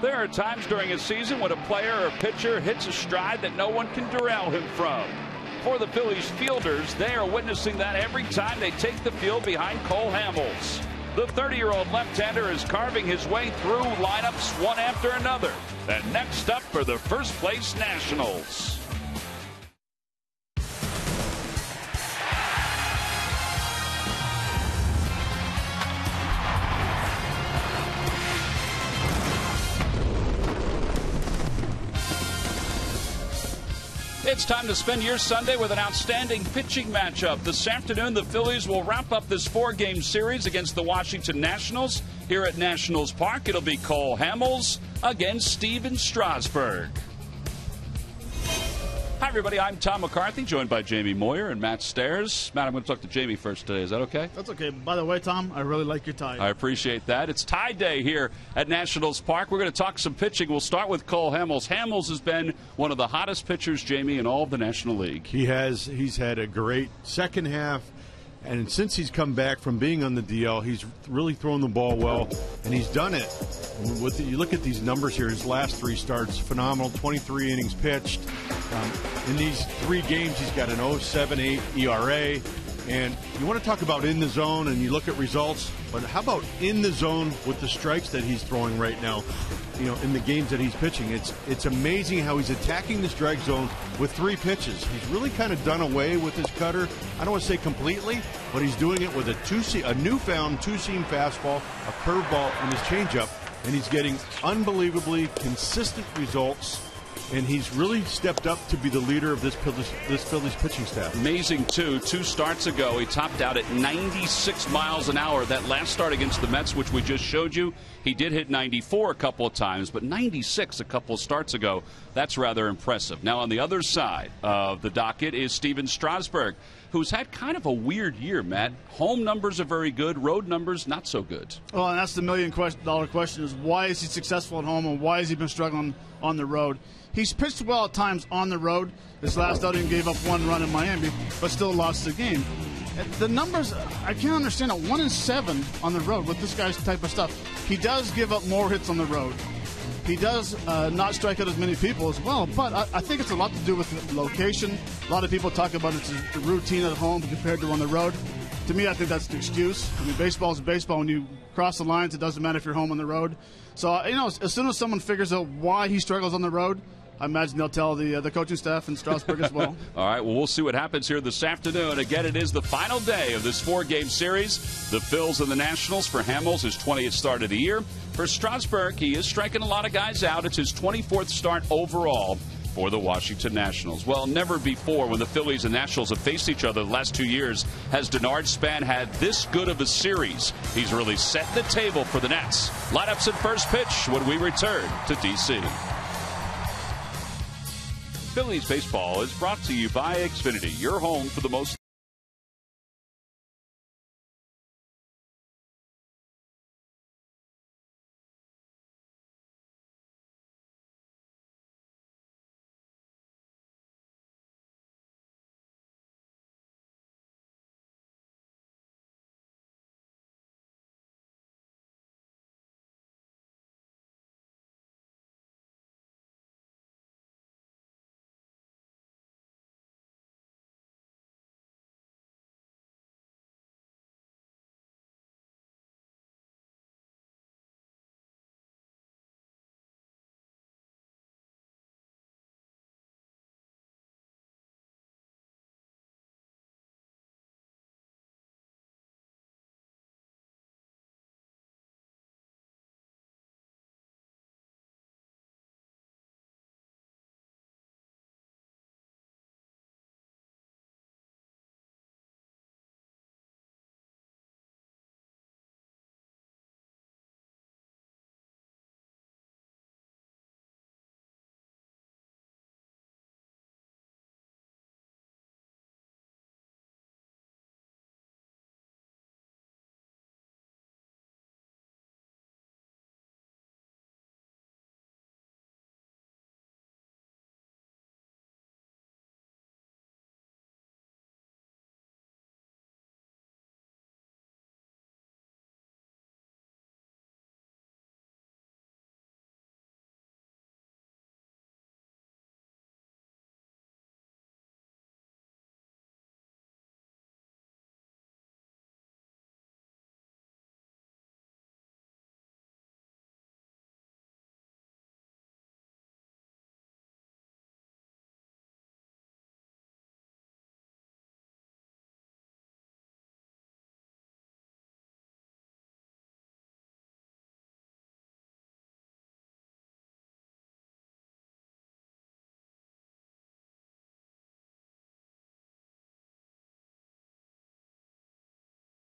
There are times during a season when a player or pitcher hits a stride that no one can derail him from. For the Phillies fielders, they are witnessing that every time they take the field behind Cole Hamels. The 30-year-old left-hander is carving his way through lineups one after another. And next up for the first-place Nationals. It's time to spend your Sunday with an outstanding pitching matchup. This afternoon, the Phillies will wrap up this four-game series against the Washington Nationals. Here at Nationals Park, it'll be Cole Hamels against Steven Strasburg. Hi, everybody. I'm Tom McCarthy, joined by Jamie Moyer and Matt Stairs. Matt, I'm going to talk to Jamie first today. Is that okay? That's okay. By the way, Tom, I really like your tie. I appreciate that. It's tie day here at Nationals Park. We're going to talk some pitching. We'll start with Cole Hamels. Hamels has been one of the hottest pitchers, Jamie, in all of the National League. He has. He's had a great second half. And since he's come back from being on the DL, he's really thrown the ball well, and he's done it. You look at these numbers here, his last three starts, phenomenal, 23 innings pitched. In these three games, he's got an 0.78 ERA. And you want to talk about in the zone, and you look at results, but how about in the zone with the strikes that he's throwing right now, in the games that he's pitching? It's amazing how he's attacking the strike zone with three pitches. He's really kind of done away with his cutter. I don't want to say completely, but he's doing it with a newfound two-seam fastball, a curveball, and his changeup, and he's getting unbelievably consistent results. And he's really stepped up to be the leader of this Phillies pitching staff. Amazing, too. 2 starts ago, he topped out at 96 miles an hour. That last start against the Mets, which we just showed you, he did hit 94 a couple of times, but 96 a couple of starts ago, that's rather impressive. Now, on the other side of the docket is Steven Strasburg, who's had kind of a weird year, Matt. Home numbers are very good, road numbers not so good. Well, and that's the million-dollar question is why is he successful at home and why has he been struggling on the road? He's pitched well at times on the road. This last outing gave up 1 run in Miami, but still lost the game. The numbers, I can't understand it. 1-7 on the road with this guy's type of stuff. He does give up more hits on the road. He does not strike out as many people as well, but I think it's a lot to do with the location. A lot of people talk about it's the routine at home compared to on the road. To me, I think that's the excuse. I mean, baseball is baseball. When you cross the lines, it doesn't matter if you're home on the road. So, as soon as someone figures out why he struggles on the road, I imagine they'll tell the coaching staff in Strasburg as well. All right, well, we'll see what happens here this afternoon. Again, it is the final day of this 4-game series. The Phils and the Nationals for Hamels, his 20th start of the year. For Strasburg, he is striking a lot of guys out. It's his 24th start overall for the Washington Nationals. Well, never before when the Phillies and Nationals have faced each other the last 2 years has Denard Span had this good of a series. He's really set the table for the Nats. Lineups at first pitch when we return to D.C. Phillies baseball is brought to you by Xfinity, your home for the most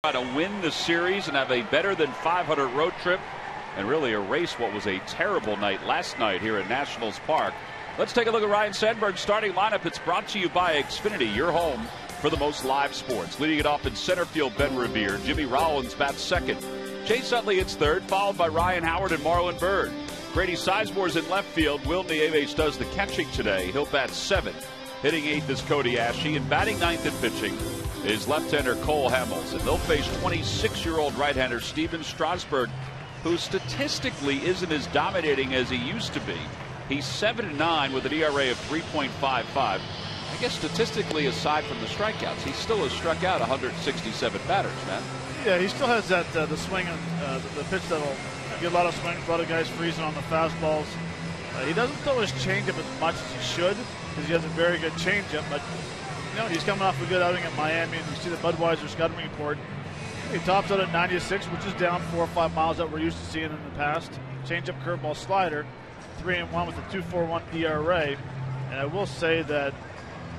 Try to win the series and have a better than 500 road trip and really erase what was a terrible night last night here at Nationals Park. Let's take a look at Ryan Sandberg's starting lineup. It's brought to you by Xfinity, your home for the most live sports. Leading it off in center field, Ben Revere. Jimmy Rollins bats second. Chase Utley hits third, followed by Ryan Howard and Marlon Byrd. Grady Sizemore's in left field. Will Nieves does the catching today. He'll bat seventh. Hitting eighth is Cody Ashe, and batting ninth and pitching is left-hander Cole Hamels. And they'll face 26-year-old right-hander Steven Strasburg, who statistically isn't as dominating as he used to be. He's 7-9 with an ERA of 3.55. I guess statistically, aside from the strikeouts, he still has struck out 167 batters, man. Yeah, he still has that the swing and the pitch that'll get a lot of swings. A lot of guys freezing on the fastballs. He doesn't throw his changeup as much as he should because he has a very good changeup. But you know, he's coming off a good outing at Miami, and you see the Budweiser scouting report. He tops out at 96, which is down 4 or 5 miles that we're used to seeing in the past. Changeup, curveball, slider, 3-1 with a 2.41 ERA. And I will say that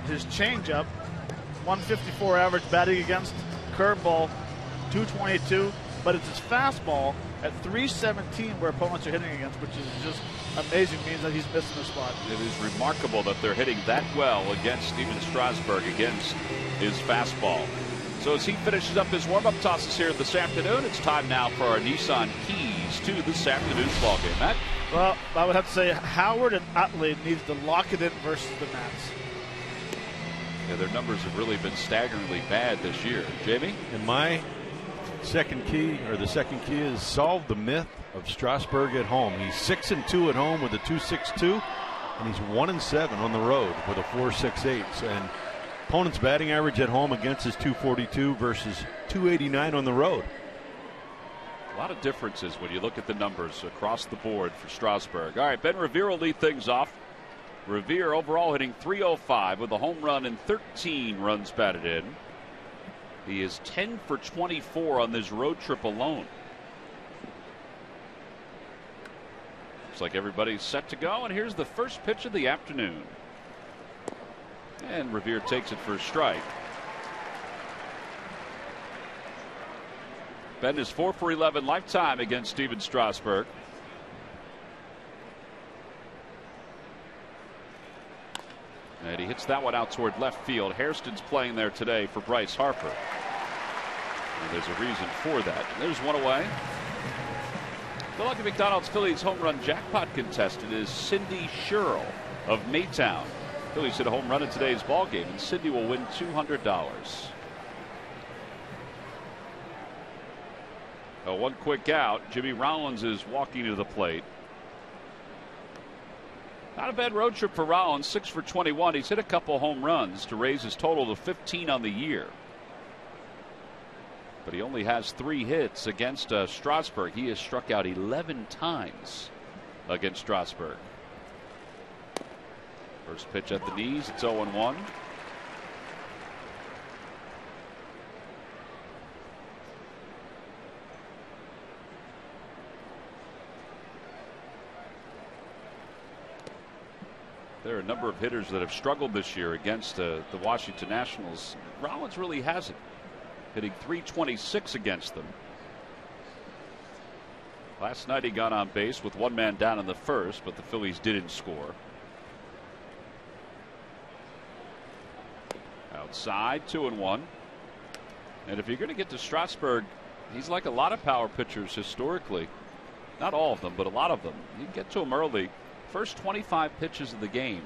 his changeup, 154 average batting against, curveball, 222, but it's his fastball at 317 where opponents are hitting against, which is just amazing. Means that he's missing the spot. It is remarkable that they're hitting that well against Steven Strasburg against his fastball. So as he finishes up his warm-up tosses here this afternoon, it's time now for our Nissan keys to this afternoon's ballgame. Matt? Well, I would have to say Howard and Utley needs to lock it in versus the Mets. Yeah, their numbers have really been staggeringly bad this year. Jamie? And my second key is solve the myth of Strasburg at home. He's 6-2 at home with a 2.62, and he's 1-7 on the road with a 4.68. And opponent's batting average at home against is 242 versus 289 on the road. A lot of differences when you look at the numbers across the board for Strasburg. All right, Ben Revere will lead things off. Revere overall hitting .305 with a home run and 13 runs batted in. He is 10 for 24 on this road trip alone. Looks like everybody's set to go, and here's the first pitch of the afternoon. And Revere takes it for a strike. Ben is 4 for 11 lifetime against Steven Strasburg. And he hits that one out toward left field. Hairston's playing there today for Bryce Harper. And there's a reason for that. There's one away. The Lucky McDonald's Phillies home run jackpot contestant is Cindy Sherrill of Maytown. Phillies hit a home run in today's ball game, and Cindy will win $200. One quick out. Jimmy Rollins is walking to the plate. Not a bad road trip for Rollins, 6 for 21. He's hit a couple home runs to raise his total to 15 on the year. But he only has 3 hits against Strasburg. He has struck out 11 times against Strasburg. First pitch at the knees. It's 0-1. There are a number of hitters that have struggled this year against the Washington Nationals. Rollins really hasn't, hitting .326 against them. Last night he got on base with 1 man down in the first, but the Phillies didn't score. Outside, 2-1. And if you're going to get to Strasburg, he's like a lot of power pitchers historically. Not all of them, but a lot of them. You can get to him early. First 25 pitches of the game,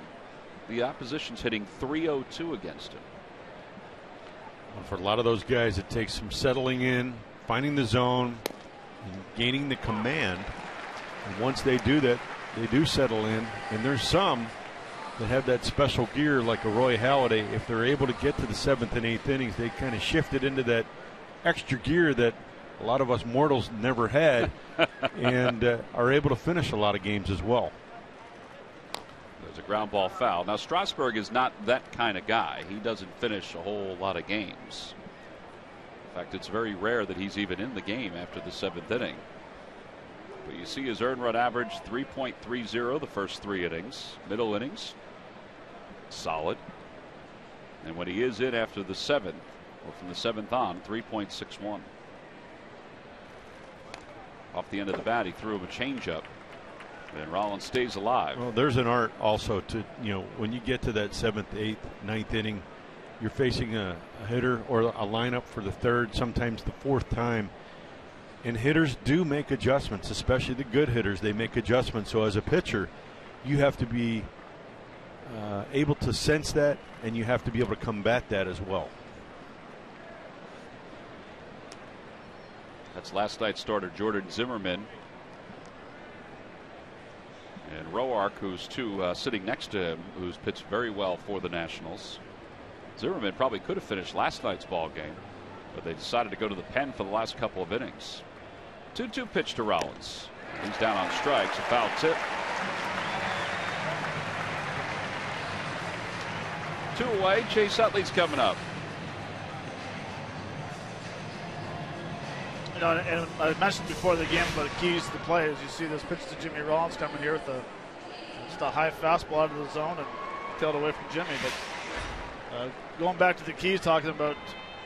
the opposition's hitting .302 against him. Well, for a lot of those guys, it takes some settling in, finding the zone, and gaining the command. And once they do that, they do settle in. And there's some that have that special gear, like a Roy Halladay. If they're able to get to the 7th and 8th innings, they kind of shift it into that extra gear that a lot of us mortals never had, and are able to finish a lot of games as well. There's a ground ball foul. Now Strasburg is not that kind of guy. He doesn't finish a whole lot of games. In fact, it's very rare that he's even in the game after the 7th inning. But you see his earned run average 3.30 the first 3 innings. Middle innings, solid. And when he is in after the 7th, Or from the 7th on, 3.61. Off the end of the bat, he threw him a changeup. And Rollins stays alive. Well, there's an art also to, when you get to that 7th, 8th, 9th inning, you're facing a hitter or a lineup for the 3rd, sometimes the 4th time. And hitters do make adjustments, especially the good hitters. They make adjustments. So as a pitcher, you have to be able to sense that, and you have to be able to combat that as well. That's last night's starter, Jordan Zimmerman. And Roark, who's sitting next to him, who's pitched very well for the Nationals. Zimmerman probably could have finished last night's ball game, but they decided to go to the pen for the last couple of innings. 2-2 pitch to Rollins. He's down on strikes, a foul tip. 2 away. Chase Utley's coming up. And I mentioned before the game about the keys to the play. As you see this pitch to Jimmy Rollins coming here with just a high fastball out of the zone and tailed away from Jimmy. But going back to the keys, talking about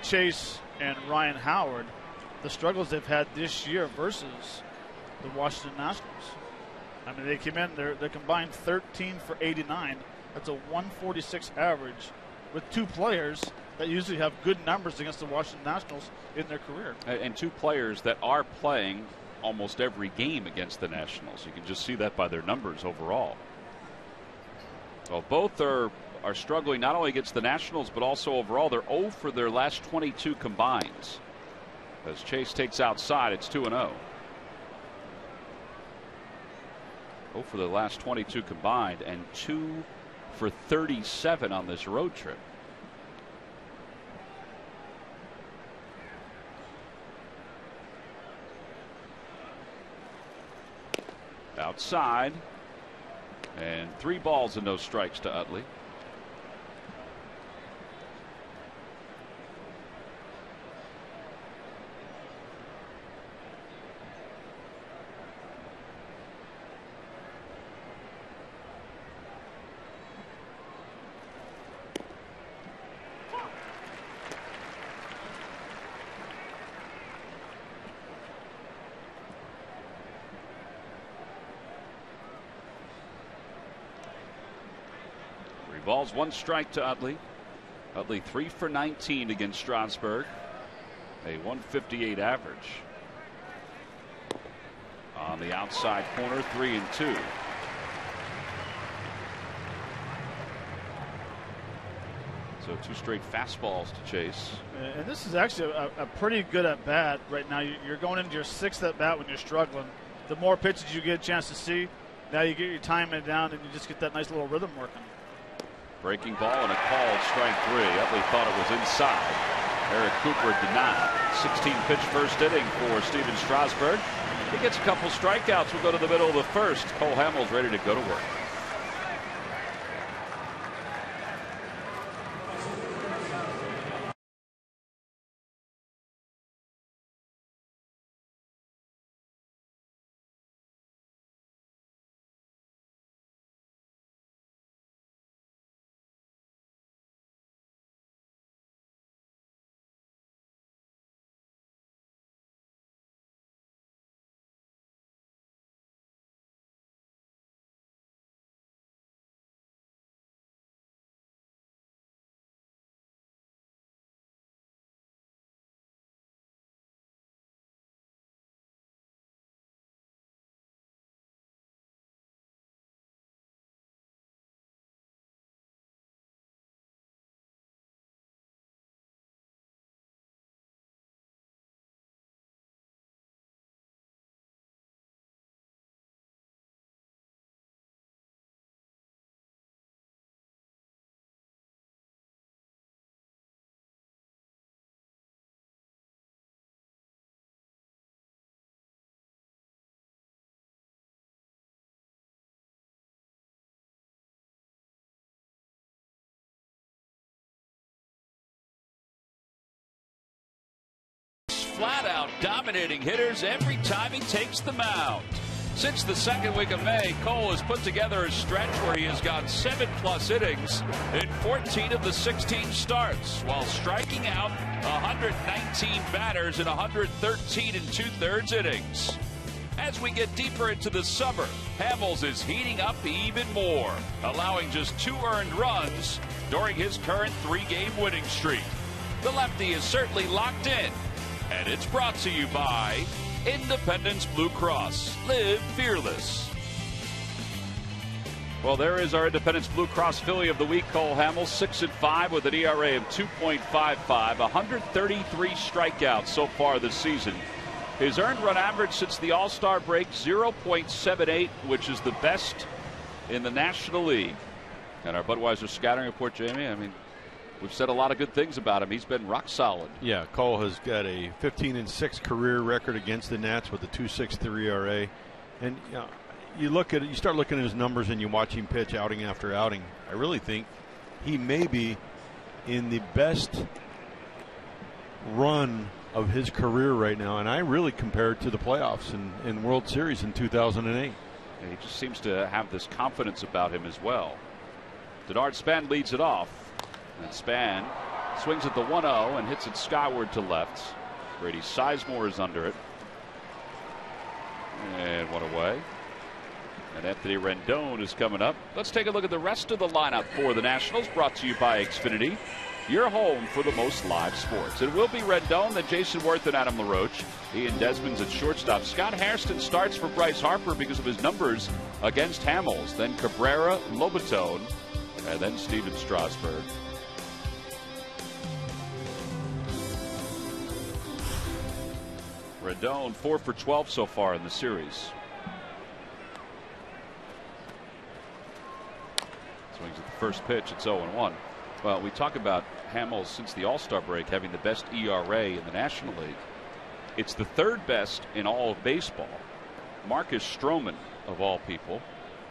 Chase and Ryan Howard, the struggles they've had this year versus the Washington Nationals. I mean, they came in, they're combined 13 for 89. That's a 146 average with 2 players that usually have good numbers against the Washington Nationals in their career. And 2 players that are playing almost every game against the Nationals. You can just see that by their numbers overall. Well, both are struggling not only against the Nationals, but also overall. They're 0 for their last 22 combines. As Chase takes outside, it's 2-0. 0 for the last 22 combined, and 2 for 37 on this road trip. Outside, and 3 balls and no strikes to Utley. Balls, 1 strike to Utley. Utley 3 for 19 against Strasburg. A 158 average. On the outside corner, 3-2. So 2 straight fastballs to Chase. And this is actually a pretty good at bat right now. You're going into your 6th at bat when you're struggling. The more pitches you get a chance to see, now you get your timing down and you just get that nice little rhythm working. Breaking ball and a called strike 3. Utley thought it was inside. Eric Cooper did not. 16-pitch first inning for Steven Strasburg. He gets a couple strikeouts. We'll go to the middle of the 1st. Cole Hamels ready to go to work. Flat out dominating hitters every time he takes the mound. Since the second week of May, Cole has put together a stretch where he has gone 7+ innings in 14 of the 16 starts, while striking out 119 batters in 113 2/3 innings. As we get deeper into the summer, Hamels is heating up even more, allowing just 2 earned runs during his current 3-game winning streak. The lefty is certainly locked in, and it's brought to you by Independence Blue Cross. Live fearless. Well, there is our Independence Blue Cross Philly of the week, Cole Hamels, 6-5 with an ERA of 2.55, 133 strikeouts so far this season. His earned run average since the All-Star break, 0.78, which is the best in the National League. And our Budweiser scouting report, Jamie, I mean, we've said a lot of good things about him. He's been rock solid. Yeah, Cole has got a 15-6 career record against the Nats with a 2.63 ERA. And you start looking at his numbers and you watch him pitch outing after outing. I really think he may be in the best run of his career right now, and I really compare it to the playoffs in World Series in 2008. And he just seems to have this confidence about him as well. Denard Span leads it off, and Span swings at the 1-0 and hits it skyward to left. Brady Sizemore is under it, and one away. And Anthony Rendon is coming up. Let's take a look at the rest of the lineup for the Nationals, brought to you by Xfinity, your home for the most live sports. It will be Rendon, then Jason Worth and Adam LaRoche. Ian Desmond's at shortstop. Scott Hairston starts for Bryce Harper because of his numbers against Hamels. Then Cabrera, Lobatone, and then Steven Strasburg. Rendon 4 for 12 so far in the series. Swings at the first pitch. It's 0-1. Well, we talk about Hamels since the All-Star break having the best ERA in the National League. It's the 3rd best in all of baseball. Marcus Stroman, of all people,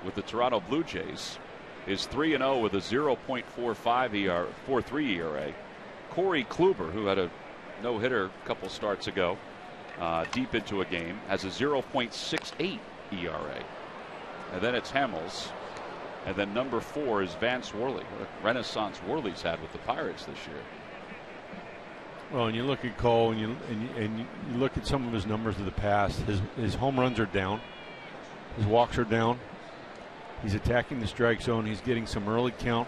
with the Toronto Blue Jays, is 3-0 with a 0.43 ERA. Corey Kluber, who had a no-hitter a couple starts ago, deep into a game, has a 0.68 ERA. And then it's Hamels. And then number 4 is Vance Worley. What a renaissance Worley's had with the Pirates this year. Well, and you look at Cole, and you look at some of his numbers of the past. His home runs are down. His walks are down. He's attacking the strike zone. He's getting some early count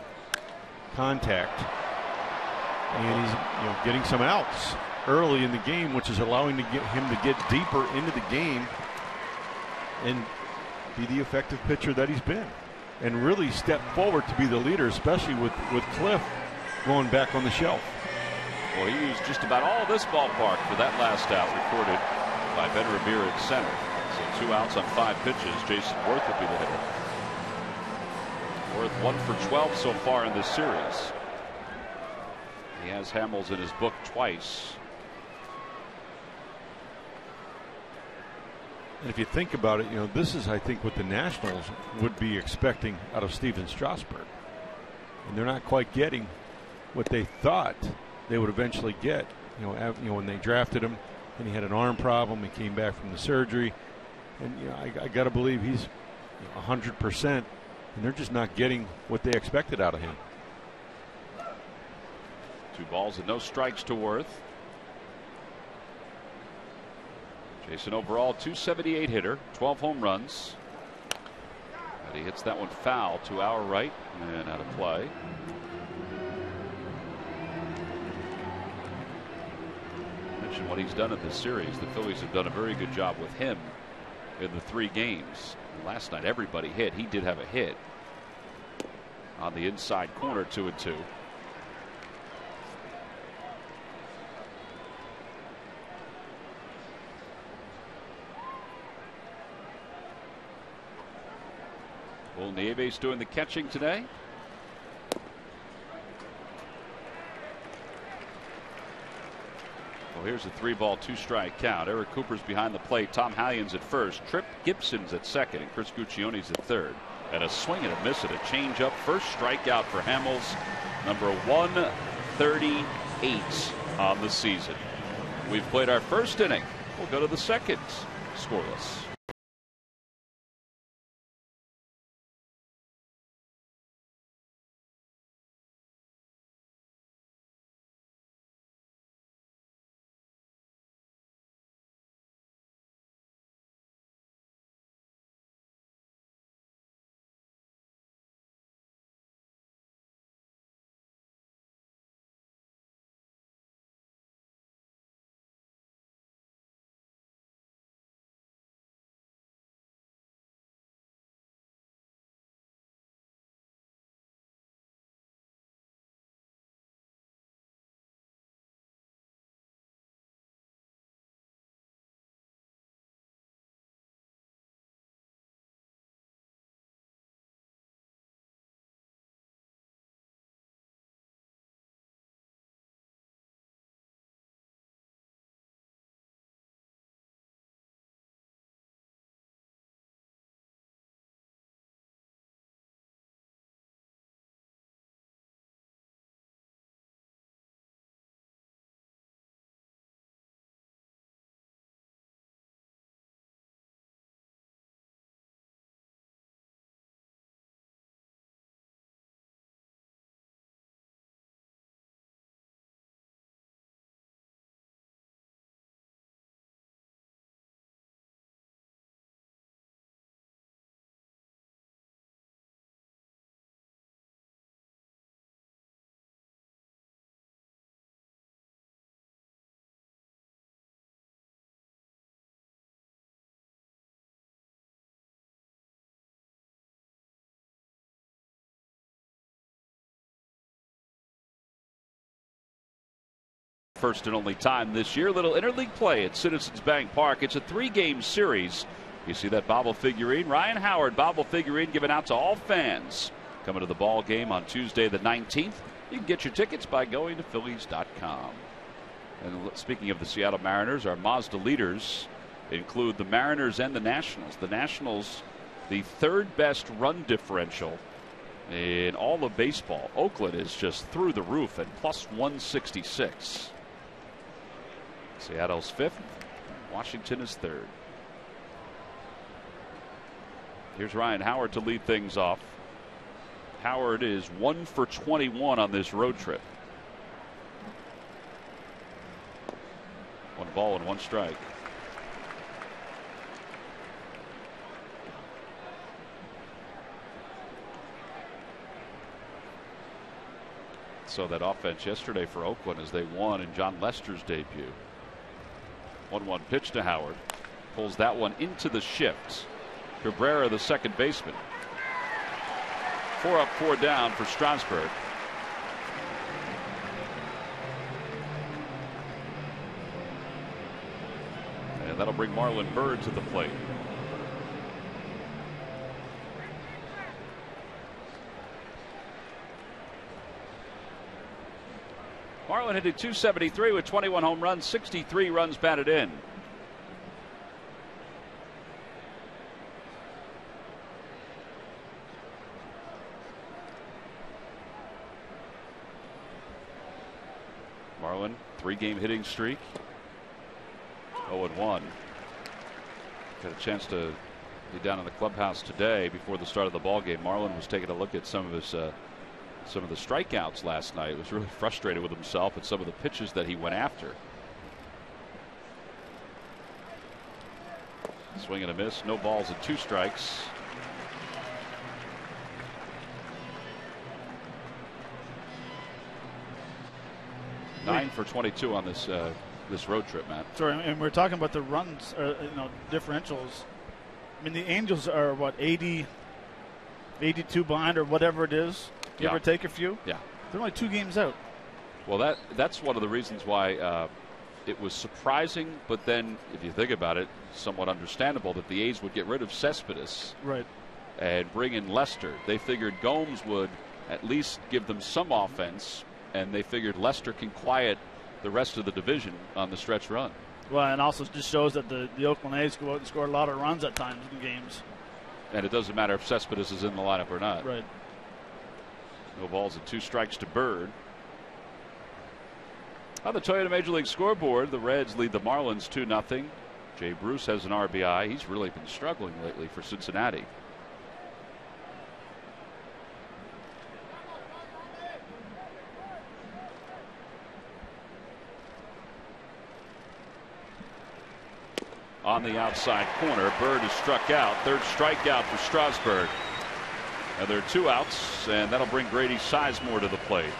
contact, and he's getting some outs early in the game, which is allowing him to get deeper into the game and be the effective pitcher that he's been, and really step forward to be the leader, especially with Cliff going back on the shelf. Well, he used just about all this ballpark for that last out recorded by Ben Revere at center. So 2 outs on 5 pitches. Jason Worth will be the hitter. Worth 1 for 12 so far in this series. He has Hamels in his book twice. And if you think about it, this is, I think, what the Nationals would be expecting out of Steven Strasburg. And they're not quite getting what they thought they would eventually get. When they drafted him, and he had an arm problem, he came back from the surgery, and I got to believe he's 100%, and they're just not getting what they expected out of him. 2 balls and no strikes to Worth. Jason overall 278 hitter, 12 home runs. But he hits that one foul to our right and out of play. Mention what he's done in this series. The Phillies have done a very good job with him in the 3 games. Last night everybody hit. He did have a hit on the inside corner, 2-2. Will Nieves doing the catching today? Well, here's a 3-ball, 2-strike count. Eric Cooper's behind the plate. Tom Hallion's at first. Tripp Gibson's at second, and Chris Guccione's at third. And a swing and a miss at a changeup. First strikeout for Hamels, number 138 on the season. We've played our first inning. We'll go to the second. Scoreless. First and only time this year. Little interleague play at Citizens Bank Park. It's a 3-game series. You see that bobble figurine? Ryan Howard bobble figurine given out to all fans. Coming to the ball game on Tuesday the 19th. You can get your tickets by going to Phillies.com. And speaking of the Seattle Mariners, our Mazda leaders include the Mariners and the Nationals. The Nationals, the third best run differential in all of baseball. Oakland is just through the roof at plus 166. Seattle's 5th. Washington is 3rd. Here's Ryan Howard to lead things off. Howard is 1 for 21 on this road trip. 1 ball and 1 strike. So that offense yesterday for Oakland as they won in John Lester's debut. 1-1 pitch to Howard. Pulls that one into the shift. Cabrera, the second baseman. 4 up, 4 down for Strasburg. And that'll bring Marlon Byrd to the plate. Marlon hitting .273 with 21 home runs, 63 runs batted in. Marlon, 3-game hitting streak. 0-1. Got a chance to be down in the clubhouse today before the start of the ball game. Marlon was taking a look at some of the strikeouts last night. He was really frustrated with himself and some of the pitches that he went after. Swing and a miss. No balls and 2 strikes. Nine for 22 on this this road trip, Matt. Sorry, and we're talking about the runs, differentials. I mean, the Angels are what, 80, 82 behind or whatever it is. Give or take a few. Yeah, they're only 2 games out. Well, that's one of the reasons why it was surprising, but then if you think about it, somewhat understandable that the A's would get rid of Cespedes, right, and bring in Lester. They figured Gomes would at least give them some offense, and they figured Lester can quiet the rest of the division on the stretch run. Well, and also just shows that the Oakland A's go out and score a lot of runs at times in games. And it doesn't matter if Cespedes is in the lineup or not. Right. No balls and 2 strikes to Byrd. On the Toyota Major League scoreboard, the Reds lead the Marlins 2-0. Jay Bruce has an RBI. He's really been struggling lately for Cincinnati. On the outside corner, Byrd is struck out. 3rd strikeout for Strasburg. And there are 2 outs, and that'll bring Grady Sizemore to the plate.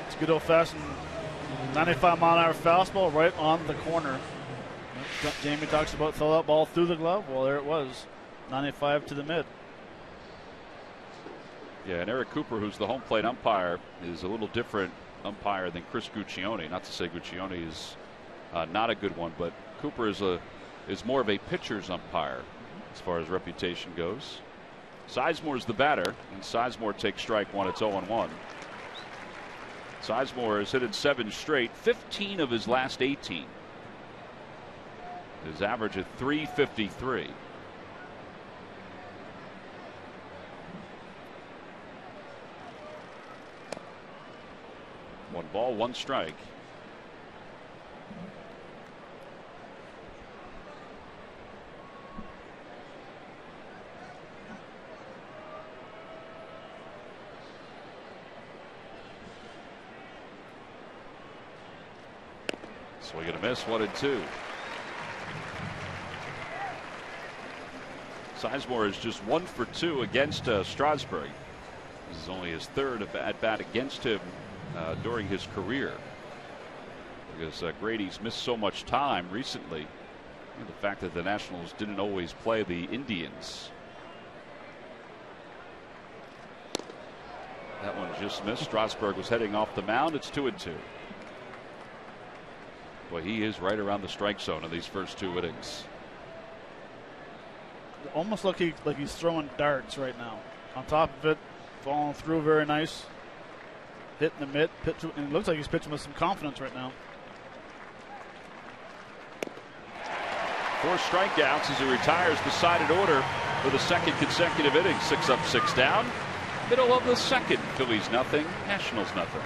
It's a good old-fashioned 95-mile-an-hour fastball right on the corner. Jamie talks about throw that ball through the glove. Well, there it was, 95 to the mid. Yeah, and Eric Cooper, who's the home plate umpire, is a little different umpire than Chris Guccione. Not to say Guccione is not a good one, but Cooper is more of a pitcher's umpire as far as reputation goes. Sizemore's the batter, and Sizemore takes strike 1. It's 0-1. Sizemore has hit 7 straight, 15 of his last 18. His average at .353. One ball, 1 strike. Swing and a miss, 1-2. Sizemore is just 1 for 2 against Strasburg. This is only his 3rd at bat against him during his career, because Grady's missed so much time recently. And the fact that the Nationals didn't always play the Indians. That one just missed. Strasburg was heading off the mound. It's 2-2. Boy, he is right around the strike zone in these first 2 innings. Almost like he's throwing darts right now. On top of it, falling through very nice. Hitting the mitt, and it looks like he's pitching with some confidence right now. 4 strikeouts as he retires, decided order for the second consecutive inning. 6 up, 6 down. Middle of the second. Phillies nothing, Nationals nothing.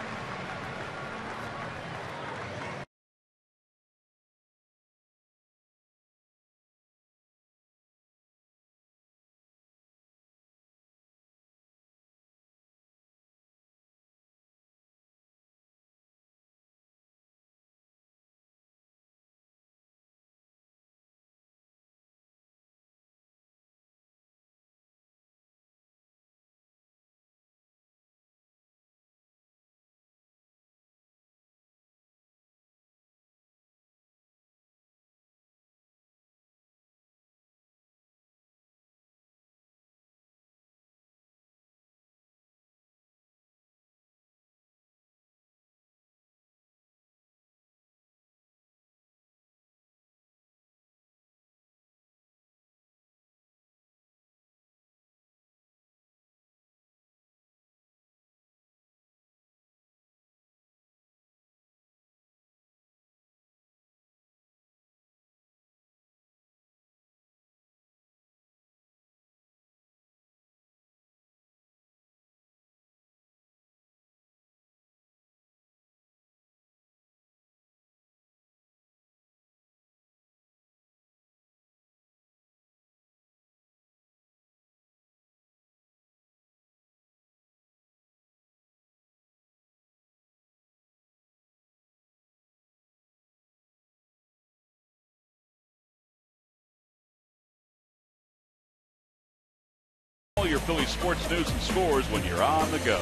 All your Philly sports news and scores when you're on the go.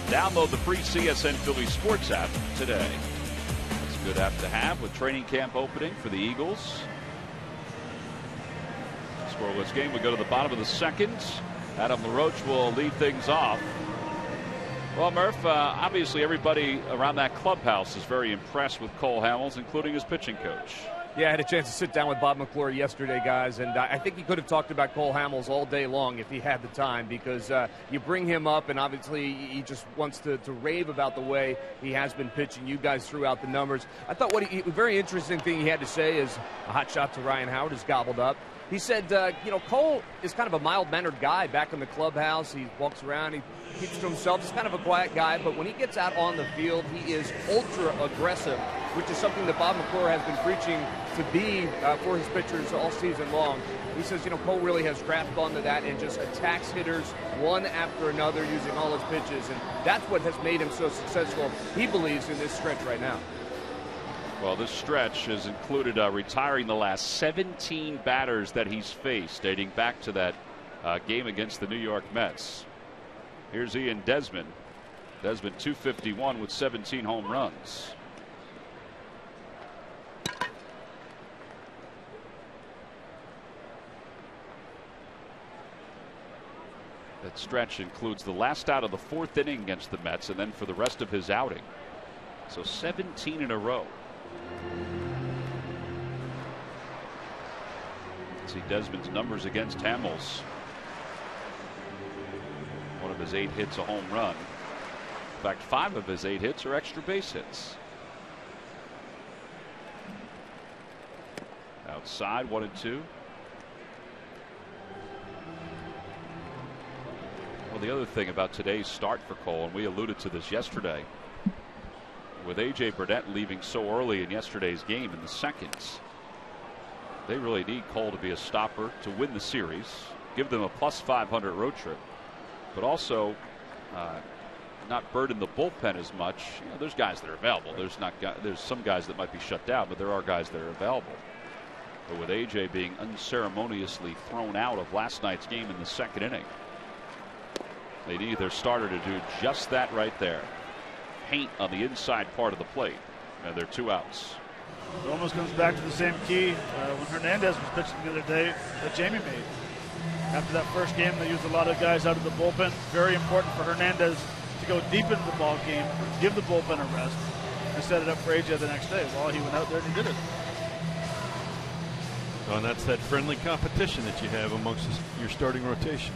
Download the free CSN Philly Sports app today. It's a good app to have with training camp opening for the Eagles. Scoreless game. We go to the bottom of the second. Adam LaRoche will lead things off. Well, Murph, obviously everybody around that clubhouse is very impressed with Cole Hamels, including his pitching coach. Yeah, I had a chance to sit down with Bob McClure yesterday, guys, and I think he could have talked about Cole Hamels all day long if he had the time, because you bring him up, and obviously he just wants to rave about the way he has been pitching. You guys threw out the numbers. I thought a very interesting thing he had to say is a hot shot to Ryan Howard is gobbled up. He said, Cole is kind of a mild-mannered guy back in the clubhouse. He walks around, he keeps to himself. He's kind of a quiet guy, but when he gets out on the field, he is ultra-aggressive, which is something that Bob McClure has been preaching to be for his pitchers all season long. He says, Cole really has grasped onto that and just attacks hitters one after another using all his pitches, and that's what has made him so successful, he believes, in this stretch right now. Well, this stretch has included retiring the last 17 batters that he's faced, dating back to that game against the New York Mets. Here's Ian Desmond. Desmond 251 with 17 home runs. That stretch includes the last out of the 4th inning against the Mets, and then for the rest of his outing. So 17 in a row. See Desmond's numbers against Hamels. One of his 8 hits, a home run. In fact, 5 of his 8 hits are extra base hits. Outside, 1-2. Well, the other thing about today's start for Cole, and we alluded to this yesterday, with A.J. Burnett leaving so early in yesterday's game in the seconds, they really need Cole to be a stopper to win the series, give them a plus 500 road trip, but also not burden the bullpen as much. There's guys that are available. There's some guys that might be shut down, but there are guys that are available. But with A.J. being unceremoniously thrown out of last night's game in the 2nd inning, they need their starter to do just that right there. Paint on the inside part of the plate, and they're 2 outs. It almost comes back to the same key when Hernandez was pitching the other day that Jamie made. After that first game, they used a lot of guys out of the bullpen. Very important for Hernandez to go deep into the ball game, give the bullpen a rest, and set it up for AJ the next day. Well, he went out there and he did it. Well, and that's that friendly competition that you have amongst your starting rotation.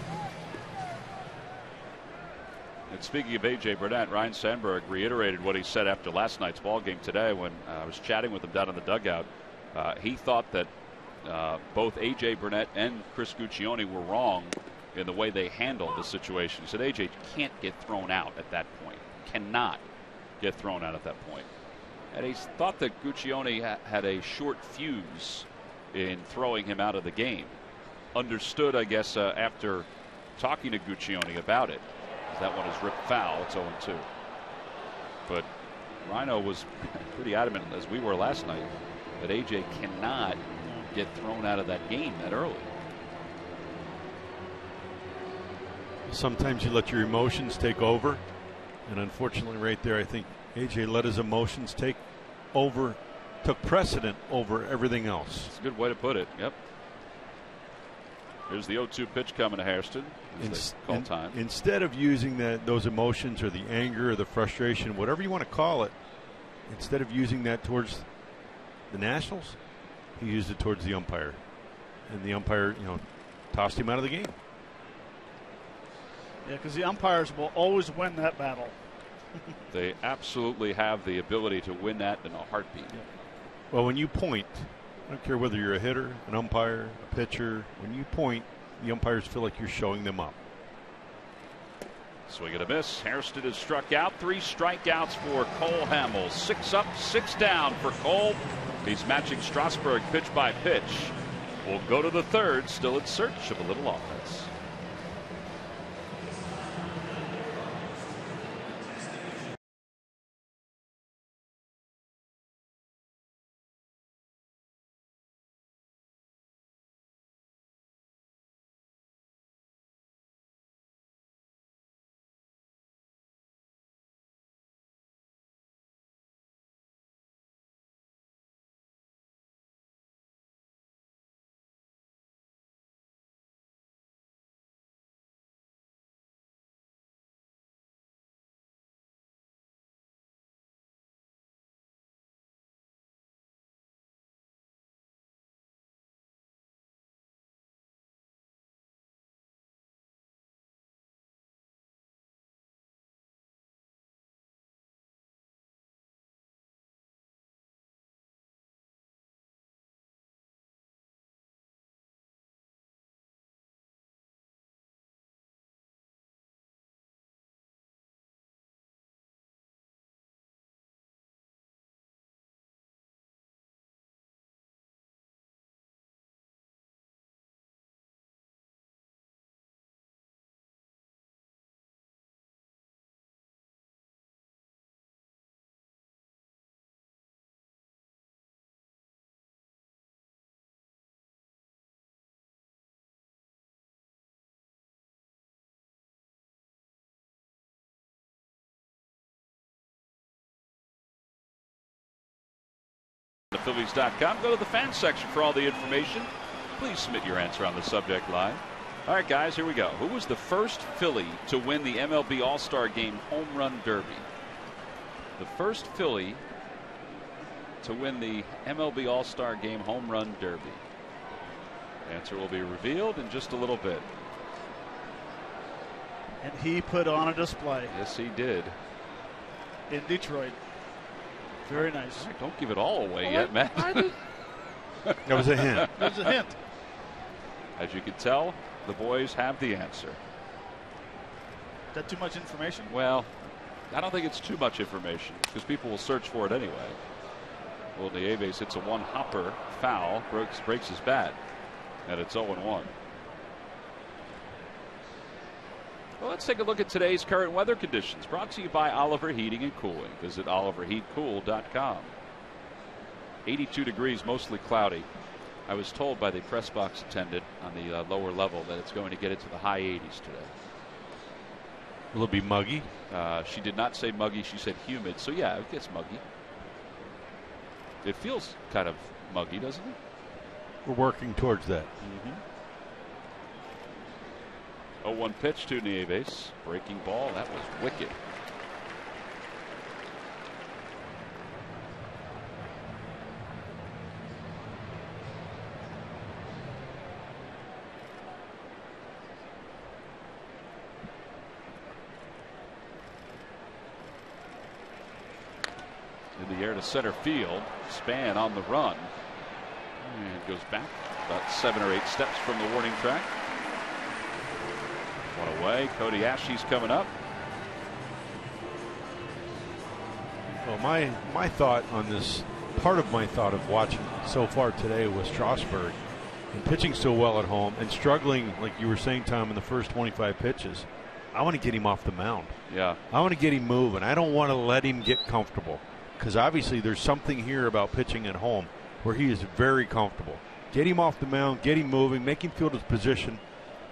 And speaking of A.J. Burnett, Ryan Sandberg reiterated what he said after last night's ball game today when I was chatting with him down in the dugout. He thought that both A.J. Burnett and Chris Guccione were wrong in the way they handled the situation. He said A.J. can't get thrown out at that point. Cannot get thrown out at that point. And he thought that Guccione had a short fuse in throwing him out of the game. Understood, I guess, after talking to Guccione about it. That one is ripped foul. It's 0-2. But Rhino was pretty adamant, as we were last night, that A.J. cannot get thrown out of that game that early. Sometimes you let your emotions take over. And unfortunately right there, I think A.J. let his emotions take over, took precedent over everything else. That's a good way to put it. Yep. Here's the 0-2 pitch coming to Hairston. Call time. Instead of using those emotions or the anger or the frustration, whatever you want to call it, instead of using that towards the Nationals, he used it towards the umpire. And the umpire, tossed him out of the game. Yeah, because the umpires will always win that battle. They absolutely have the ability to win that in a heartbeat. Yeah. Well, when you point, I don't care whether you're a hitter, an umpire, a pitcher, when you point, the umpires feel like you're showing them up. Swing and a miss. Hairston is struck out. 3 strikeouts for Cole Hamels. 6 up, 6 down for Cole. He's matching Strasburg pitch by pitch. We'll go to the third, still in search of a little offense. Phillies.com. Go to the fan section for all the information. Please submit your answer on the subject line. All right, guys, here we go. Who was the first Philly to win the MLB All-Star Game Home Run Derby? The first Philly to win the MLB All-Star Game Home Run Derby. Answer will be revealed in just a little bit. And he put on a display. Yes, he did. In Detroit. Very nice. Right, don't give it all away yet, Matt. That was a hint. That was a hint. As you can tell, the boys have the answer. Is that too much information? Well, I don't think it's too much information because people will search for it anyway. Well, Nieves hits a one-hopper foul, breaks his bat, and it's 0-1. Well, let's take a look at today's current weather conditions, brought to you by Oliver Heating and Cooling. Visit oliverheatcool.com. 82 degrees, mostly cloudy. I was told by the press box attendant on the lower level that it's going to get into the high 80s today. Will it be muggy? She did not say muggy. She said humid. So, yeah, it gets muggy. It feels kind of muggy, doesn't it? We're working towards that. 0-1 pitch to Nieves. Breaking ball. That was wicked. to center field. Span on the run. And goes back about 7 or 8 steps from the warning track. One away. Cody Ashley's coming up. Well, my thought on this, part of my thought of watching so far today was Strasburg and pitching so well at home and struggling, like you were saying, Tom, in the first 25 pitches. I want to get him off the mound. Yeah. I want to get him moving. I don't want to let him get comfortable, because obviously there's something here about pitching at home where he is very comfortable. Get him off the mound, get him moving, make him feel his position,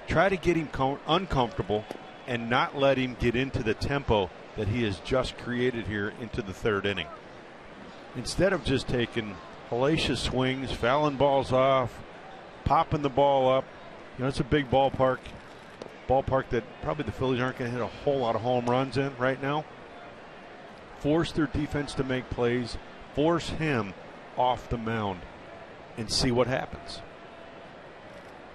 try to get him uncomfortable, and not let him get into the tempo that he has just created here into the 3rd inning. Instead of just taking hellacious swings, fouling balls off, popping the ball up. You know, it's a big ballpark that probably the Phillies aren't going to hit a whole lot of home runs in right now. Force their defense to make plays, force him off the mound, and see what happens.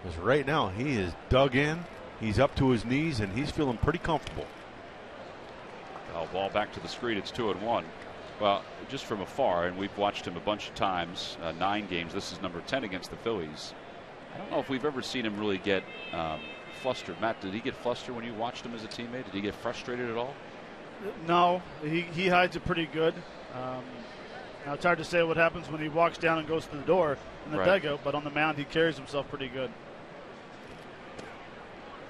Because right now he is dug in, he's up to his knees, and he's feeling pretty comfortable. Ball back to the screen. It's 2-1. Well, just from afar, and we've watched him a bunch of times, 9 games. This is number 10 against the Phillies. I don't know if we've ever seen him really get flustered. Matt, did he get flustered when you watched him as a teammate? Did he get frustrated at all? No, he hides it pretty good. Now it's hard to say what happens when he walks down and goes to the door in the dugout, but on the mound he carries himself pretty good.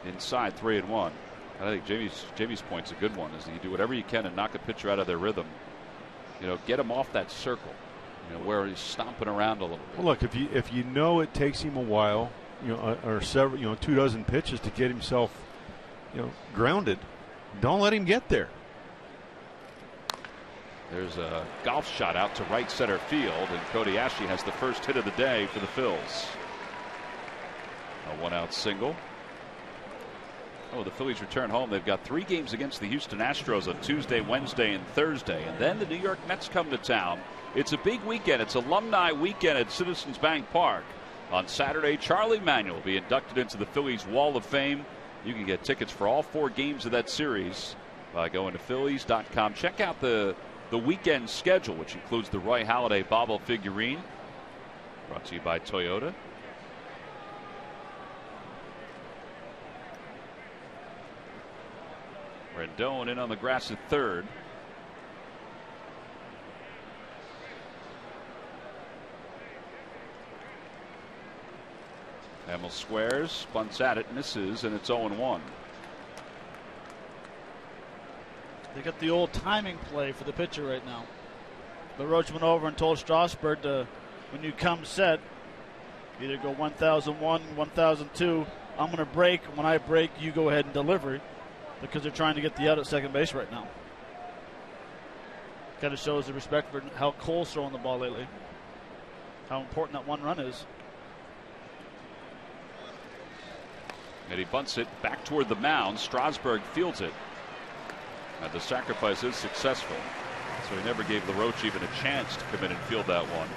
Inside, 3-1. I think Jamie's point's a good one. Is you do whatever you can to knock a pitcher out of their rhythm. You know, get him off that circle. You know, where he's stomping around a little bit. Well, look, if you know it takes him a while, you know, or several, you know, 2 dozen pitches to get himself, you know, grounded, don't let him get there. There's a golf shot out to right center field, and Cody Ashley has the first hit of the day for the Phils. A 1-out single. Oh, the Phillies return home. They've got 3 games against the Houston Astros on Tuesday, Wednesday, and Thursday. And then the New York Mets come to town. It's a big weekend. It's alumni weekend at Citizens Bank Park. On Saturday, Charlie Manuel will be inducted into the Phillies Wall of Fame. You can get tickets for all 4 games of that series by going to Phillies.com. Check out the weekend schedule, which includes the Roy Halladay Bobble figurine. Brought to you by Toyota. Rendon in on the grass at 3rd. Hamel squares, bunts at it, misses, and it's 0-1. They got the old timing play for the pitcher right now. But Roach went over and told Strasburg to, when you come set, either go 1001, 1002. I'm going to break. When I break, you go ahead and deliver, because they're trying to get the out at second base right now. Kind of shows the respect for how Cole's throwing the ball lately, how important that 1 run is. And he bunts it back toward the mound. Strasburg fields it. And the sacrifice is successful. So he never gave LaRoche even a chance to come in and field that one.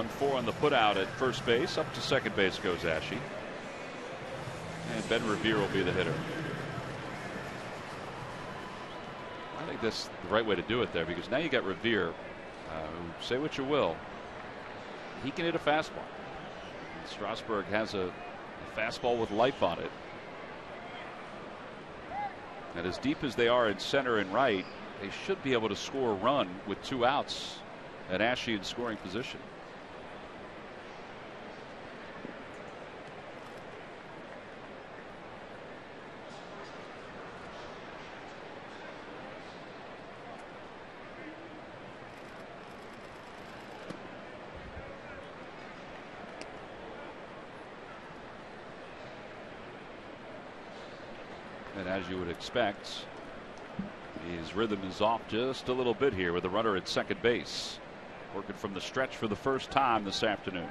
1-4 on the putout at first base. Up to second base goes Ashe. And Ben Revere will be the hitter. I think that's the right way to do it there, because now you got Revere, who, say what you will, he can hit a fastball. And Strasburg has a fastball with life on it. And as deep as they are in center and right, they should be able to score a run with 2 outs at Ashe in scoring position. And as you would expect, his rhythm is off just a little bit here with the runner at second base. Working from the stretch for the first time this afternoon.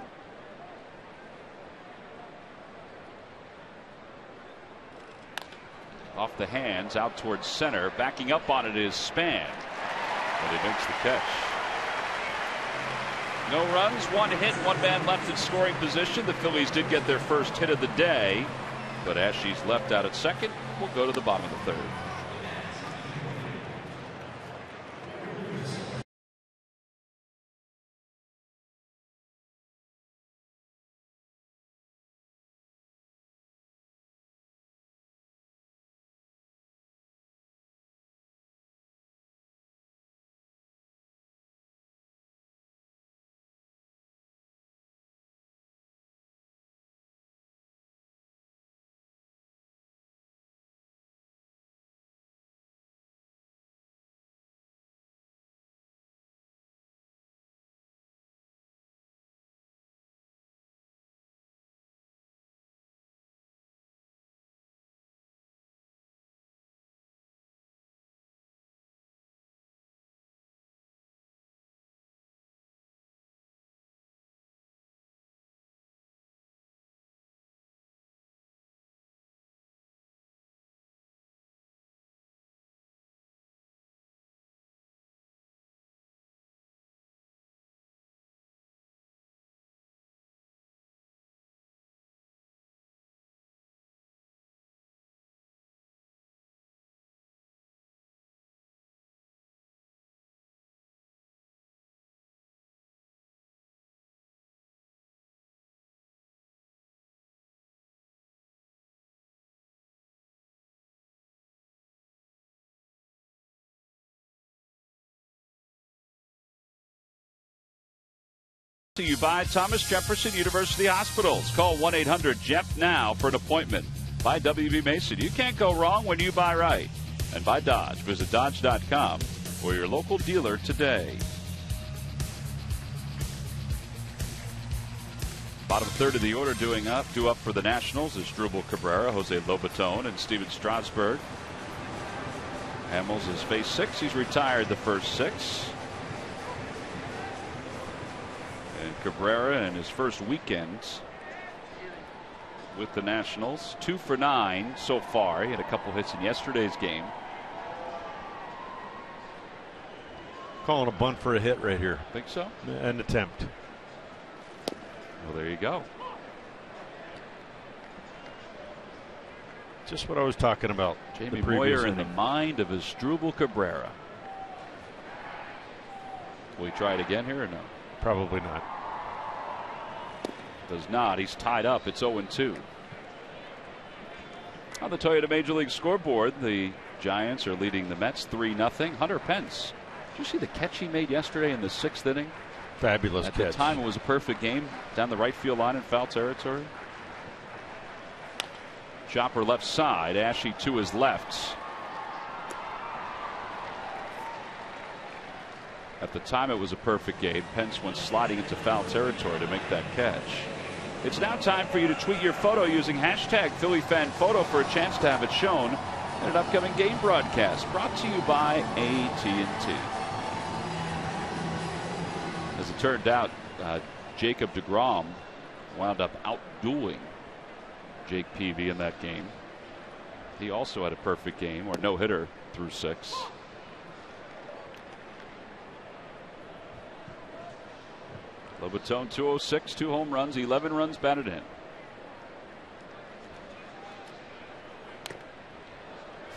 Off the hands, out towards center. Backing up on it is Span. And he makes the catch. No runs, 1 hit, 1 man left in scoring position. The Phillies did get their first hit of the day, but Ashe's left out at second. We'll go to the bottom of the 3rd. To you by Thomas Jefferson University Hospitals. Call 1-800-JEFF now for an appointment. By W.B. Mason. You can't go wrong when you buy right. And by Dodge. Visit Dodge.com or your local dealer today. Bottom third of the order due up for the Nationals is Drupal Cabrera, Jose Lobaton, and Steven Strasburg. Hamels has faced 6. He's retired the first 6. And Cabrera in his first weekend with the Nationals, 2 for 9 so far. He had a couple hits in yesterday's game. Calling a bunt for a hit right here. Think so? An attempt. Well, there you go. Just what I was talking about. Jamie Moyer in the mind of his Drupal Cabrera. Will he try it again here or no? Probably not. Does not. He's tied up. It's 0-2. On the Toyota Major League scoreboard, the Giants are leading the Mets 3-0. Hunter Pence. Did you see the catch he made yesterday in the 6th inning? Fabulous catch. At the time, it was a perfect game down the right field line in foul territory. Chopper left side. Ashe to his left. At the time, it was a perfect game. Pence went sliding into foul territory to make that catch. It's now time for you to tweet your photo using hashtag PhillyFanPhoto for a chance to have it shown in an upcoming game broadcast. Brought to you by AT&T. As it turned out, Jacob deGrom wound up outdueling Jake Peavy in that game. He also had a perfect game, or no-hitter through 6. Lobaton 206, 2 home runs, 11 runs batted in.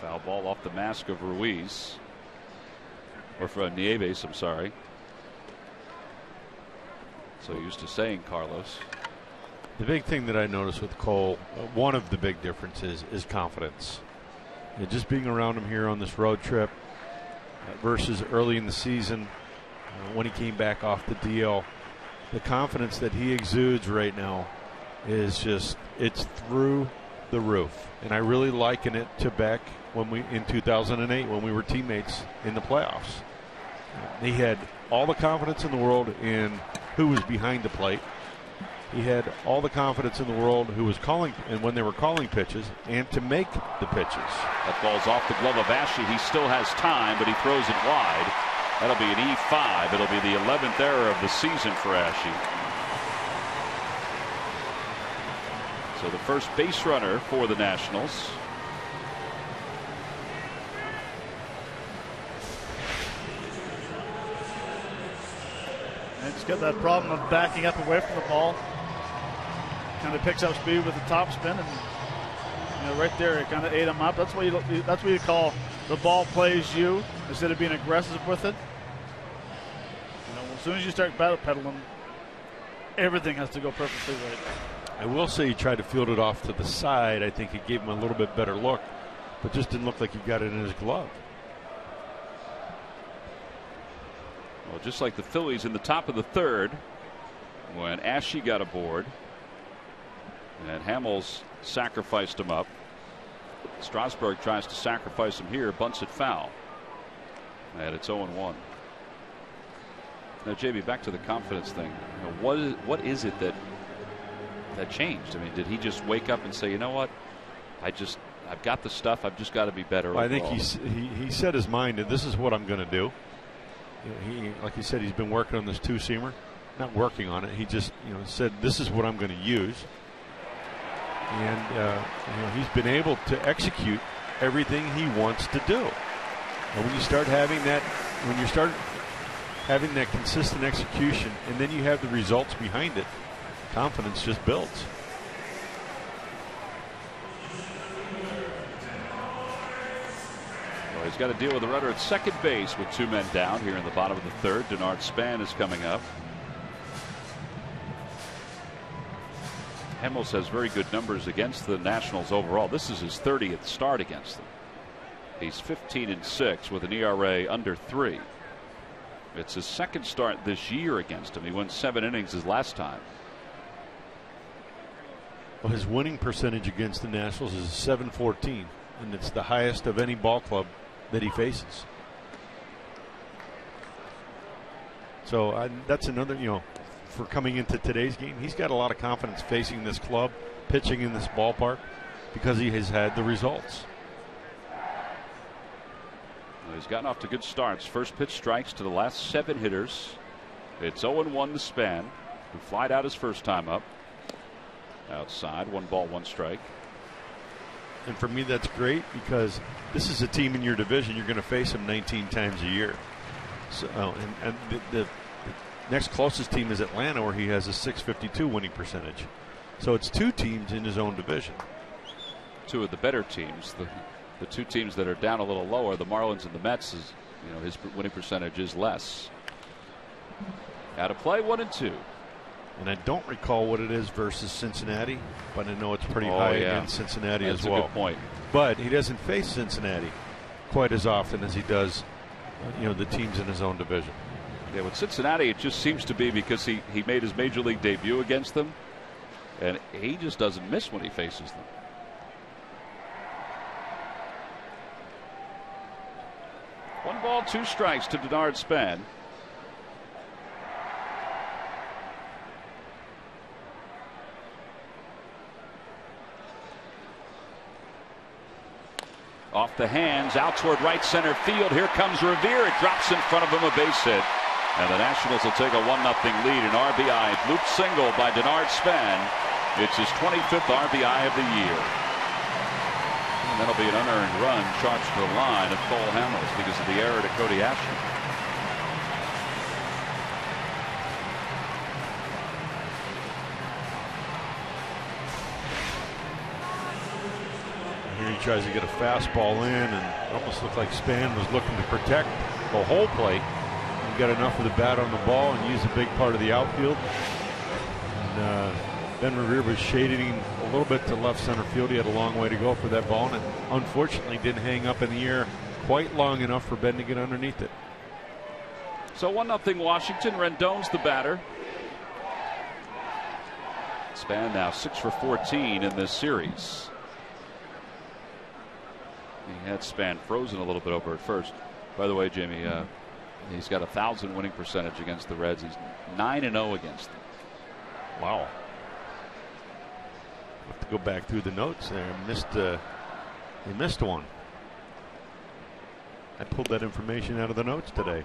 Foul ball off the mask of Ruiz. Or for Nieves, I'm sorry. So used to saying Carlos. The big thing that I noticed with Cole, one of the big differences is confidence. And just being around him here on this road trip versus early in the season when he came back off the DL. The confidence that he exudes right now is just, it's through the roof. And I really liken it to Beck in 2008 when we were teammates in the playoffs. He had all the confidence in the world in who was behind the plate. He had all the confidence in the world who was calling, and when they were calling pitches, and to make the pitches. That ball's off the glove of Ashe. He still has time, but he throws it wide. That'll be an E5. It'll be the 11th error of the season for Ashe. So the first base runner for the Nationals. And it's got that problem of backing up away from the ball. Kind of picks up speed with the top spin, and right there it kind of ate him up. That's what you call the ball plays you instead of being aggressive with it. As soon as you start battle pedaling, everything has to go perfectly right. I will say he tried to field it off to the side. I think it gave him a little bit better look, but just didn't look like he got it in his glove. Well, just like the Phillies in the top of the 3rd, when Ashe got aboard, and Hamels sacrificed him up. Strasburg tries to sacrifice him here, bunts it foul. And it's 0-1. Now, JB, back to the confidence thing. What is it that changed? I mean, did he just wake up and say, you know what? I've got the stuff. I've just got to be better. Well, I think he set his mind that this is what I'm going to do. Like he said, he's been working on this 2-seamer. Not working on it. He just said, this is what I'm going to use. And he's been able to execute everything he wants to do. And when you start having that, consistent execution, and then you have the results behind it, confidence just builds. Well, he's got to deal with a runner at second base with 2 men down here in the bottom of the 3rd. Denard Span is coming up. Hamels has very good numbers against the Nationals overall. This is his 30th start against them. He's 15-6 with an ERA under 3. It's his second start this year against him. He went 7 innings his last time. Well, his winning percentage against the Nationals is .714, and it's the highest of any ball club that he faces. So that's another, for coming into today's game, he's got a lot of confidence facing this club, pitching in this ballpark, because he has had the results. Well, he's gotten off to good starts. First pitch strikes to the last 7 hitters. It's 0-1 the span, who flied out his first time up. Outside, 1 ball, 1 strike. And for me, that's great, because this is a team in your division. You're going to face them 19 times a year. So, and the next closest team is Atlanta, where he has a .652 winning percentage. So it's 2 teams in his own division. 2 of the better teams. The 2 teams that are down a little lower, the Marlins and the Mets, is his winning percentage is less. Out of play, 1-2. And I don't recall what it is versus Cincinnati, but I know it's pretty high against Cincinnati as well. That's a good point. But he doesn't face Cincinnati quite as often as he does, the teams in his own division. Yeah, with Cincinnati, it just seems to be because he made his major league debut against them, and he just doesn't miss when he faces them. One ball, 2 strikes to Denard Span. Off the hands, out toward right center field. Here comes Revere. It drops in front of him, a base hit. And the Nationals will take a 1-0 lead. An RBI loop single by Denard Span. It's his 25th RBI of the year. And that'll be an unearned run charged to the line of Cole Hamels because of the error to Cody Ashton. Here he tries to get a fastball in, and it almost looked like Span was looking to protect the whole plate. He got enough of the bat on the ball and used a big part of the outfield. And Ben Revere was shading a little bit to left center field. He had a long way to go for that ball, and it unfortunately didn't hang up in the air quite long enough for Ben to get underneath it. So 1-0 Washington. Rendon's the batter. Span now 6 for 14 in this series. He had Span frozen a little bit over at first. By the way, Jamie, he's got a 1,000 winning percentage against the Reds. He's 9-0 against them. Wow. Have to go back through the notes there. He missed one. I pulled that information out of the notes today.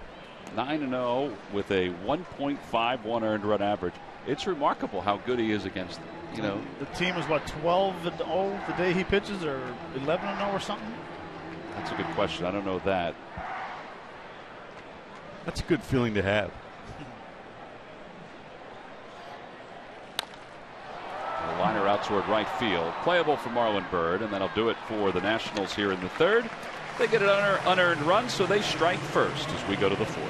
9-0 with a 1.51 earned run average. It's remarkable how good he is against them. The team is what, 12-0 the day he pitches, or 11-0 or something? That's a good question. I don't know that. That's a good feeling to have. The liner out toward right field. Playable for Marlon Byrd, and that'll do it for the Nationals here in the 3rd. They get an unearned run, so they strike first as we go to the 4th.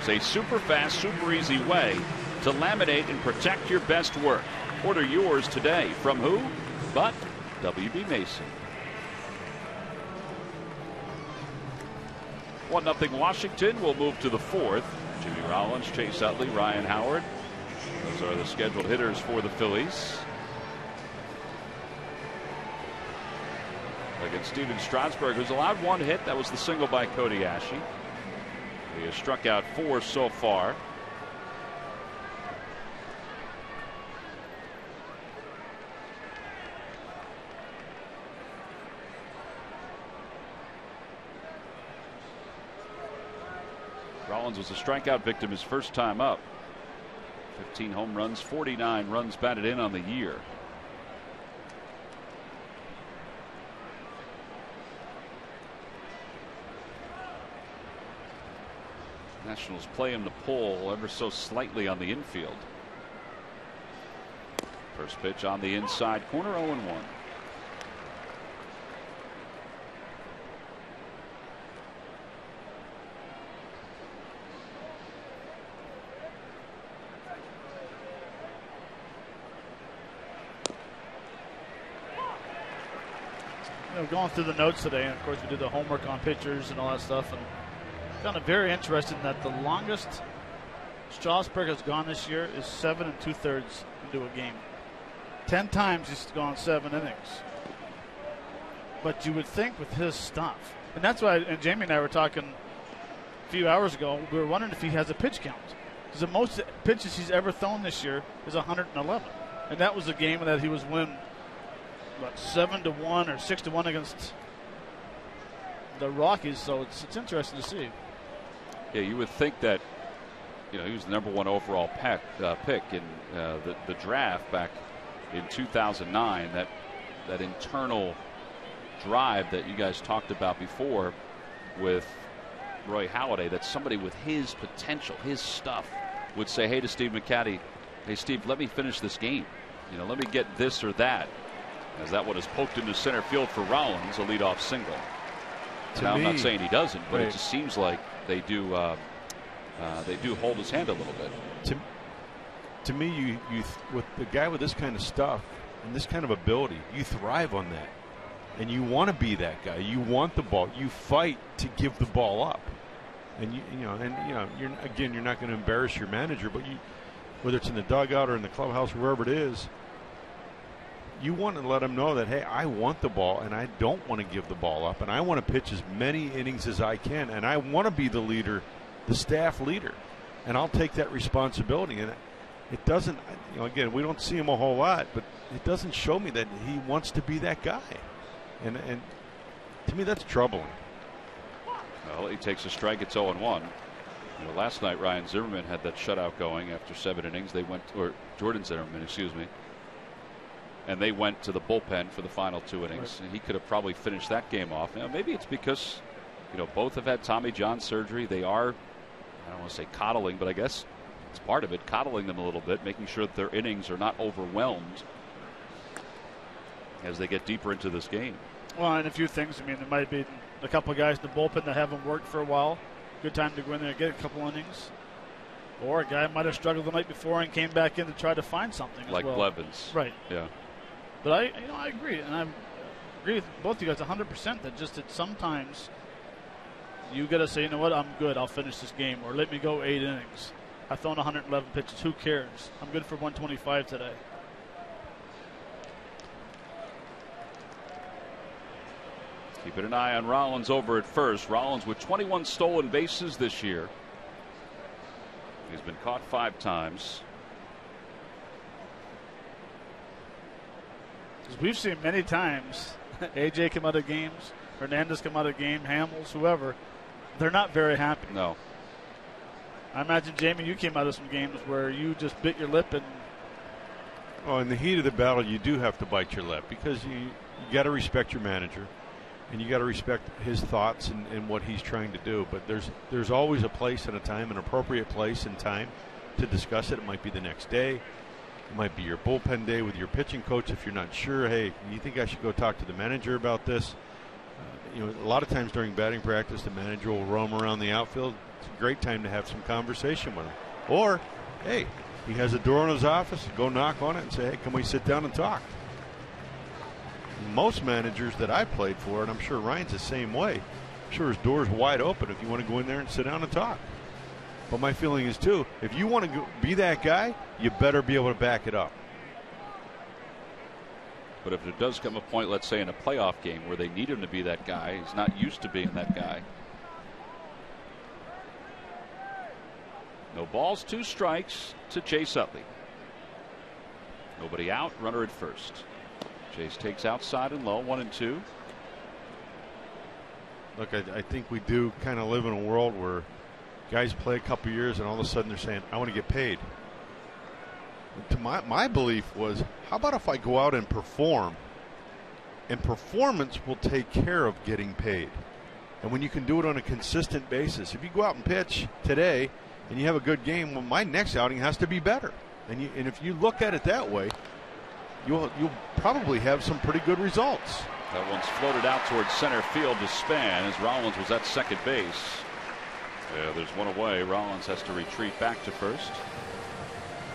Games, a super fast, super easy way to laminate and protect your best work. Order yours today. From who? But W.B. Mason. 1-0 Washington. We'll move to the fourth. Jimmy Rollins, Chase Utley, Ryan Howard. Those are the scheduled hitters for the Phillies. Against Steven Strasburg, who's allowed 1 hit. That was the single by Cody Ashe. He has struck out 4 so far. Rollins was a strikeout victim his first time up. 15 home runs, 49 runs batted in on the year. Nationals play him to pull ever so slightly on the infield. First pitch on the inside corner, 0-1. Going through the notes today, and of course we did the homework on pitchers and all that stuff, and found it very interesting that the longest Strasburg has gone this year is 7 2/3 into a game. 10 times he's gone 7 innings. But you would think with his stuff, and that's why, and Jamie and I were talking a few hours ago, we were wondering if he has a pitch count. Because the most pitches he's ever thrown this year is 111. And that was a game that he was winning, what, 7-1 or 6-1 against the Rockies. So it's interesting to see. Yeah, you would think that, he was the #1 overall pick in the draft back in 2009. That internal drive that you guys talked about before with Roy Halladay, that somebody with his potential, his stuff, would say, hey, to Steve McCatty, hey, Steve, let me finish this game. Let me get this or that. As that one is poked into center field for Rollins, a leadoff single. Now, I'm not saying he doesn't, but it just seems like they do hold his hand a little bit. To me, you with the guy with this kind of stuff and this kind of ability, you thrive on that, and you want to be that guy. You want the ball. You fight to give the ball up, and you're not going to embarrass your manager, but whether it's in the dugout or in the clubhouse, wherever it is, you want to let them know that, hey, I want the ball and I don't want to give the ball up, and I want to pitch as many innings as I can, and I want to be the leader, the staff leader, and I'll take that responsibility. And it doesn't, again, we don't see him a whole lot, but it doesn't show me that he wants to be that guy, and to me that's troubling. Well, he takes a strike. It's 0-1. Last night Ryan Zimmerman had that shutout going after 7 innings. Or Jordan Zimmerman, excuse me. And they went to the bullpen for the final 2 innings. Right. He could have probably finished that game off. Maybe it's because, both have had Tommy John surgery. They are, I don't want to say coddling, but I guess it's part of it, coddling them a little bit, making sure that their innings are not overwhelmed as they get deeper into this game. Well, and a few things. There might be a couple of guys in the bullpen that haven't worked for a while. Good time to go in there and get a couple innings. Or a guy might have struggled the night before and came back in to try to find something. Like Blevins. Right. Yeah. But I agree, and I agree with both of you guys 100% that sometimes you got to say, I'm good, I'll finish this game, or let me go 8 innings. I've thrown 111 pitches, who cares? I'm good for 125 today. Keeping an eye on Rollins over at first. Rollins with 21 stolen bases this year. He's been caught 5 times. We've seen many times AJ come out of games, Hernandez come out of game, Hamels, whoever. They're not very happy. No. I imagine, Jamie, you came out of some games where you just bit your lip and. Oh, in the heat of the battle, you do have to bite your lip because you got to respect your manager, and you got to respect his thoughts and what he's trying to do. But there's always a place and a time, an appropriate place and time to discuss it. It might be the next day. It might be your bullpen day with your pitching coach if you're not sure. Hey, you think I should go talk to the manager about this? a lot of times during batting practice, the manager will roam around the outfield. It's a great time to have some conversation with him. Or, hey, he has a door in his office. Go knock on it and say, hey, can we sit down and talk? Most managers that I played for, and I'm sure Ryan's the same way, I'm sure his door's wide open if you want to go in there and sit down and talk. But my feeling is, too, if you want to be that guy, you better be able to back it up. But if there does come a point, let's say in a playoff game, where they need him to be that guy, he's not used to being that guy. No balls, 2 strikes to Chase Utley. Nobody out, runner at first. Chase takes outside and low, 1-2. Look, I think we do kind of live in a world where guys play a couple years and all of a sudden they're saying, I want to get paid. To my belief was, how about if I go out and perform, and performance will take care of getting paid. And when you can do it on a consistent basis, if you go out and pitch today and you have a good game, well, my next outing has to be better. And if you look at it that way, you'll probably have some pretty good results. That one's floated out towards center field to Span as Rollins was at second base. Yeah, there's one away. Rollins has to retreat back to first.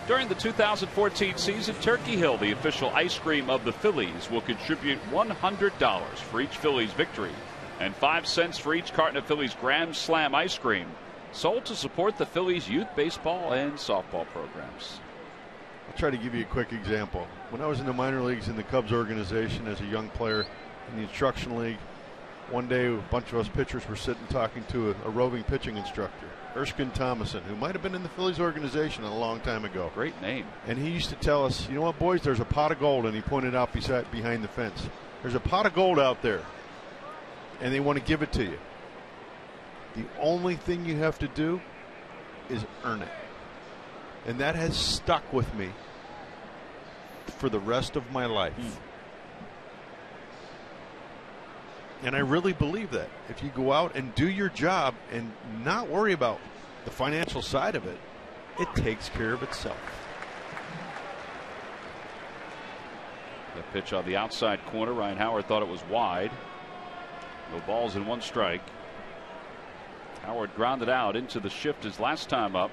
During the 2014 season, Turkey Hill, the official ice cream of the Phillies, will contribute $100 for each Phillies victory and 5 cents for each carton of Phillies Grand Slam ice cream, sold to support the Phillies youth baseball and softball programs. I'll try to give you a quick example. When I was in the minor leagues in the Cubs organization as a young player in the instruction league, one day a bunch of us pitchers were sitting talking to a roving pitching instructor, Erskine Thomason, who might have been in the Phillies organization a long time ago. Great name. And he used to tell us, you know what, boys, there's a pot of gold, and he pointed out behind the fence. There's a pot of gold out there, and they want to give it to you. The only thing you have to do is earn it. And that has stuck with me for the rest of my life. And I really believe that if you go out and do your job and not worry about the financial side of it, it takes care of itself. The pitch on the outside corner. Ryan Howard thought it was wide. No balls and 1 strike. Howard grounded out into the shift his last time up.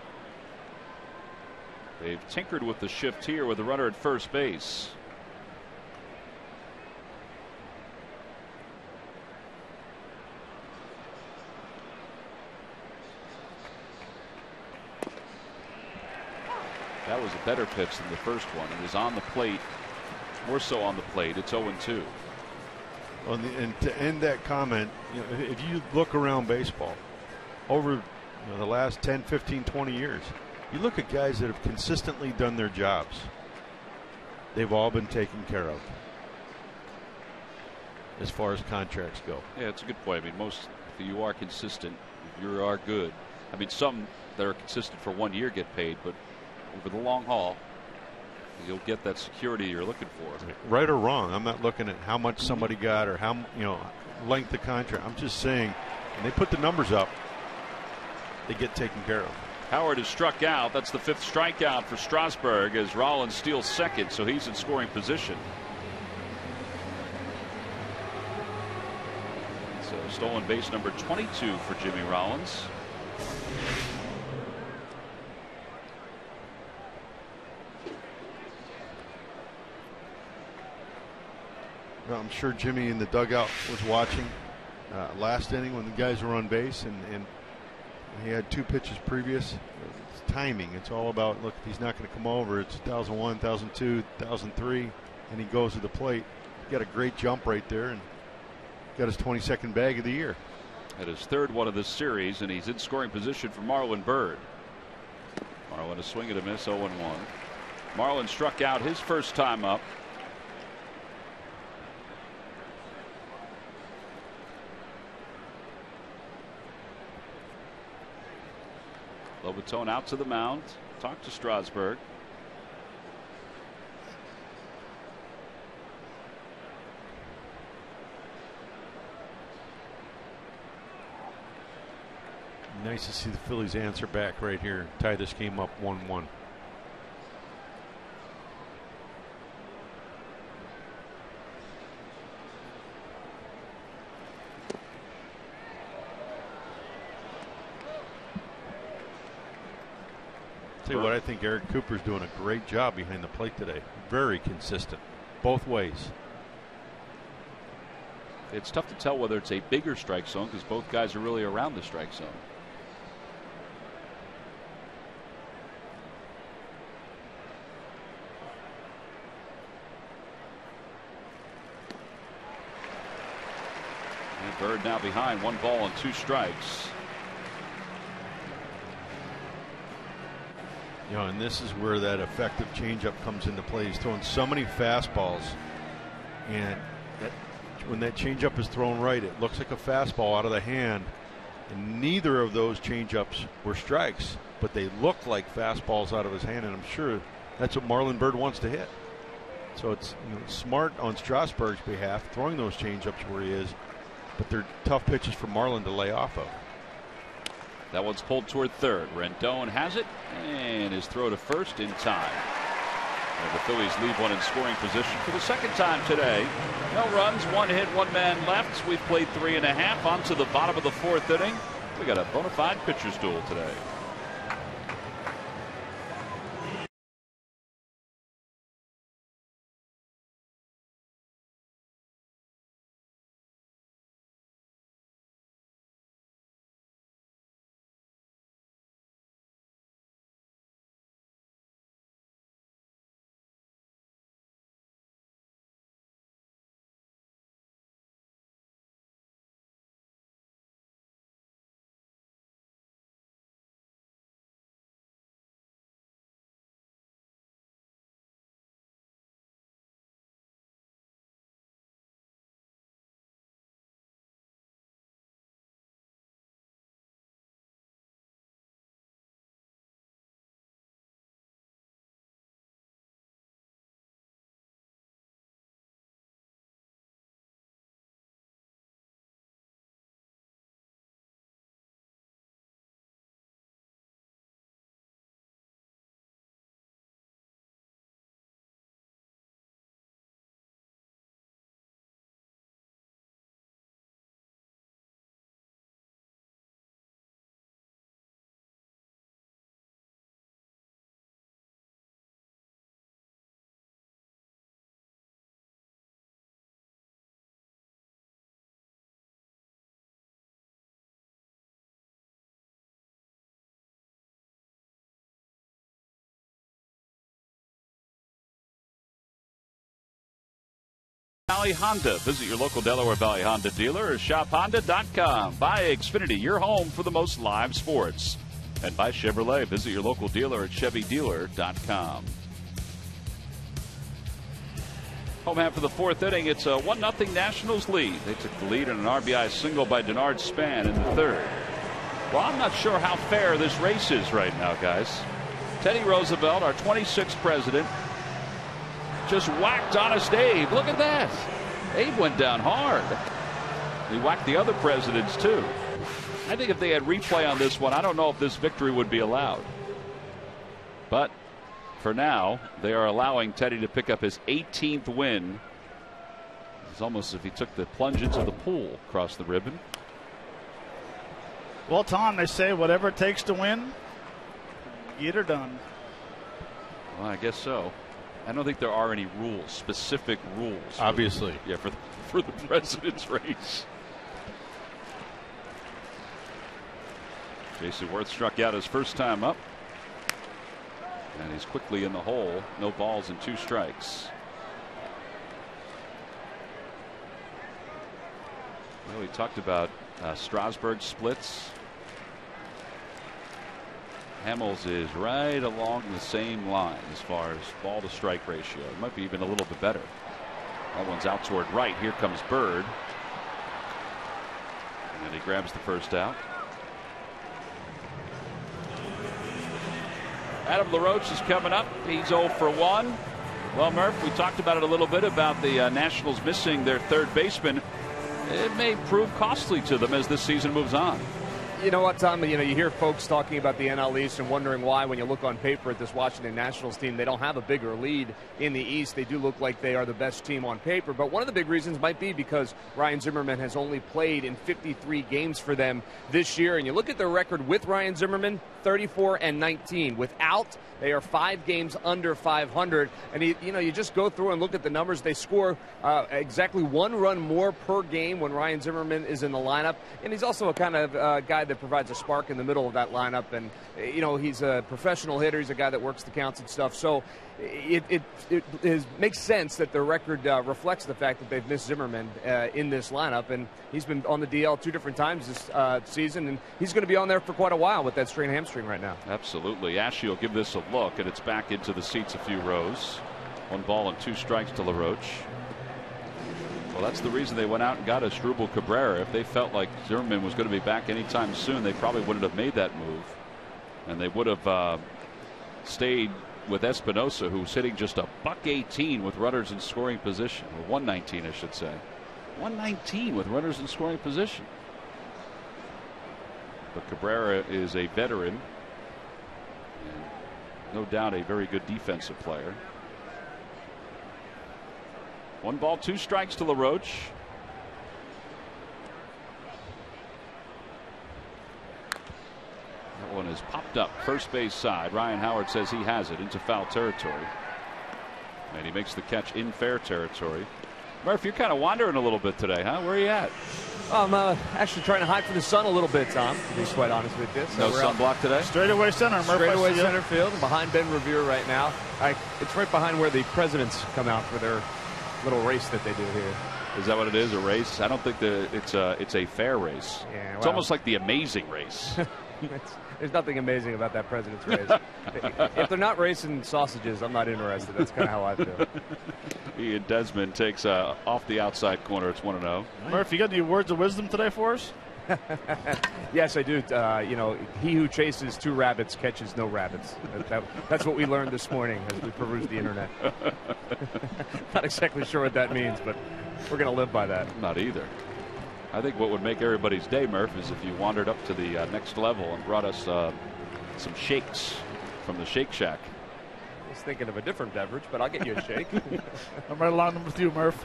They've tinkered with the shift here with the runner at first base. That was a better pitch than the first one. It was on the plate, more so on the plate. It's 0-2. Well, and to end that comment, if you look around baseball over the last 10, 15, 20 years, you look at guys that have consistently done their jobs. They've all been taken care of as far as contracts go. Yeah, it's a good point. I mean, most, if you are consistent, if you are good. I mean, some that are consistent for 1 year get paid, but over the long haul, you'll get that security you're looking for. Right or wrong, I'm not looking at how much somebody got or how length of contract. I'm just saying, when they put the numbers up, they get taken care of. Howard is struck out. That's the 5th strikeout for Strasburg as Rollins steals second, so he's in scoring position. So stolen base number 22 for Jimmy Rollins. Well, I'm sure Jimmy in the dugout was watching last inning when the guys were on base, and he had 2 pitches previous. It's timing. It's all about, look, if he's not going to come over, it's 2001, 2002, 2003, and he goes to the plate. He got a great jump right there and got his 22nd bag of the year. At his 3rd one of this series, and he's in scoring position for Marlon Byrd. Marlon a swing and a miss, 0-1. Marlon struck out his first time up. Lobatone out to the mound. Talk to Strasburg. Nice to see the Phillies answer back right here. Tie this game up 1-1. Tell you what, I think Eric Cooper's doing a great job behind the plate today. Very consistent, both ways. It's tough to tell whether it's a bigger strike zone because both guys are really around the strike zone. And Bird now behind, 1 ball and 2 strikes. You know, and this is where that effective changeup comes into play. He's throwing so many fastballs, and when that changeup is thrown right, it looks like a fastball out of the hand. And neither of those changeups were strikes, but they look like fastballs out of his hand, and I'm sure that's what Marlon Bird wants to hit. So it's smart on Strasburg's behalf, throwing those changeups where he is, but they're tough pitches for Marlon to lay off of. That one's pulled toward third. Rendon has it and his throw to first in time. And the Phillies leave one in scoring position for the second time today. No runs, 1 hit, 1 man left. We've played 3.5 on to the bottom of the 4th inning. We got a bona fide pitcher's duel today. Valley Honda. Visit your local Delaware Valley Honda dealer or shophonda.com. Buy Xfinity, your home for the most live sports. And buy Chevrolet. Visit your local dealer at chevydealer.com. Home half of the 4th inning. It's a 1-0 Nationals lead. They took the lead in an RBI single by Denard Span in the 3rd. Well, I'm not sure how fair this race is right now, guys. Teddy Roosevelt, our 26th president, just whacked Honest Abe. Look at that. Abe went down hard. He whacked the other presidents, too. I think if they had replay on this one, I don't know if this victory would be allowed. But for now, they are allowing Teddy to pick up his 18th win. It's almost as if he took the plunge into the pool across the ribbon. Well, Tom, they say whatever it takes to win, get her done. Well, I guess so. I don't think there are any rules, specific rules. Obviously. For the president's race. Jason Worth struck out his first time up. And he's quickly in the hole. No balls and 2 strikes. Well, we talked about Strasburg splits. Hamels is right along the same line as far as ball to strike ratio. It might be even a little bit better. That one's out toward right. Here comes Bird. And he grabs the first out. Adam LaRoche is coming up. He's 0 for 1. Well, Murph, we talked about it a little bit about the Nationals missing their 3rd baseman. It may prove costly to them as this season moves on. You know what, Tom? You hear folks talking about the NL East and wondering why, when you look on paper at this Washington Nationals team, they don't have a bigger lead in the East. They do look like they are the best team on paper. But one of the big reasons might be because Ryan Zimmerman has only played in 53 games for them this year. And you look at their record with Ryan Zimmerman, 34-19. Without, they are 5 games under 500. And you just go through and look at the numbers. They score exactly 1 run more per game when Ryan Zimmerman is in the lineup. And he's also a kind of guy that provides a spark in the middle of that lineup. And he's a professional hitter. He's a guy that works the counts and stuff. So it makes sense that their record reflects the fact that they've missed Zimmerman in this lineup, and he's been on the DL 2 different times this season, and he's going to be on there for quite a while with that strained hamstring right now. Absolutely. Ashley will give this a look, and it's back into the seats a few rows. 1 ball and 2 strikes to LaRoche. Well, that's the reason they went out and got Asdrubal Cabrera. If they felt like Zimmerman was going to be back anytime soon, they probably wouldn't have made that move, and they would have stayed with Espinosa, who's hitting just a $118 with runners in scoring position, or 119, I should say. 119 with runners in scoring position. But Cabrera is a veteran, and no doubt a very good defensive player. 1 ball, 2 strikes to LaRoche. That one is popped up first base side. Ryan Howard says he has it into foul territory, and he makes the catch in fair territory. Murph, you're kind of wandering a little bit today, huh? Where are you at? I'm actually trying to hide from the sun a little bit, Tom, to be quite honest with you. So no sunblock today? Straightaway center, Murph. Straightaway center field, behind Ben Revere right now. It's right behind where the presidents come out for their little race that they do here. Is that what it is, a race? I don't think that it's a fair race. Yeah, well, it's almost like the Amazing Race. There's nothing amazing about that president's race. If they're not racing sausages, I'm not interested. That's kind of how I feel. Ian Desmond takes off the outside corner. It's 1-0. Murph, you got any words of wisdom today for us? Yes, I do. He who chases 2 rabbits catches no rabbits. That's what we learned this morning as we perused the internet. Not exactly sure what that means, but we're going to live by that. Not either. I think what would make everybody's day, Murph, is if you wandered up to the next level and brought us some shakes from the Shake Shack. I was thinking of a different beverage, but I'll get you a shake. I'm right along with you, Murph.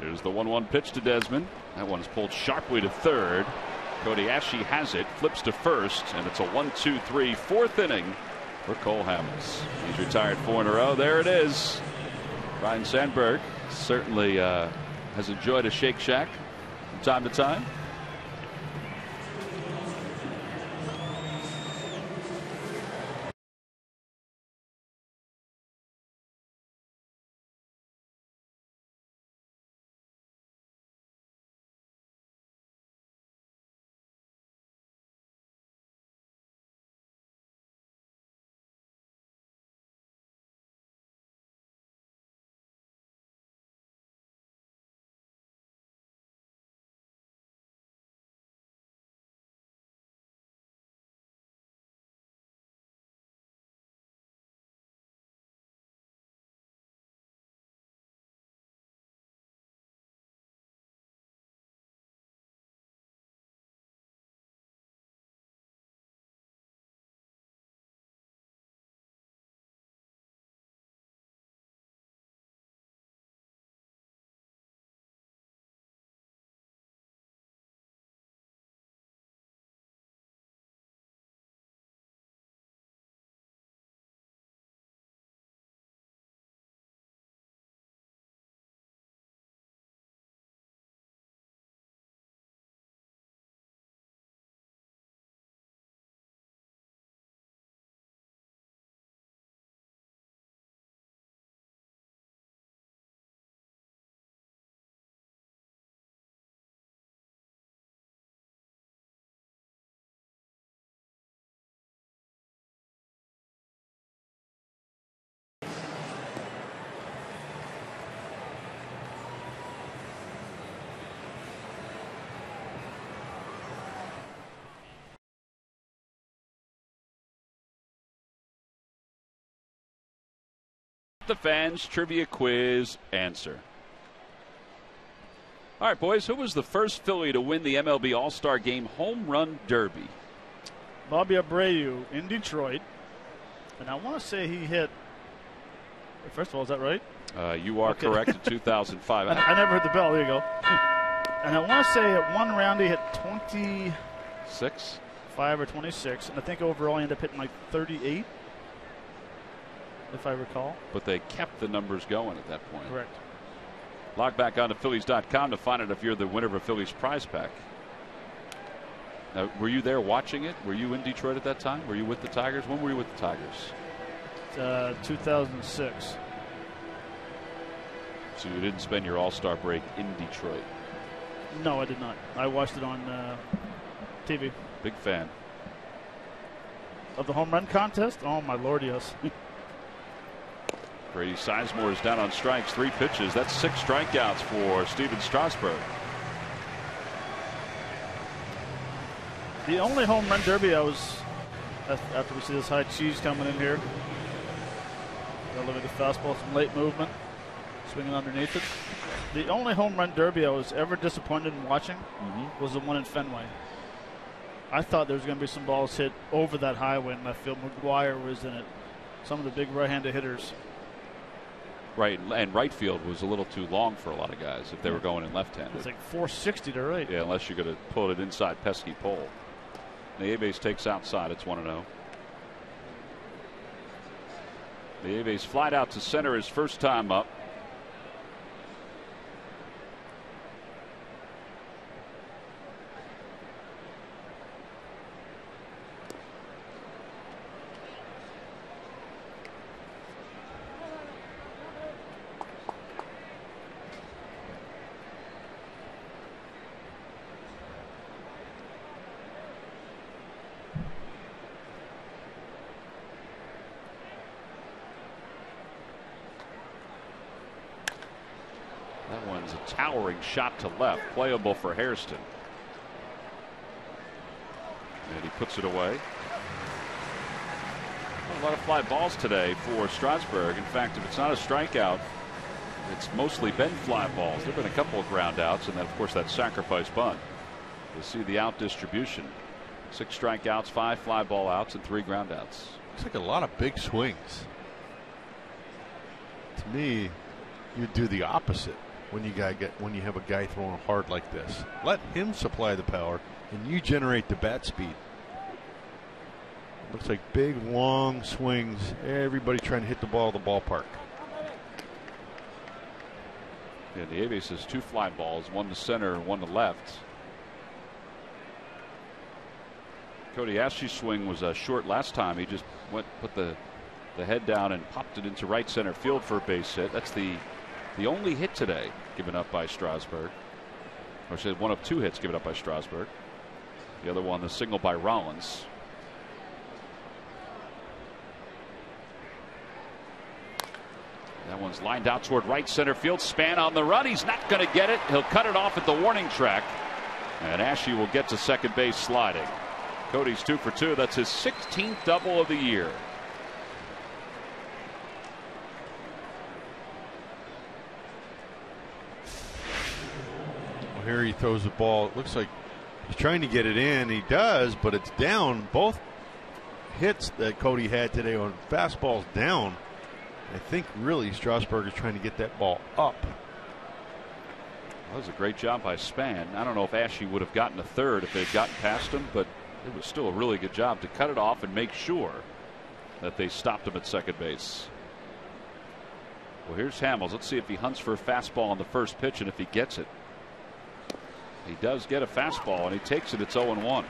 Here's the 1-1 pitch to Desmond. That one's pulled sharply to third. Cody Ashe has it, flips to first, and it's a 1-2-3 4th inning for Cole Hamels. He's retired 4 in a row. There it is. Ryan Sandberg certainly has enjoyed a Shake Shack from time to time. The fans trivia quiz answer. All right, boys, who was the first Philly to win the MLB All-Star Game Home Run Derby? Bobby Abreu in Detroit. And I want to say he hit. First of all, is that right? You are correct in 2005. I never hit the bell. There you go. And I want to say at one round he hit 26. 25 or 26, and I think overall I ended up hitting like 38, if I recall. But they kept the numbers going at that point. Correct. Log back on to Phillies.com to find out if you're the winner of a Phillies prize pack. Now, were you there watching it? Were you in Detroit at that time? Were you with the Tigers? When were you with the Tigers? 2006. So you didn't spend your All-Star break in Detroit? No, I did not. I watched it on TV. Big fan. Of the home run contest? Oh, my Lord, yes. Brady Sizemore is down on strikes, 3 pitches. That's 6 strikeouts for Steven Strasburg. The only home run derby I was, after we see this high cheese coming in here. Look at the fastball, some late movement, swinging underneath it. The only home run derby I was ever disappointed in watching was the one in Fenway. I thought there was going to be some balls hit over that highway in left field. McGuire was in it. Some of the big right-handed hitters. Right, and right field was a little too long for a lot of guys if they were going in left-handed. It's like 460 to right. Yeah, unless you're going to pull it inside pesky pole. Nieves takes outside. It's 1-0. Nieves flied out to center his first time up. Towering shot to left, playable for Hairston. And he puts it away. A lot of fly balls today for Strasburg. In fact, if it's not a strikeout, it's mostly been fly balls. There have been a couple of ground outs, and then, of course, that sacrifice bunt. You see the out distribution. 6 strikeouts, 5 fly ball outs, and 3 ground outs. Looks like a lot of big swings. To me, you'd do the opposite. When you have a guy throwing hard like this, let him supply the power, and you generate the bat speed. Looks like big, long swings. Everybody trying to hit the ball to the ballpark. Yeah, Nieves has 2 fly balls, 1 to center and 1 to left. Cody Ashley's swing was short last time. He just put the head down and popped it into right center field for a base hit. That's the only hit today given up by Strasburg. Or I said 1 of 2 hits given up by Strasburg. The other one, the single by Rollins. That one's lined out toward right center field. Span on the run. He's not going to get it. He'll cut it off at the warning track. And Ashley will get to second base sliding. Cody's 2 for 2. That's his 16th double of the year. Here he throws the ball. It looks like he's trying to get it in. He does, but it's down. Both hits that Cody had today on fastballs down. I think really Strasburg is trying to get that ball up. That was a great job by Span. I don't know if Ashley would have gotten a third if they'd gotten past him, but it was still a really good job to cut it off and make sure that they stopped him at second base. Well, here's Hamels. Let's see if he hunts for a fastball on the first pitch and if he gets it. He does get a fastball and he takes it. It's 0-1.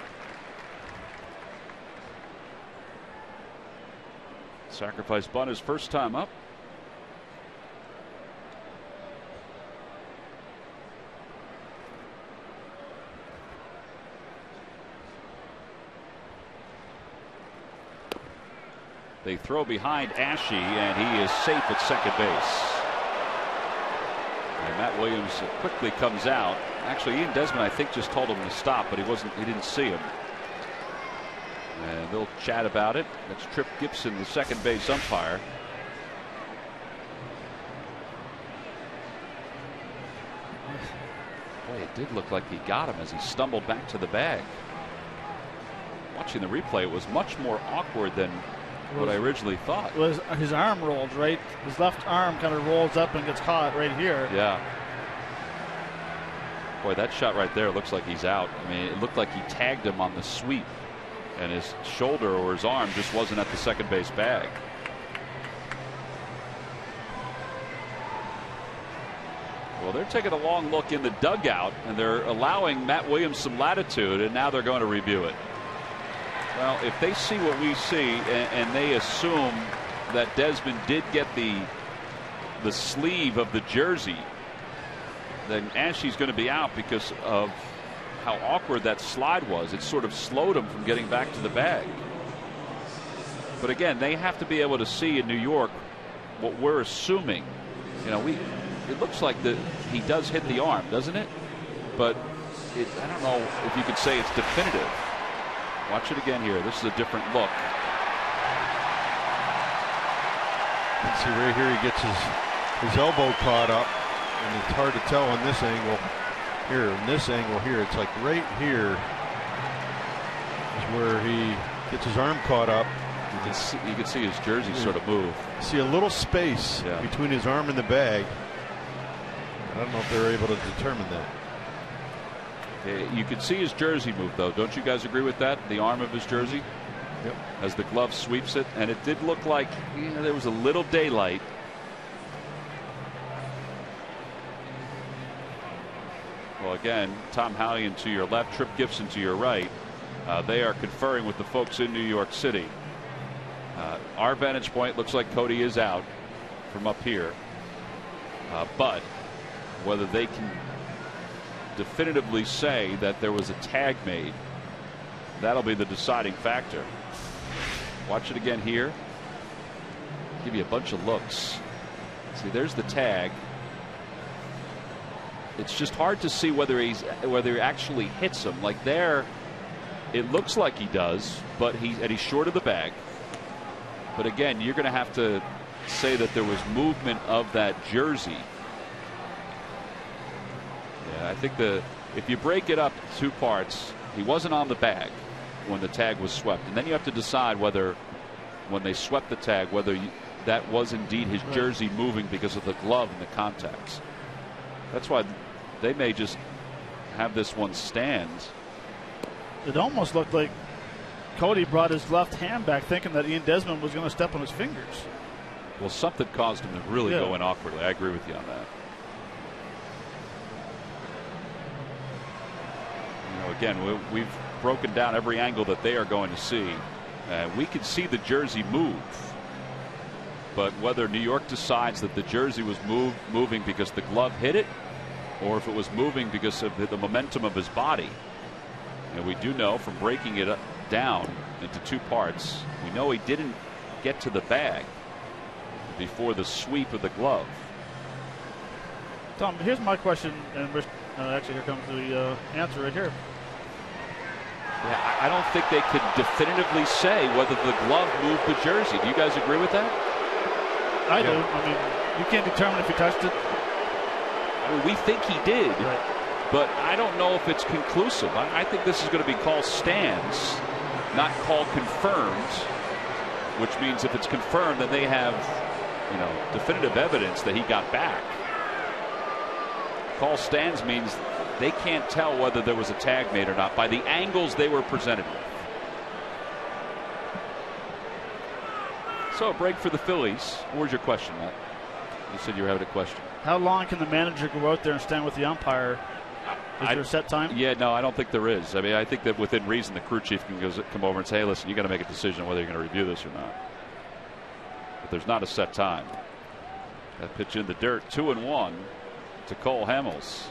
Sacrifice bunt his first time up. They throw behind Ashe and he is safe at second base. And Matt Williams quickly comes out. Actually, Ian Desmond, I think, just told him to stop, but he didn't see him. And they'll chat about it. That's Tripp Gibson, the second base umpire. Boy, it did look like he got him as he stumbled back to the bag. Watching the replay, it was much more awkward than what I originally thought. Was his arm rolled, right? His left arm kind of rolls up and gets caught right here. Yeah. Boy, that shot right there looks like he's out. I mean, it looked like he tagged him on the sweep. and his shoulder or his arm just wasn't at the second base bag. Well, they're taking a long look in the dugout, and they're allowing Matt Williams some latitude, and now they're going to review it. Well, if they see what we see, and they assume that Desmond did get the sleeve of the jersey, then Ashe's going to be out because of how awkward that slide was. It sort of slowed him from getting back to the bag. But again, they have to be able to see in New York what we're assuming. You know, it looks like he does hit the arm, doesn't it? But I don't know if you could say it's definitive. Watch it again here. This is a different look. You can see right here he gets his elbow caught up, and it's hard to tell on this angle. Here, in this angle here, it's like right here is where he gets his arm caught up. You can see his jersey sort of move. See a little space between his arm and the bag. I don't know if they're able to determine that. You can see his jersey move, though. Don't you guys agree with that? The arm of his jersey? Yep. As the glove sweeps it. And it did look like there was a little daylight. Well, again, Tom Hallion to your left, Trip Gibson to your right. They are conferring with the folks in New York City. Our vantage point looks like Cody is out from up here. But whether they can definitively say that there was a tag made, that'll be the deciding factor. Watch it again here. Give you a bunch of looks. See, there's the tag. It's just hard to see whether he actually hits him. Like there, it looks like he does, but he's short of the bag. But again, you're going to have to say that there was movement of that jersey. Yeah, I think if you break it up to two parts, he wasn't on the bag when the tag was swept, and then you have to decide whether, when they swept the tag, whether that was indeed his jersey moving because of the glove and the contacts. That's why they may just have this one stand. It almost looked like Cody brought his left hand back thinking that Ian Desmond was going to step on his fingers. Well, something caused him to really go in awkwardly. I agree with you on that. You know, again, we've broken down every angle that they are going to see. We can see the jersey move. But whether New York decides that the jersey was moving because the glove hit it, or if it was moving because of the momentum of his body. And we do know from breaking it down into two parts, we know he didn't get to the bag before the sweep of the glove. Tom, here's my question, and actually here comes the answer right here. Yeah, I don't think they could definitively say whether the glove moved the jersey. Do you guys agree with that? I do. I mean, you can't determine if he touched it. I mean, we think he did, but I don't know if it's conclusive. I think this is going to be called stands, not called confirmed, which means if it's confirmed, then they have, definitive evidence that he got back. Call stands means they can't tell whether there was a tag made or not by the angles they were presented with. So a break for the Phillies. Where's your question, Matt? You said you were having a question. How long can the manager go out there and stand with the umpire? Is there a set time? Yeah, no, I don't think there is. I mean, I think that within reason, the crew chief can come over and say, hey, listen, you got to make a decision on whether you're going to review this or not. But there's not a set time. That pitch in the dirt, 2-1 to Cole Hamels.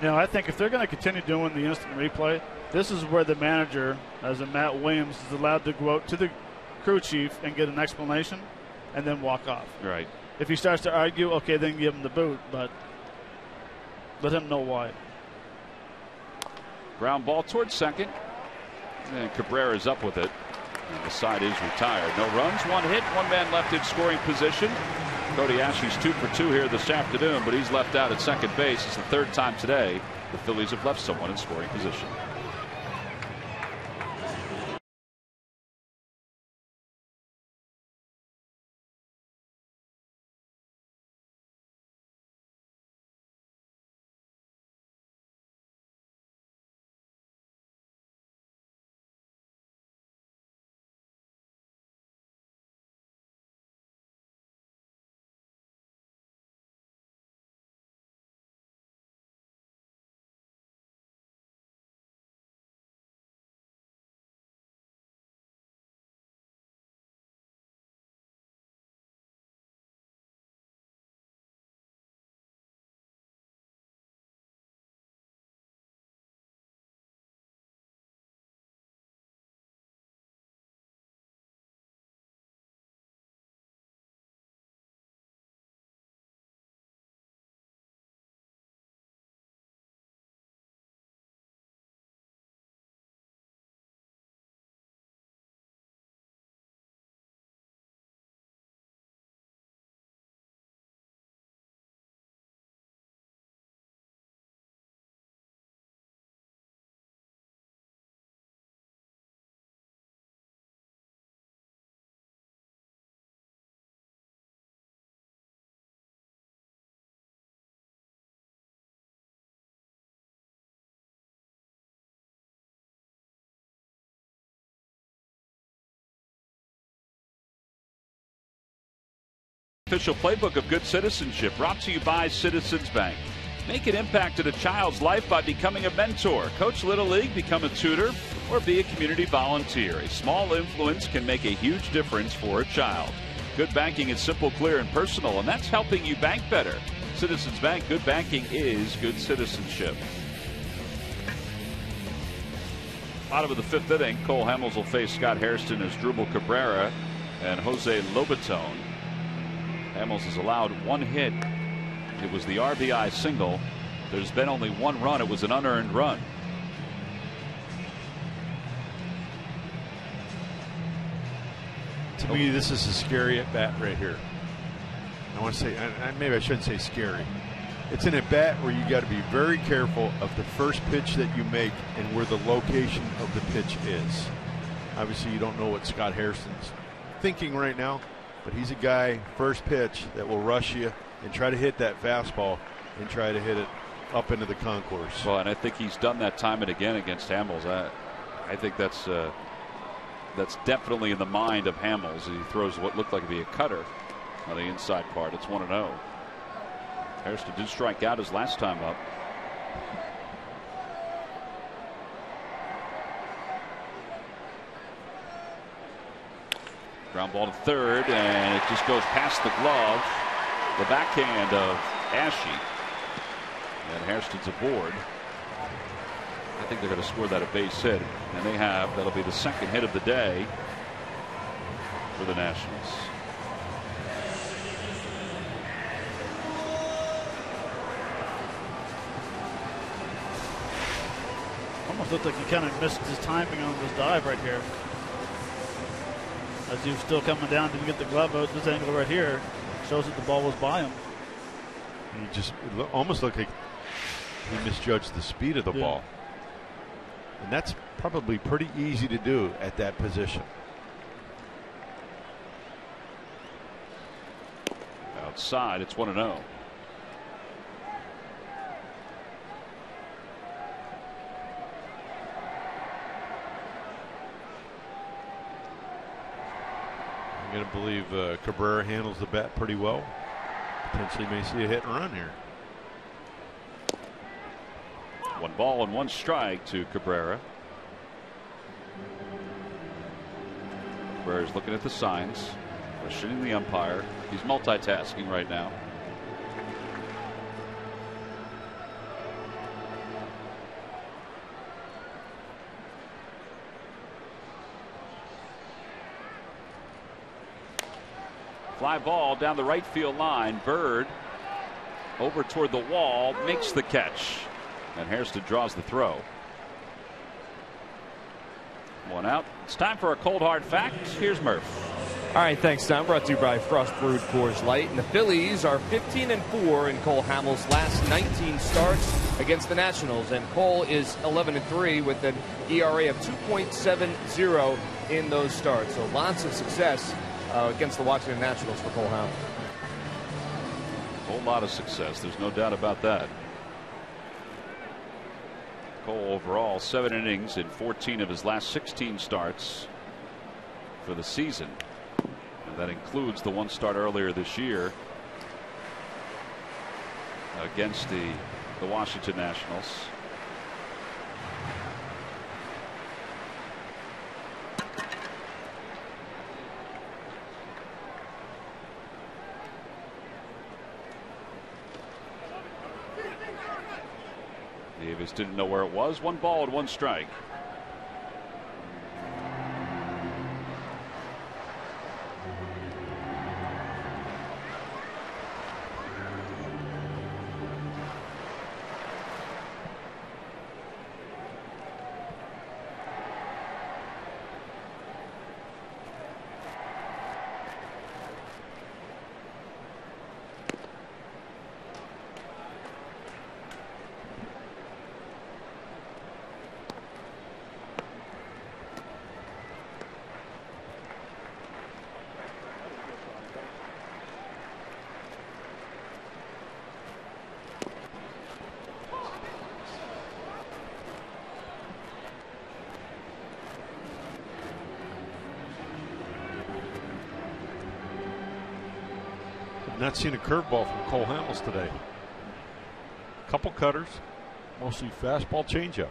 I think if they're going to continue doing the instant replay, this is where the manager, as in Matt Williams, is allowed to go out to the crew chief and get an explanation and then walk off. Right. If he starts to argue, okay, then give him the boot, but let him know why. Ground ball towards second, and Cabrera's up with it. And the side is retired. No runs, one hit, one man left in scoring position. Cody Ashe's 2 for 2 here this afternoon, but he's left out at second base. It's the third time today the Phillies have left someone in scoring position. official playbook of good citizenship, brought to you by Citizens Bank. Make an impact in a child's life by becoming a mentor. Coach Little League, become a tutor, or be a community volunteer. A small influence can make a huge difference for a child. Good banking is simple, clear, and personal, and that's helping you bank better. Citizens Bank, good banking is good citizenship. Bottom of the fifth inning, Cole Hamels will face Scott Hairston as Drupal Cabrera and Jose Lobaton. Hamels has allowed one hit. It was the RBI single. There's been only one run. It was an unearned run. To me, this is a scary at bat right here. I want to say, maybe I shouldn't say scary. It's an at bat where you got to be very careful of the first pitch that you make and where the location of the pitch is. Obviously, you don't know what Scott Hairston's thinking right now, but he's a guy, first pitch, that will rush you and try to hit that fastball and try to hit it up into the concourse. Well, and I think he's done that time and again against Hamels. I think that's definitely in the mind of Hamels. He throws what looked like to be a cutter on the inside part. It's 1-0. Hairston did strike out his last time up. Ground ball to third, and it just goes past the glove. The backhand of Ashe. And Hairston's aboard. I think they're going to score that a base hit, and they have. That'll be the second hit of the day for the Nationals. Almost looked like he kind of missed his timing on this dive right here. As he was still coming down, didn't get the glove out. This angle right here shows that the ball was by him. He just almost looked like he misjudged the speed of the ball. And that's probably pretty easy to do at that position. Outside, it's 1-0. I'm going to believe Cabrera handles the bat pretty well. Potentially may see a hit and run here. 1 ball and 1 strike to Cabrera. Cabrera's looking at the signs, questioning the umpire. He's multitasking right now. Fly ball down the right field line. Bird over toward the wall, makes the catch, and Hairston draws the throw. 1 out. It's time for a cold hard fact. Here's Murph. All right, thanks, Tom. Brought to you by Frost Brewed Coors Light. And the Phillies are 15-4 in Cole Hamels' last 19 starts against the Nationals. And Cole is 11-3 with an ERA of 2.70 in those starts. So lots of success against the Washington Nationals for Cole Hamels. A whole lot of success. There's no doubt about that. Cole overall 7 innings in 14 of his last 16 starts for the season. And that includes the 1 start earlier this year against the Washington Nationals. Davis didn't know where it was. 1 ball and 1 strike. not seen a curveball from Cole Hamels today. Couple cutters, mostly fastball, changeup.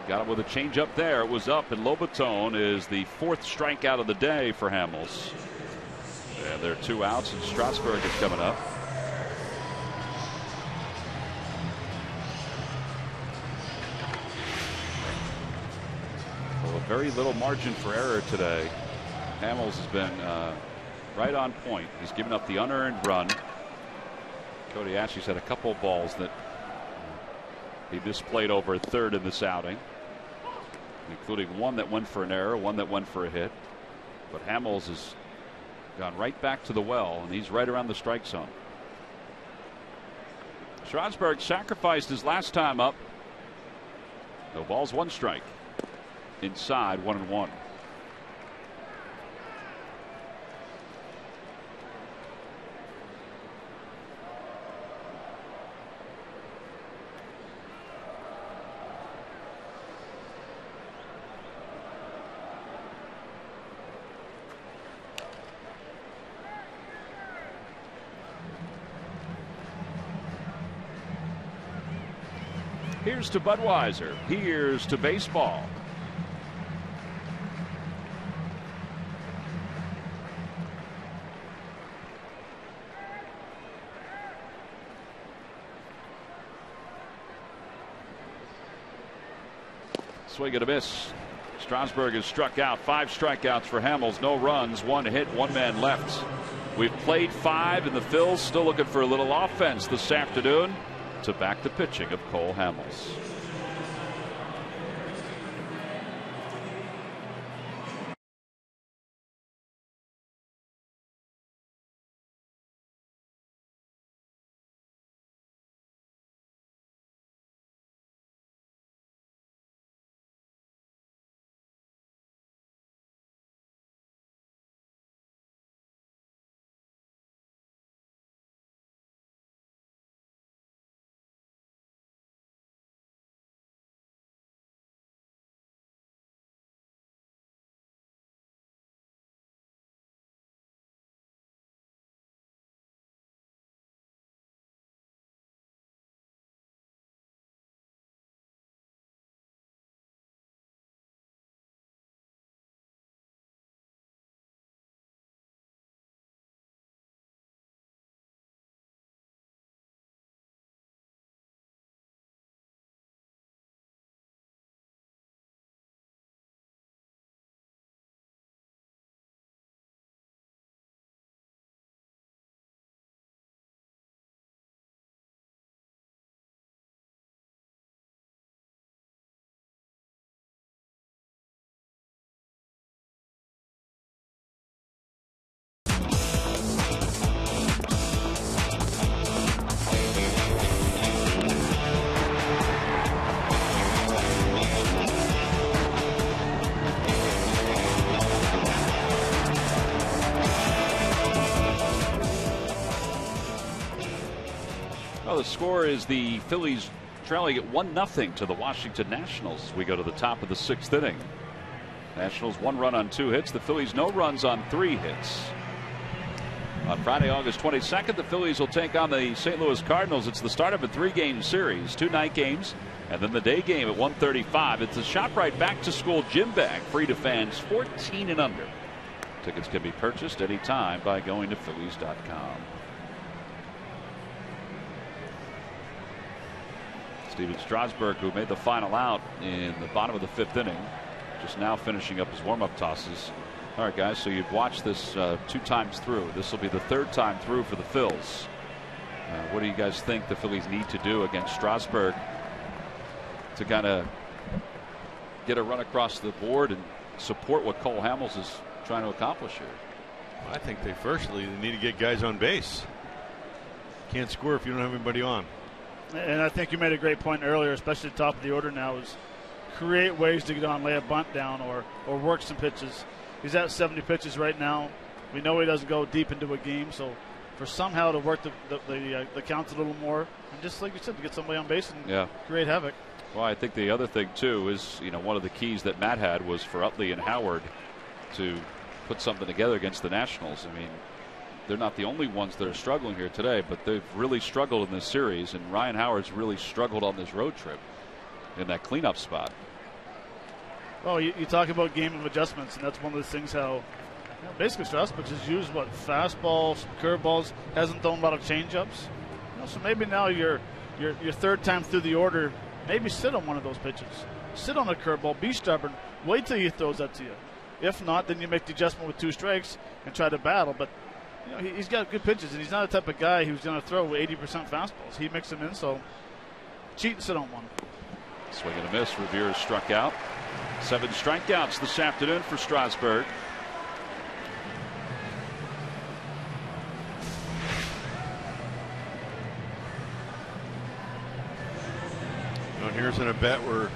Got him with a changeup there. It was up, and Lobaton is the 4th strikeout of the day for Hamels. And there are 2 outs, and Strasburg is coming up. So a very little margin for error today. Hamels has been right on point. He's given up the unearned run. Cody Ashley's had a couple of balls that he misplayed over a third in this outing, including one that went for an error, one that went for a hit. But Hamels has gone right back to the well, and he's right around the strike zone. Strasburg sacrificed his last time up. No balls, 1 strike. Inside, 1-1. Here's to Budweiser. Here's to baseball. Swing and a miss. Strasburg has struck out. 5 strikeouts for Hamels. No runs, 1 hit, 1 man left. We've played 5, and the Phils still looking for a little offense this afternoon to back the pitching of Cole Hamels. The score is the Phillies trailing at 1-0 to the Washington Nationals as we go to the top of the 6th inning. Nationals 1 run on 2 hits. The Phillies no runs on 3 hits. On Friday, August 22nd, the Phillies will take on the St. Louis Cardinals. It's the start of a 3-game series, 2 night games, and then the day game at 1:35. It's a ShopRite back-to-school gym bag, free to fans 14 and under. Tickets can be purchased anytime by going to Phillies.com. Steven Strasburg, who made the final out in the bottom of the 5th inning, just now finishing up his warm-up tosses. All right, guys, so you've watched this 2 times through. This will be the 3rd time through for the Phils. What do you guys think the Phillies need to do against Strasburg to kind of get a run across the board and support what Cole Hamels is trying to accomplish here? I think they need to get guys on base. Can't score if you don't have anybody on. And I think you made a great point earlier, especially at the top of the order now, is create ways to get on, lay a bunt down, or work some pitches. He's at 70 pitches right now. We know he doesn't go deep into a game, so for somehow to work the counts a little more, and just like you said, to get somebody on base and create havoc. Well, I think the other thing too is, one of the keys that Matt had was for Utley and Howard to put something together against the Nationals. I mean, they're not the only ones that are struggling here today, but they've really struggled in this series, and Ryan Howard's really struggled on this road trip in that cleanup spot. Well, you talk about game of adjustments, and that's one of the things how basically Strasburg has used fastballs, curveballs, hasn't thrown a lot of changeups. So maybe now your third time through the order, maybe sit on one of those pitches, sit on a curveball, be stubborn, wait till he throws that to you. If not, then you make the adjustment with 2 strikes and try to battle. But he's got good pitches, and he's not the type of guy who's going to throw 80% fastballs. He mixes them in, so cheat and sit on one. Swing and a miss. Revere struck out. 7 strikeouts this afternoon for Strasburg. And here's an at bat where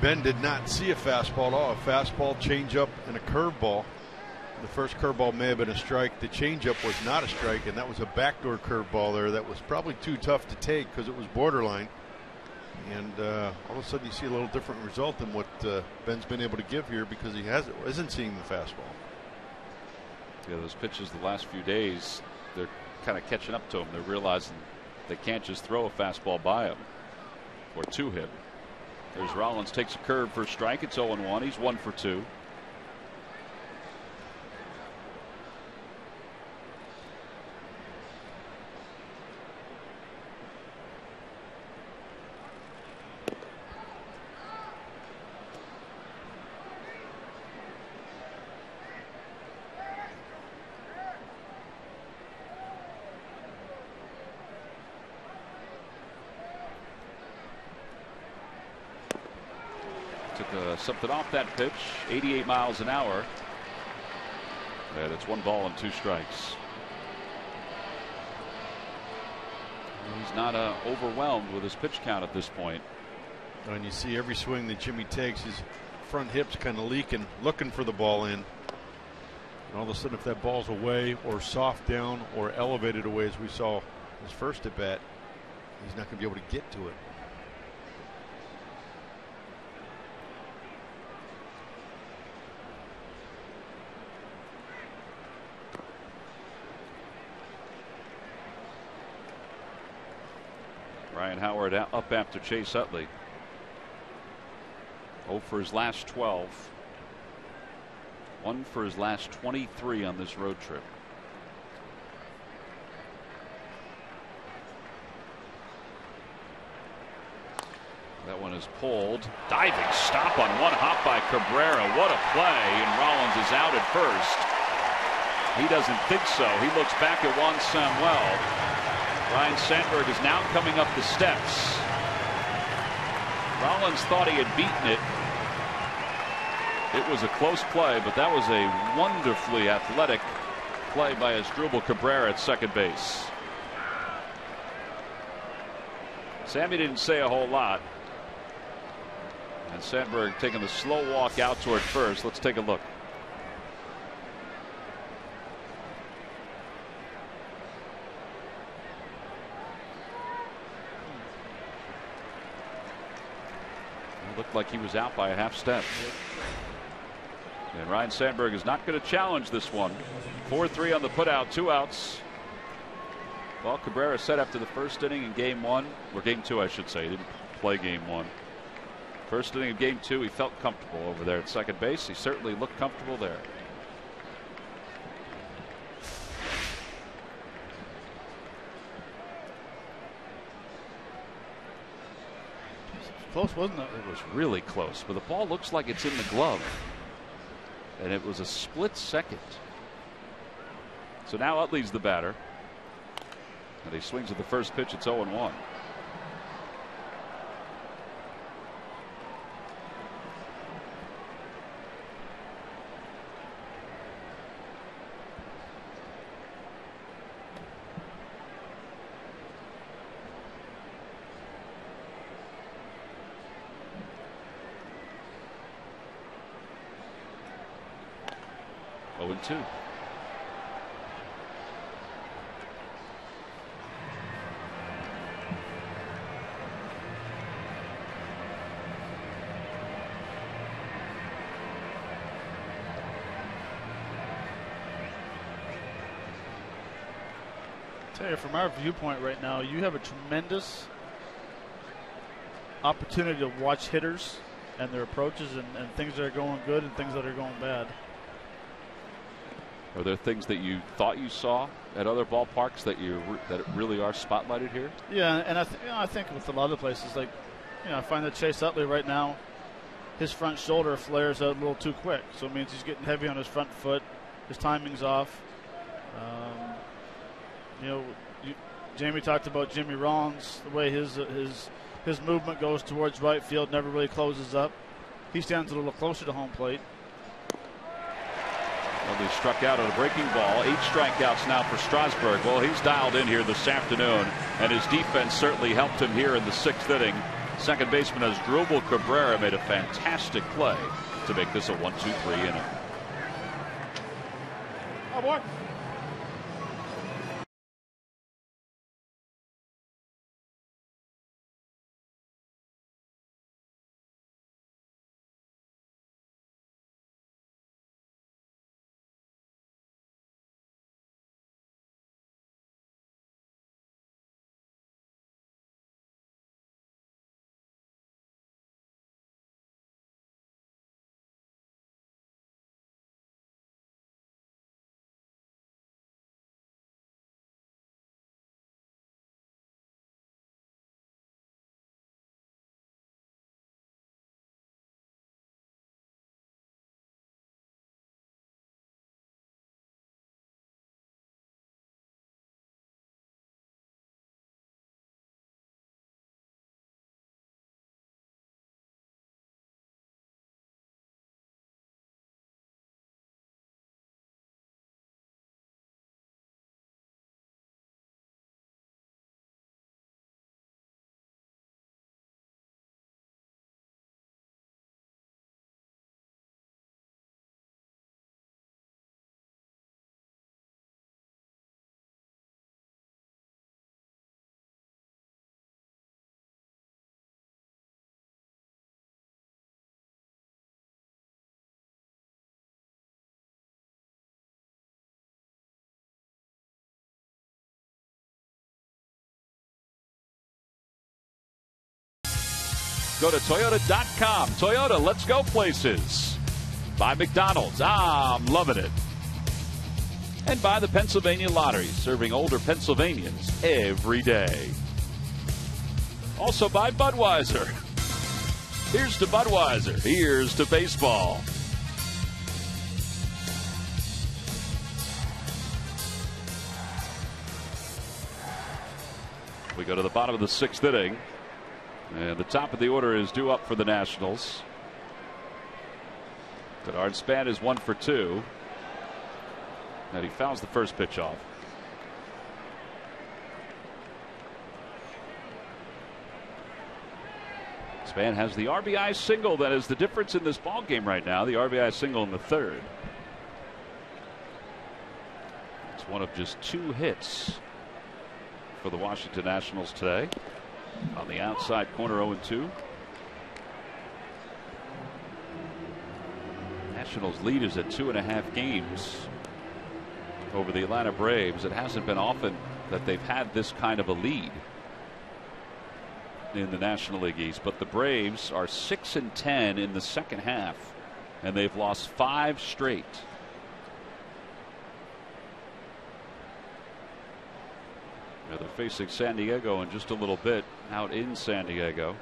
Ben did not see a fastball at all. A fastball, changeup, and a curveball. The first curveball may have been a strike. The changeup was not a strike, and that was a backdoor curveball there that was probably too tough to take because it was borderline. And all of a sudden you see a little different result than what Ben's been able to give here because he isn't seeing the fastball. Yeah, those pitches the last few days, they're kind of catching up to him. They're realizing they can't just throw a fastball by him or to him. There's Rollins, takes a curve for a strike. It's 0-1. He's 1 for 2. Took something off that pitch. 88 miles an hour. And it's 1 ball and 2 strikes. He's not overwhelmed with his pitch count at this point. And you see every swing that Jimmy takes, his front hips kind of leaking, looking for the ball in. And all of a sudden, if that ball's away or soft down or elevated away, as we saw his first at bat, he's not going to be able to get to it. Ryan Howard up after Chase Utley. 0 for his last 12. 1 for his last 23 on this road trip. That one is pulled. Diving stop on one hop by Cabrera. What a play. And Rollins is out at first. He doesn't think so. He looks back at Juan Samuel. Ryan Sandberg is now coming up the steps. Rollins thought he had beaten it. It was a close play, but that was a wonderfully athletic play by Asdrubal Cabrera at second base. Sammy didn't say a whole lot. And Sandberg taking the slow walk out toward first. Let's take a look. Looked like he was out by a half step. And Ryan Sandberg is not going to challenge this one. 4-3 on the putout, 2 outs. Well, Cabrera set after the first inning in game 1, or game 2, I should say. He didn't play game 1. First inning of game 2, he felt comfortable over there at second base. He certainly looked comfortable there. Close, wasn't it? It was really close, but the ball looks like it's in the glove. And it was a split second. So now Utley's the batter. And he swings at the first pitch. It's 0-1. And 2. tell you, from our viewpoint right now, you have a tremendous opportunity to watch hitters and their approaches and things that are going good and things that are going bad. Are there things that you thought you saw at other ballparks that really are spotlighted here? Yeah, and I think with a lot of places, like, I find that Chase Utley right now, his front shoulder flares out a little too quick, so it means he's getting heavy on his front foot. His timing's off. Jamie talked about Jimmy Rollins, the way his movement goes towards right field, never really closes up. He stands a little closer to home plate. Well, they struck out on a breaking ball. 8 strikeouts now for Strasburg. Well, he's dialed in here this afternoon, and his defense certainly helped him here in the 6th inning. Second baseman Asdrubal Cabrera made a fantastic play to make this a 1-2-3 inning. Oh, boy. Go to Toyota.com. Toyota, let's go places. By McDonald's. I'm loving it. And by the Pennsylvania Lottery, serving older Pennsylvanians every day. Also by Budweiser. Here's to Budweiser. Here's to baseball. We go to the bottom of the 6th inning. And the top of the order is due up for the Nationals. Denard Span is 1 for 2. And he fouls the first pitch off. Span has the RBI single that is the difference in this ball game right now. The RBI single in the 3rd. It's one of just 2 hits for the Washington Nationals today. On the outside corner, 0-2. Nationals lead is at 2.5 games over the Atlanta Braves. It hasn't been often that they've had this kind of a lead in the National League East, but the Braves are 6-10 in the second half, and they've lost 5 straight. Now they're facing San Diego in just a little bit out in San Diego.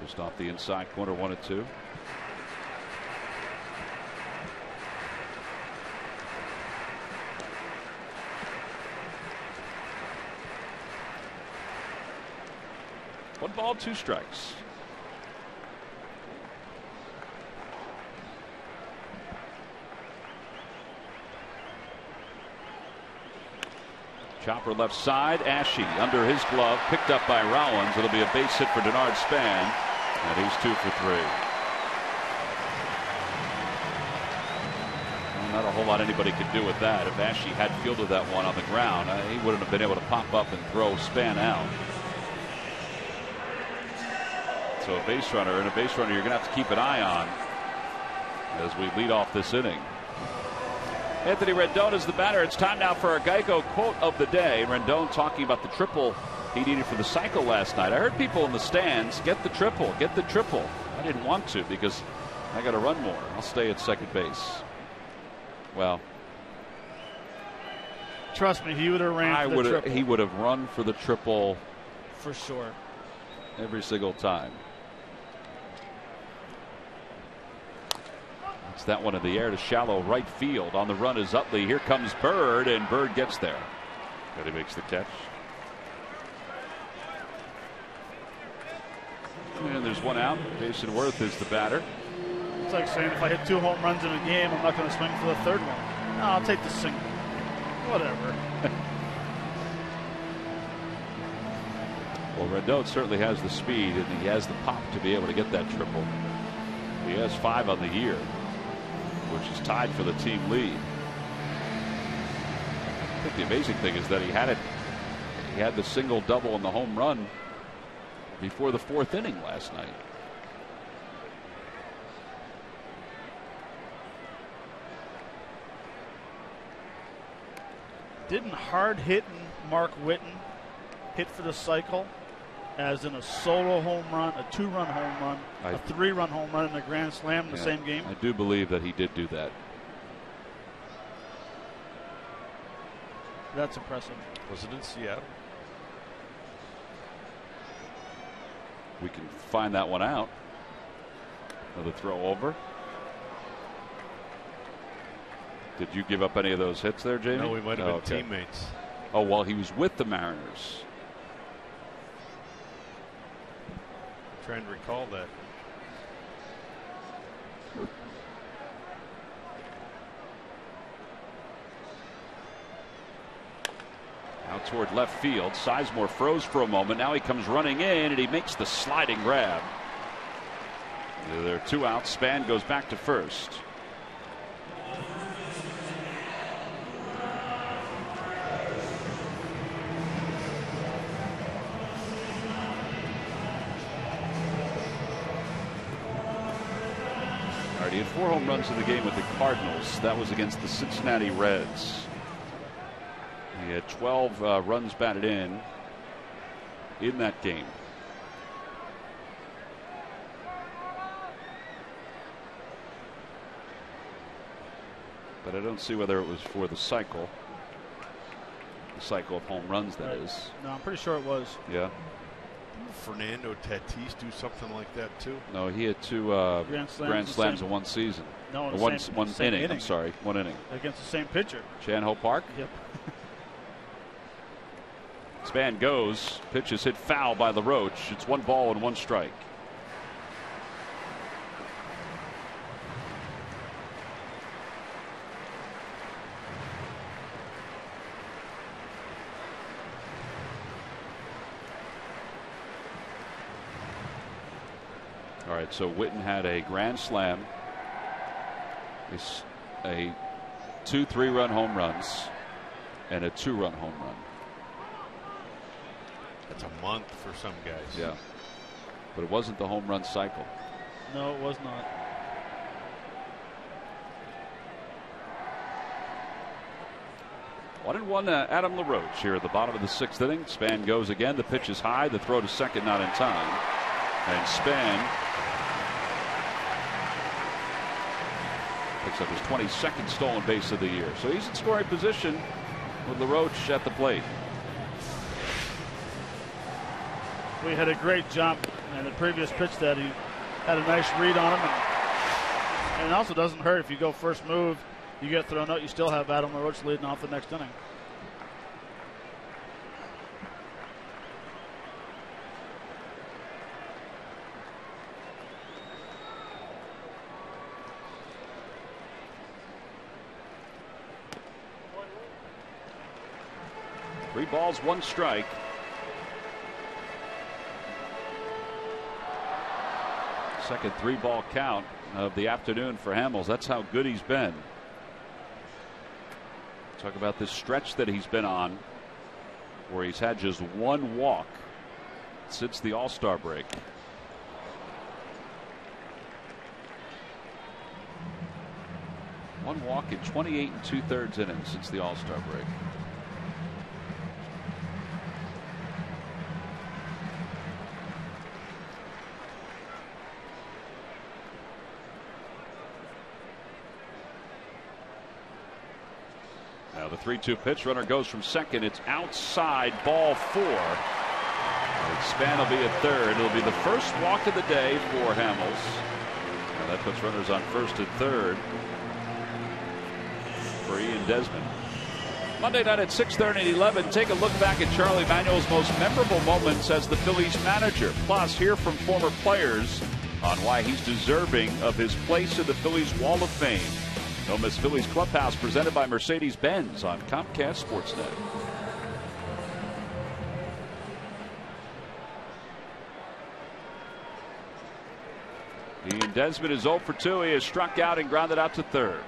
Just off the inside corner, 1-2. One ball, 2 strikes. Chopper left side. Ashe under his glove, picked up by Rollins. It'll be a base hit for Denard Span, and he's 2 for 3. Well, not a whole lot anybody could do with that. If Ashe had fielded that one on the ground, he wouldn't have been able to pop up and throw Span out. So a base runner, and a base runner you're going to have to keep an eye on as we lead off this inning. Anthony Rendon is the batter. It's time now for our Geico quote of the day. Rendon talking about the triple he needed for the cycle last night. I heard people in the stands, get the triple, get the triple. I didn't want to because I got to run more. I'll stay at second base. Well, trust me, he would have ran for the triple. He would have run for the triple for sure every single time. It's that one in the air to shallow right field. On the run is Utley. Here comes Bird, and Bird gets there. But he makes the catch. And there's one out. Jason Worth is the batter. It's like saying if I hit 2 home runs in a game, I'm not going to swing for the third one. No, I'll take the single. Whatever. Well, Rendon certainly has the speed, and he has the pop to be able to get that triple. He has 5 on the year, which is tied for the team lead. I think the amazing thing is that he had the single, double, and the home run before the 4th inning last night. Didn't hard-hitting Mark Whitten hit for the cycle, as in a solo home run, a 2-run home run, a 3-run home run, and a grand slam in the same game? I do believe that he did do that. That's impressive. Was it in Seattle? We can find that one out. Another throw over. Did you give up any of those hits there, Jamie? No, we might have been teammates. Oh, well, he was with the Mariners. I'm trying to recall that. Out toward left field. Sizemore froze for a moment. Now he comes running in, and he makes the sliding grab. There are 2 outs. Span goes back to first. He had 4 home runs in the game with the Cardinals. That was against the Cincinnati Reds. He had 12 runs batted in that game. But I don't see whether it was for the cycle. The cycle of home runs, that is. No, I'm pretty sure it was. Yeah. Fernando Tatis do something like that too? No, he had 2 grand slams in one season. No, in one same inning. I'm sorry, 1 inning. Against the same pitcher. Chan-Ho Park? Yep. Span goes. Pitch is hit foul by LaRoche. It's 1 ball and 1 strike. All right, so Whitten had a grand slam, a 2 3-run home runs, and a 2-run home run. That's a month for some guys. Yeah, but it wasn't the home run cycle. No, it was not. One and one, Adam LaRoche here at the bottom of the 6th inning. Span goes again. The pitch is high. The throw to second not in time. And Span picks up his 22nd stolen base of the year. So he's in scoring position with LaRoche at the plate. We had a great jump in the previous pitch that he had a nice read on him. And it also doesn't hurt if you go first move, you get thrown out, you still have Adam LaRoche leading off the next inning. Three balls, 1 strike. Second 3-ball count of the afternoon for Hamels. That's how good he's been. Talk about this stretch that he's been on where he's had just 1 walk since the All-Star break. One walk in 28 2/3 innings since the All-Star break. Now the 3-2 pitch. Runner goes from second. It's outside, ball 4. Span will be at third. It'll be the first walk of the day for Hamels. Now that puts runners on first and third for Ian Desmond. Monday night at 6:30 and 11. Take a look back at Charlie Manuel's most memorable moments as the Phillies manager. Plus, hear from former players on why he's deserving of his place in the Phillies Wall of Fame. Don't miss Phillies Clubhouse, presented by Mercedes-Benz on Comcast Sportsnet. Ian Desmond is 0 for 2. He has struck out and grounded out to third.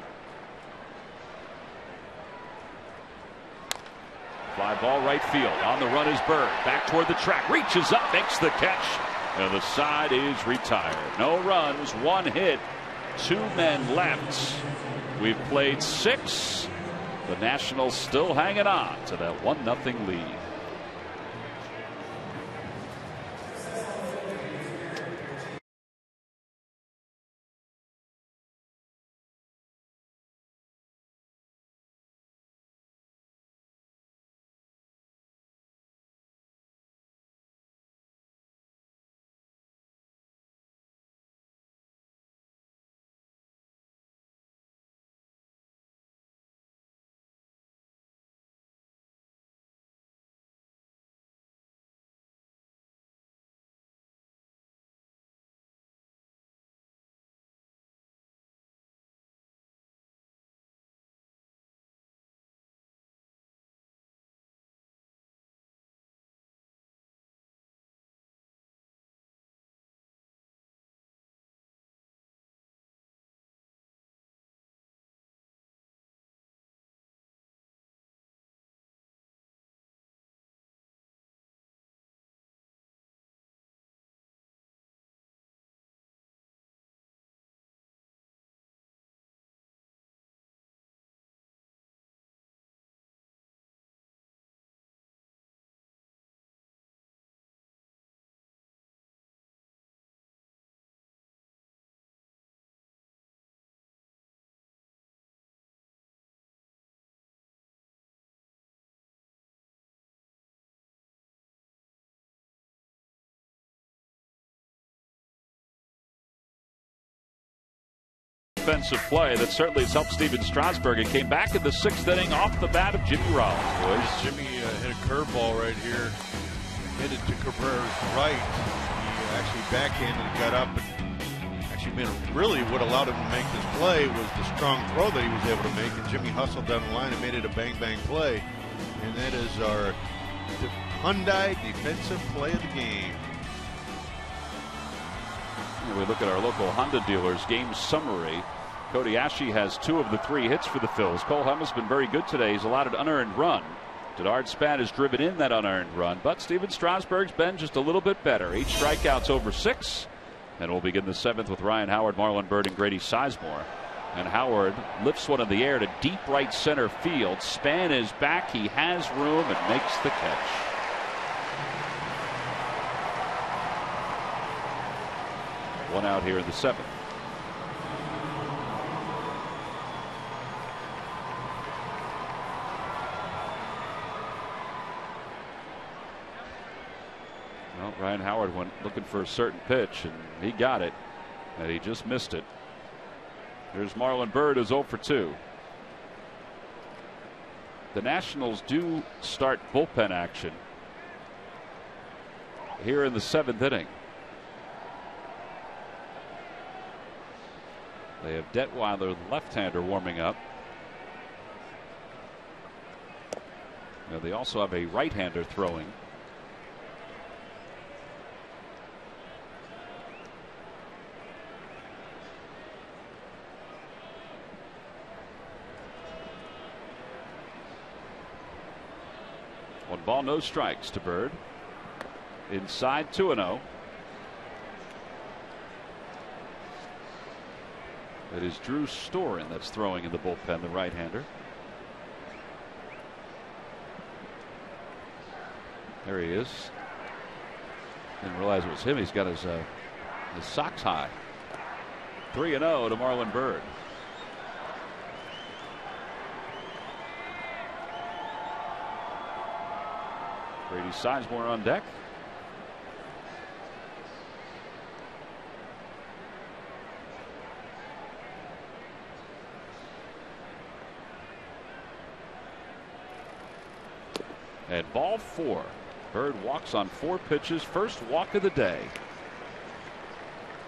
Fly ball right field. On the run is Bird. Back toward the track. Reaches up, makes the catch. And the side is retired. No runs, 1 hit, 2 men left. We've played 6. The Nationals still hanging on to that 1-0 lead. Defensive play that certainly has helped Steven Strasburg. It came back in the 6th inning off the bat of Jimmy Rollins. Boys, Jimmy hit a curveball right here, hit it to Cabrera's right. He actually backhanded and got up and actually made really what allowed him to make this play was the strong throw that he was able to make, and Jimmy hustled down the line and made it a bang play. And that is our Hyundai defensive play of the game. We look at our local Honda dealers game summary. Cody Ashe has 2 of the 3 hits for the Phils. Cole Hamels been very good today. He's allowed an unearned run. Denard Span has driven in that unearned run, but Steven Strasburg's been just a little bit better. 8 strikeouts over 6. And we'll begin the 7th with Ryan Howard, Marlon Byrd, and Grady Sizemore. And Howard lifts one in the air to deep right center field. Span is back. He has room and makes the catch. One out here in the 7th. Well, Ryan Howard went looking for a certain pitch, and he got it, and he just missed it. Here's Marlon Byrd, who's 0 for 2. The Nationals do start bullpen action here in the 7th inning. They have Detweiler, the left-hander, warming up. Now they also have a right-hander throwing. One ball, no strikes to Bird. Inside, 2-0. It is Drew Storen that's throwing in the bullpen, the right-hander. There he is. Didn't realize it was him. He's got his socks high. 3-0 to Marlon Byrd. Grady Sizemore on deck. And ball 4. Byrd walks on 4 pitches. First walk of the day.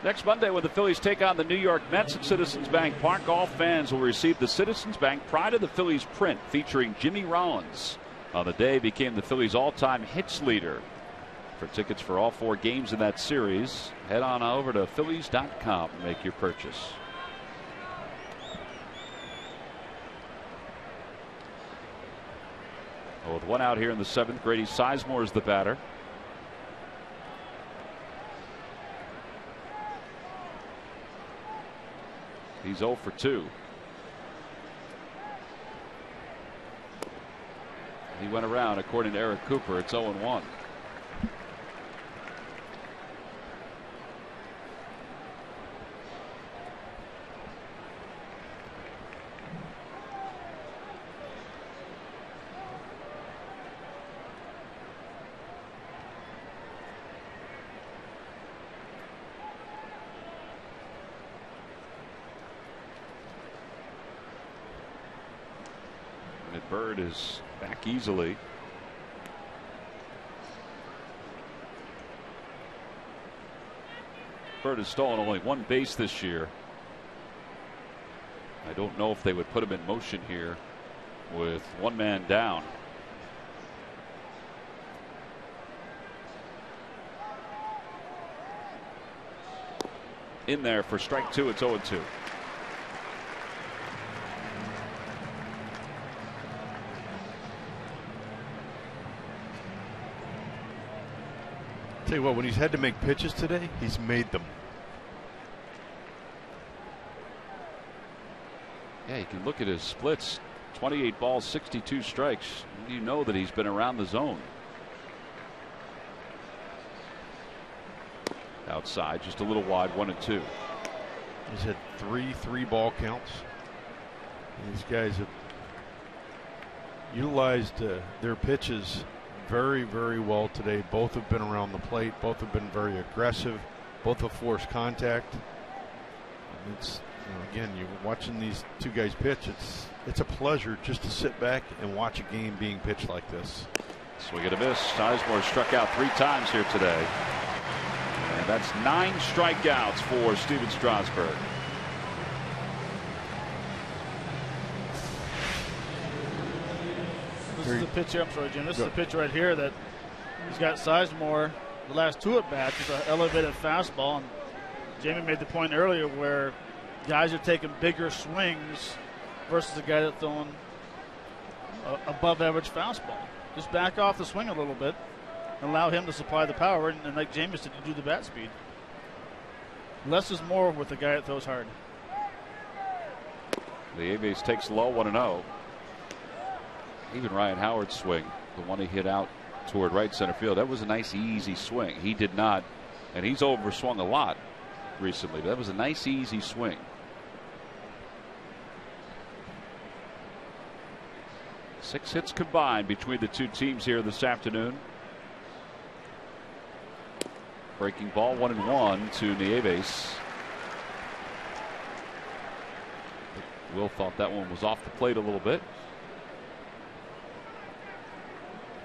Next Monday, when the Phillies take on the New York Mets at Citizens Bank Park, all fans will receive the Citizens Bank Pride of the Phillies print featuring Jimmy Rollins. On the day, became the Phillies' all-time hits leader. For tickets for all 4 games in that series, head on over to Phillies.com and make your purchase. Well, with 1 out here in the 7th, Grady Sizemore is the batter. He's 0 for 2. He went around, according to Eric Cooper. It's 0-1. Byrd is back easily. Byrd has stolen only 1 base this year. I don't know if they would put him in motion here with 1 man down. In there for strike 2. It's 0-2. Tell you what, when he's had to make pitches today, he's made them. Yeah, you can look at his splits. 28 balls, 62 strikes. You know that he's been around the zone. Outside, just a little wide, 1-2. He's had 3 3-ball counts. These guys have utilized their pitches very, very well today. Both have been around the plate. Both have been very aggressive. Both have forced contact. And it's, again, you're watching these 2 guys pitch. It's a pleasure just to sit back and watch a game being pitched like this. Swing and a miss. Sizemore struck out 3 times here today. And that's 9 strikeouts for Steven Strasburg. This is the pitch here. I'm sorry, Jim. This is the pitch right here that he's got Sizemore the last 2 at bats. It's an elevated fastball. And Jamie made the point earlier where guys are taking bigger swings versus a guy that's throwing above average fastball. Just back off the swing a little bit and allow him to supply the power. And like Jamie said, to do the bat speed. Less is more with the guy that throws hard. The A-base takes low, 1-0. Even Ryan Howard's swing, the one he hit out toward right center field, that was a nice easy swing. He did not, and he's overswung a lot recently, but that was a nice easy swing. Six hits combined between the 2 teams here this afternoon. Breaking ball, 1-1 to Nieves. Will thought that one was off the plate a little bit.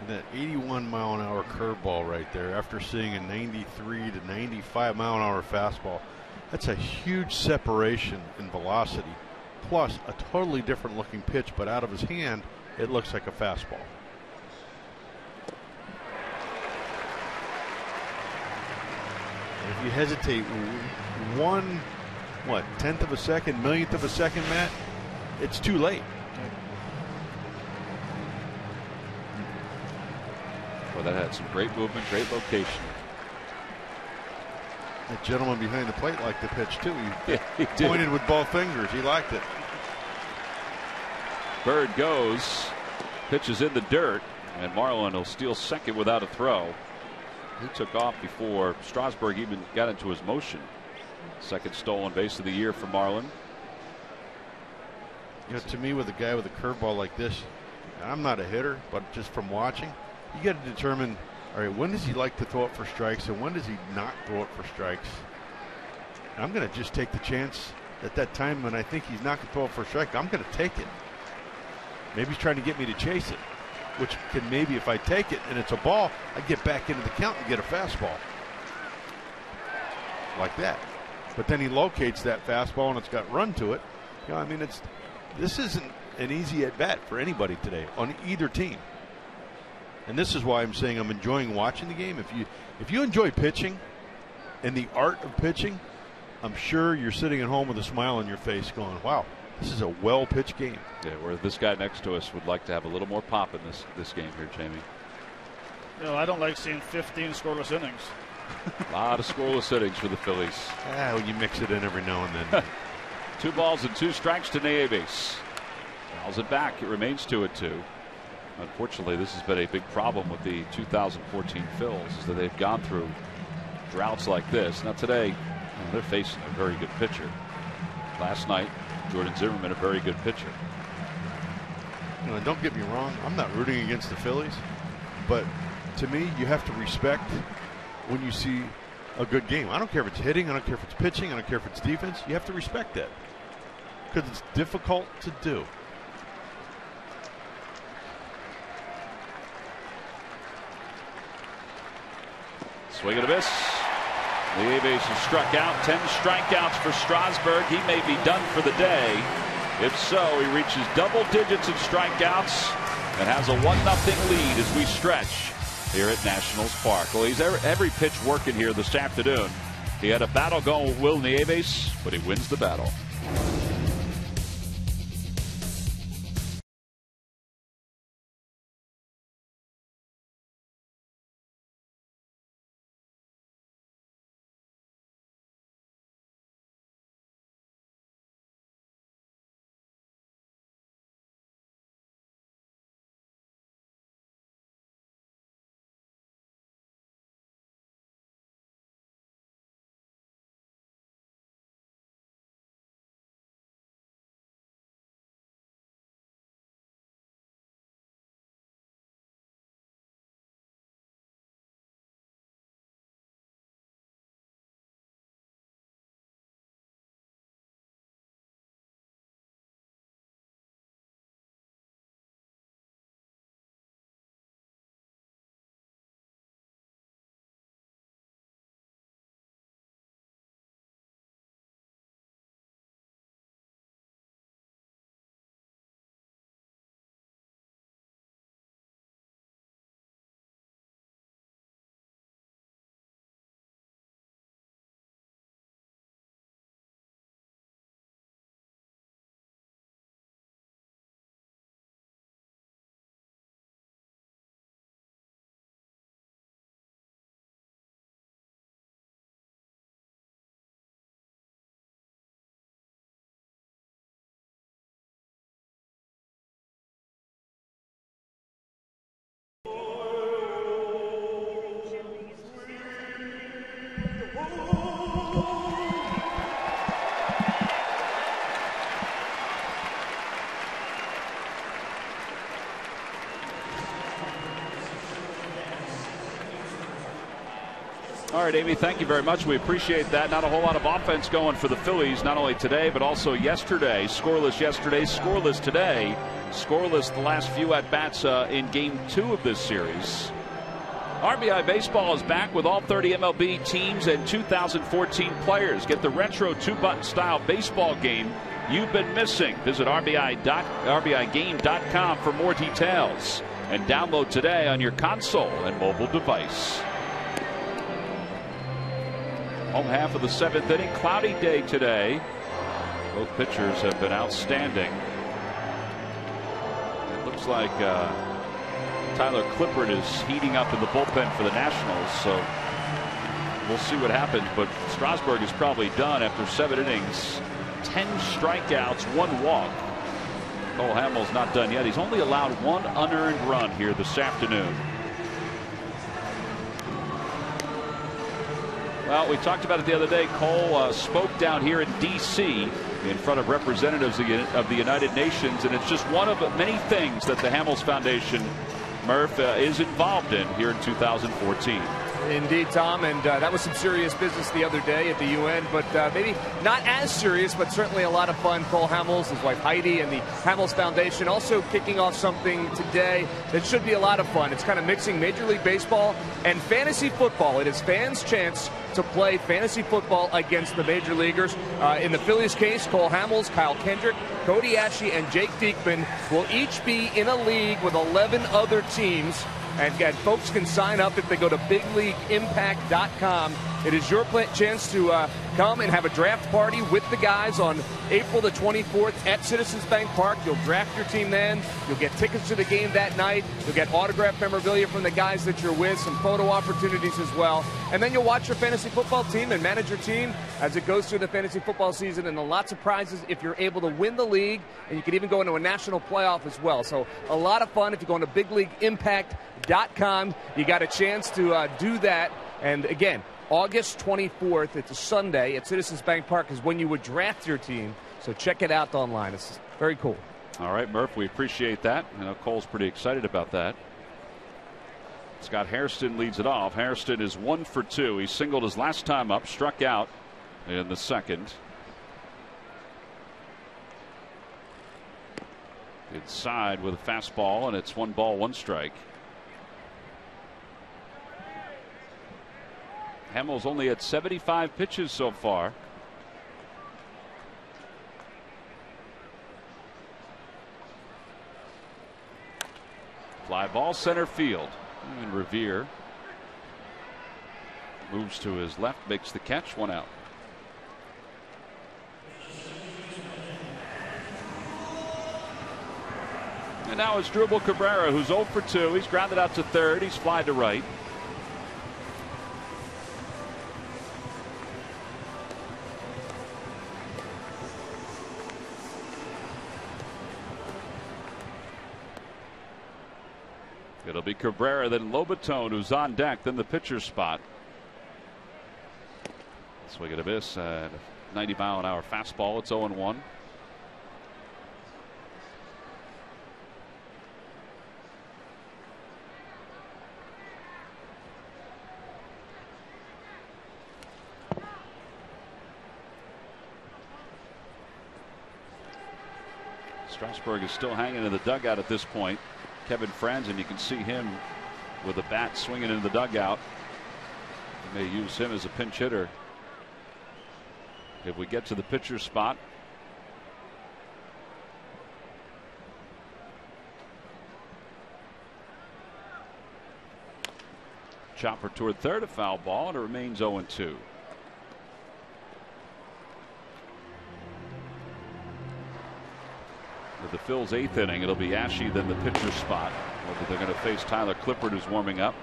That 81-mile-an-hour curveball right there, after seeing a 93 to 95-mile-an-hour fastball, that's a huge separation in velocity. Plus, a totally different looking pitch, but out of his hand, it looks like a fastball. And if you hesitate 1/10 of a second, millionth of a second, Matt, it's too late. Well, that had some great movement, great location. The gentleman behind the plate liked the pitch too. He pointed with both fingers. He liked it. Bird goes, pitches in the dirt, and Marlin will steal second without a throw. He took off before Strasburg even got into his motion. Second stolen base of the year for Marlin. You know, to me, with a guy with a curveball like this, I'm not a hitter, but just from watching, you got to determine, all right, when does he like to throw it for strikes and when does he not throw it for strikes? And I'm going to just take the chance at that time when I think he's not going to throw it for a strike. I'm going to take it. Maybe he's trying to get me to chase it, which can maybe, if I take it and it's a ball, I get back into the count and get a fastball. Like that. But then he locates that fastball and it's got run to it. You know, I mean, this isn't an easy at bat for anybody today on either team. And this is why I'm saying I'm enjoying watching the game. If you enjoy pitching and the art of pitching, I'm sure you're sitting at home with a smile on your face going, wow, this is a well-pitched game. Yeah, where this guy next to us would like to have a little more pop in this game here, Jamie. You know, I don't like seeing 15 scoreless innings. A lot of scoreless innings for the Phillies. Well, you mix it in every now and then. 2 balls and 2 strikes to Nieves. Fouls it back. It remains 2-2. Unfortunately, this has been a big problem with the 2014 Phils, is that they've gone through droughts like this. Now today, they're facing a very good pitcher. Last night, Jordan Zimmerman, a very good pitcher. You know, don't get me wrong, I'm not rooting against the Phillies, but to me, you have to respect when you see a good game. I don't care if it's hitting, I don't care if it's pitching, I don't care if it's defense. You have to respect that because it's difficult to do. Swing and a miss. Nieves is struck out. 10 strikeouts for Strasburg. He may be done for the day. If so, he reaches double digits in strikeouts and has a 1-0 lead as we stretch here at Nationals Park. Well, he's every pitch working here this afternoon. He had a battle going with Will Nieves, but he wins the battle. All right, Amy, thank you very much. We appreciate that. Not a whole lot of offense going for the Phillies, not only today, but also yesterday. Scoreless yesterday, scoreless today. Scoreless the last few at-bats in Game 2 of this series. RBI Baseball is back with all 30 MLB teams and 2014 players. Get the retro 2-button style baseball game you've been missing. Visit RBIGame.com for more details. And download today on your console and mobile device. Home half of the 7th inning. Cloudy day today. Both pitchers have been outstanding. It looks like Tyler Clippard is heating up in the bullpen for the Nationals. So we'll see what happens. But Strasburg is probably done after 7 innings, 10 strikeouts, 1 walk. Cole Hamels not done yet. He's only allowed 1 unearned run here this afternoon. Well, we talked about it the other day. Cole spoke down here in D.C. in front of representatives of the United Nations, and it's just one of many things that the Hamels Foundation, Murph, is involved in here in 2014. Indeed, Tom, and that was some serious business the other day at the UN, but maybe not as serious, but certainly a lot of fun. Cole Hamels, his wife Heidi, and the Hamels Foundation also kicking off something today that should be a lot of fun. It's kind of mixing Major League Baseball and fantasy football. It is fans' chance to play fantasy football against the major leaguers. In the Phillies case, Cole Hamels, Kyle Kendrick, Cody Ashley, and Jake Diekman will each be in a league with 11 other teams. And folks can sign up if they go to bigleagueimpact.com. It is your chance to come and have a draft party with the guys on April the 24th at Citizens Bank Park. You'll draft your team then. You'll get tickets to the game that night. You'll get autographed memorabilia from the guys that you're with, some photo opportunities as well. And then you'll watch your fantasy football team and manage your team as it goes through the fantasy football season, and lots of prizes if you're able to win the league, and you can even go into a national playoff as well. So a lot of fun if you go into bigleagueimpact.com. You got a chance to do that. And again, August 24th, it's a Sunday at Citizens Bank Park, is when you would draft your team. So check it out online. It's very cool. All right, Murph, we appreciate that. I know Cole's pretty excited about that. Scott Hairston leads it off. Hairston is 1 for 2. He singled his last time up, struck out in the second. Inside with a fastball, and it's 1 ball, 1 strike. Hamels only had 75 pitches so far. Fly ball center field. And Revere moves to his left, makes the catch, 1 out. And now it's Drupal Cabrera, who's 0 for 2. He's grounded out to third. He's flied to right. It'll be Cabrera, then Lobatone, who's on deck, then the pitcher's spot. Swing and a miss. 90-mile-an-hour fastball. It's 0-1. Strasburg is still hanging in the dugout at this point. Kevin Franzen, you can see him with a bat swinging into the dugout. They may use him as a pinch hitter if we get to the pitcher's spot. Chopper toward third, a foul ball, and it remains 0-2. With the Phil's 8th inning, it'll be Ashe, then the pitcher's spot. Whether they're going to face Tyler Clippard, who's warming up,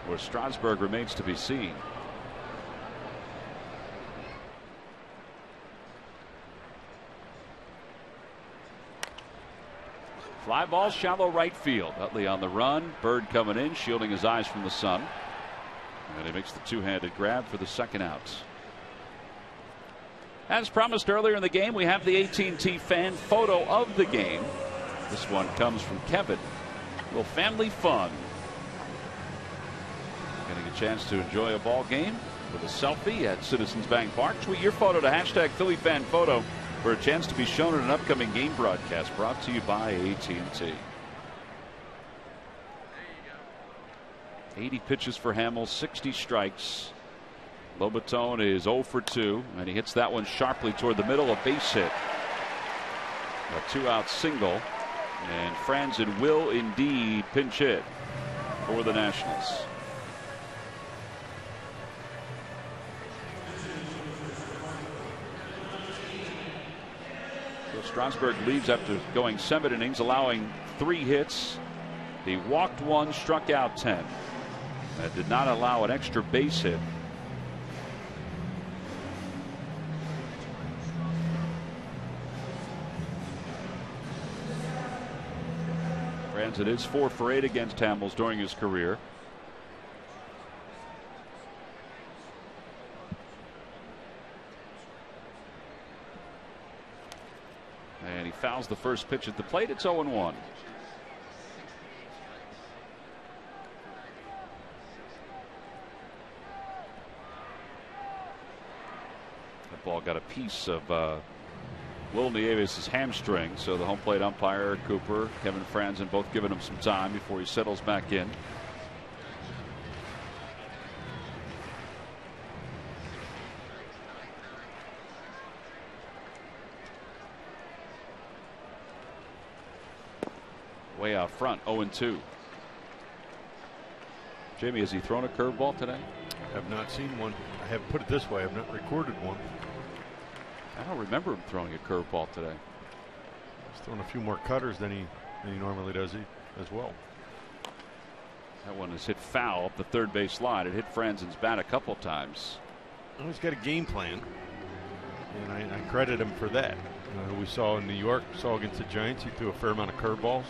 or Strasburg, remains to be seen. Fly ball, shallow right field. Utley on the run. Bird coming in, shielding his eyes from the sun. And he makes the two-handed grab for the second out. As promised earlier in the game, we have the AT&T fan photo of the game. This one comes from Kevin. A little family fun. Getting a chance to enjoy a ball game with a selfie at Citizens Bank Park. Tweet your photo to hashtag #PhillyFanPhoto for a chance to be shown in an upcoming game broadcast brought to you by AT&T. 80 pitches for Hamels, 60 strikes. Lobatone is 0 for 2, and he hits that one sharply toward the middle, a base hit. A 2-out single, and Franzen will indeed pinch hit for the Nationals. So Strasburg leaves after going 7 innings, allowing 3 hits. He walked 1, struck out 10. That did not allow an extra base hit. Franzen is 4 for 8 against Hamels during his career. And he fouls the first pitch at the plate. It's 0-1. That ball got a piece of Will Nieves' hamstring, so the home plate umpire, Cooper, Kevin Franzen, both giving him some time before he settles back in. Way out front, 0-2. Jamie, has he thrown a curveball today? I have not seen one. I have put it this way, I have not recorded one. I don't remember him throwing a curveball today. He's thrown a few more cutters than he normally does as well. That one is hit foul up the third base line. It hit Franzen's bat a couple times. Well, he's got a game plan, and I credit him for that. We saw in New York, saw against the Giants, he threw a fair amount of curveballs.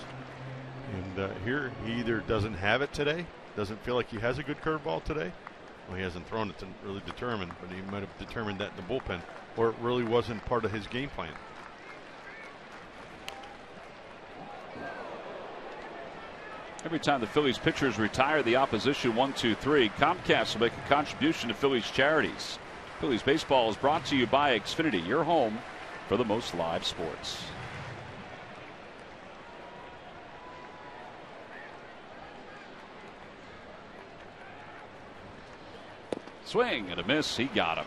And here, he either doesn't have it today, doesn't feel like he has a good curveball today. Well, he hasn't thrown it to really determine, but he might have determined that in the bullpen, or it really wasn't part of his game plan. Every time the Phillies pitchers retire the opposition 1-2-3, Comcast will make a contribution to Phillies charities. Phillies baseball is brought to you by Xfinity, your home for the most live sports. Swing and a miss. He got him.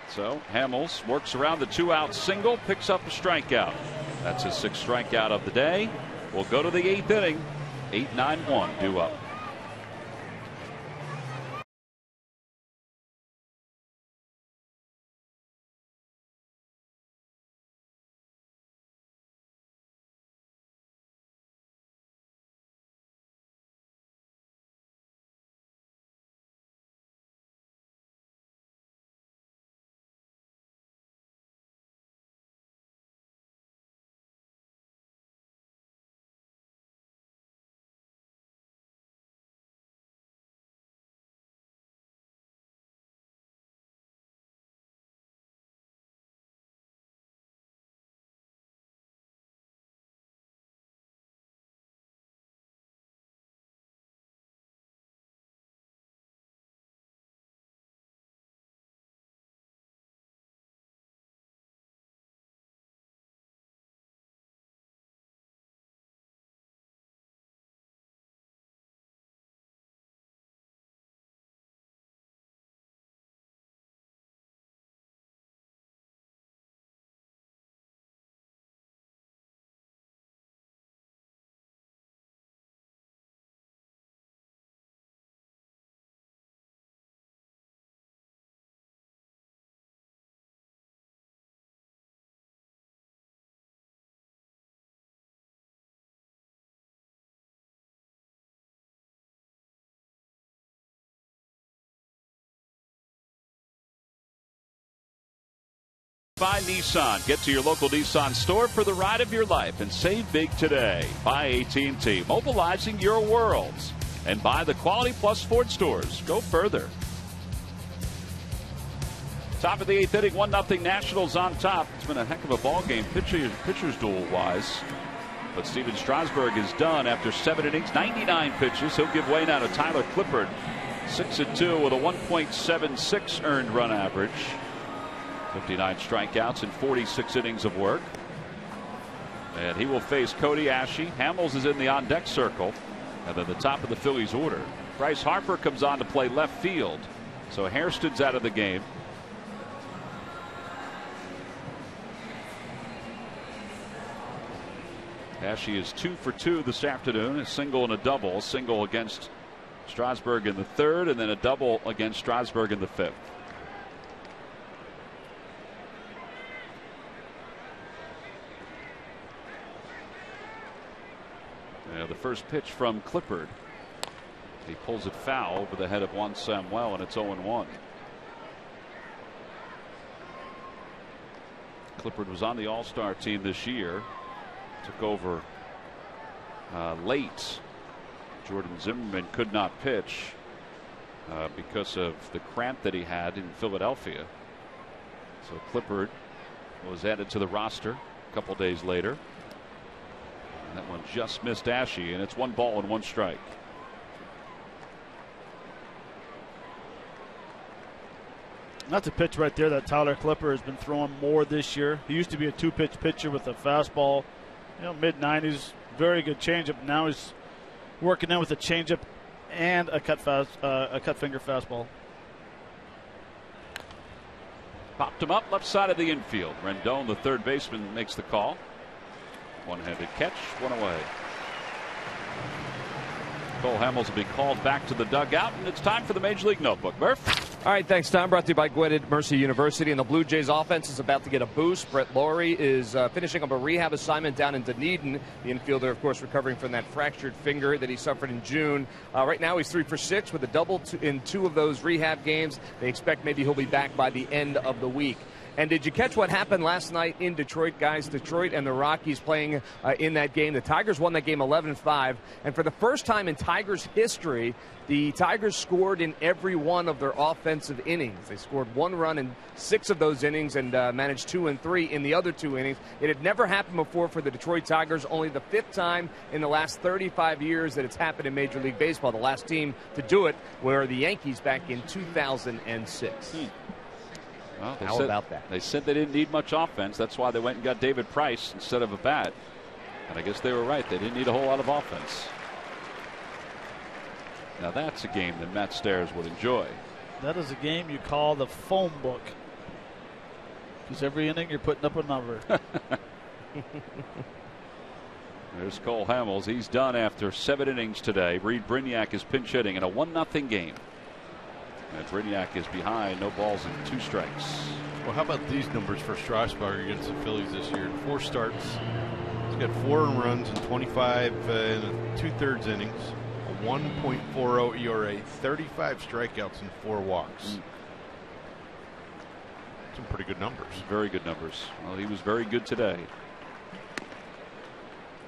So Hamels works around the 2-out single, picks up a strikeout. That's his 6th strikeout of the day. We'll go to the 8th inning. 8-9-1 due up. By Nissan. Get to your local Nissan store for the ride of your life and save big today. By AT&T, mobilizing your worlds. And by the Quality Plus Ford stores. Go further. Top of the 8th inning, 1-0 Nationals on top. It's been a heck of a ball game, pitchers duel wise. But Steven Strasburg is done after 7 innings, 99 pitches. He'll give way now to Tyler Clippard. 6-2 with a 1.76 earned run average. 59 strikeouts in 46 innings of work. And he will face Cody Ashe. Hamels is in the on-deck circle. And then the top of the Phillies order. Bryce Harper comes on to play left field. So Hairston's out of the game. Ashe is 2 for 2 this afternoon. A single and a double. A single against Strasburg in the 3rd, and then a double against Strasburg in the 5th. The first pitch from Clippard. He pulls it foul over the head of Juan Samuel, and it's 0-1. Clippard was on the All-Star team this year. Took over late. Jordan Zimmerman could not pitch because of the cramp that he had in Philadelphia. So Clippard was added to the roster a couple days later. And that one just missed Ashe, and it's 1 ball and 1 strike. That's a pitch right there that Tyler Clippard has been throwing more this year. He used to be a 2-pitch pitcher with a fastball, mid-90s, very good changeup. Now he's working in with a changeup and a cut finger fastball. Popped him up left side of the infield. Rendon, the third baseman, makes the call. One-handed catch, 1 away. Cole Hamels will be called back to the dugout, and it's time for the Major League Notebook. Murph? All right, thanks, Tom. Brought to you by Gwinnett Mercy University. And the Blue Jays offense is about to get a boost. Brett Lawrie is finishing up a rehab assignment down in Dunedin. The infielder, of course, recovering from that fractured finger that he suffered in June. Right now, he's 3 for 6 with a double in 2 of those rehab games. They expect maybe he'll be back by the end of the week. And did you catch what happened last night in Detroit, guys? Detroit and the Rockies playing in that game. The Tigers won that game 11-5. And for the first time in Tigers history, the Tigers scored in every one of their offensive innings. They scored 1 run in 6 of those innings and managed 2 and 3 in the other 2 innings. It had never happened before for the Detroit Tigers. Only the 5th time in the last 35 years that it's happened in Major League Baseball. The last team to do it were the Yankees back in 2006. Well, How about that? They said they didn't need much offense. That's why they went and got David Price instead of a bat. And I guess they were right. They didn't need a whole lot of offense. Now that's a game that Matt Stairs would enjoy. That is a game you call the phone book. Because every inning you're putting up a number. There's Cole Hamels. He's done after 7 innings today. Reed Brignac is pinch hitting in a 1-0 game. And Brignac is behind, no balls and 2 strikes. Well, how about these numbers for Strasburg against the Phillies this year? In 4 starts, he's got 4 earned runs in 25 2/3 innings, a 1.40 ERA, 35 strikeouts, and 4 walks. Some pretty good numbers. Very good numbers. Well, he was very good today.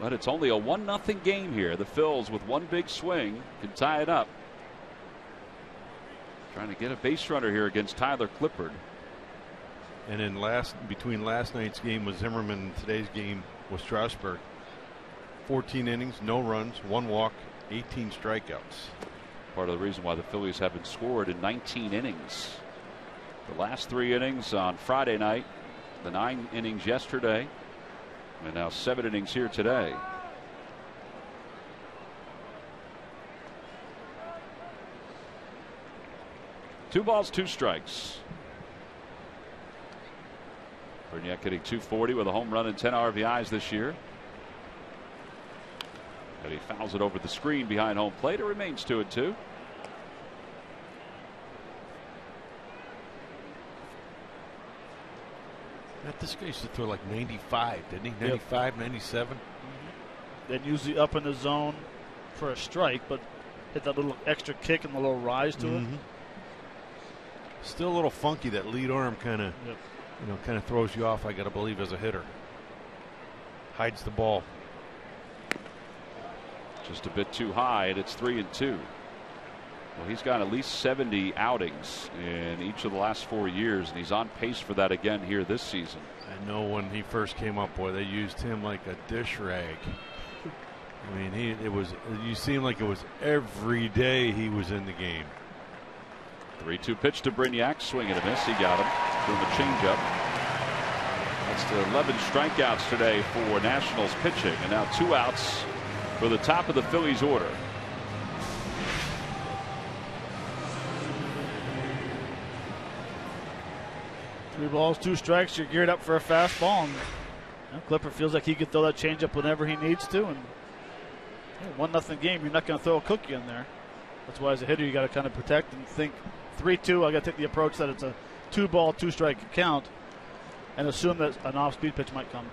But it's only a 1-0 game here. The Phils, with 1 big swing, can tie it up. Trying to get a base runner here against Tyler Clippard. And in between last night's game with Zimmerman and today's game with Strasburg, 14 innings, no runs, 1 walk, 18 strikeouts. Part of the reason why the Phillies haven't scored in 19 innings. The last 3 innings on Friday night, the 9 innings yesterday, and now 7 innings here today. Two balls, 2 strikes. Brignac hitting .240 with a home run and 10 RBIs this year. And he fouls it over the screen behind home plate. It remains 2-2. This guy used to throw like 95, didn't he? 95, 97. Then usually up in the zone for a strike, but hit that little extra kick and the little rise to it. Still a little funky. That lead arm kind of, kind of throws you off. I got to believe as a hitter. Hides the ball. Just a bit too high, and it's 3-2. Well, he's got at least 70 outings in each of the last 4 years, and he's on pace for that again here this season. I know when he first came up, boy, they used him like a dish rag. I mean, you seemed like it was every day he was in the game. 3-2 pitch to Brignac, swing and a miss. He got him through the changeup. That's the 11 strikeouts today for Nationals pitching, and now 2 outs for the top of the Phillies order. Three balls, 2 strikes. You're geared up for a fastball. And Clippard feels like he could throw that changeup whenever he needs to. And 1-0 game, you're not going to throw a cookie in there. That's why as a hitter you got to kind of protect and think 3-2. I got to take the approach that it's a 2-ball, 2-strike count, and assume that an off-speed pitch might come.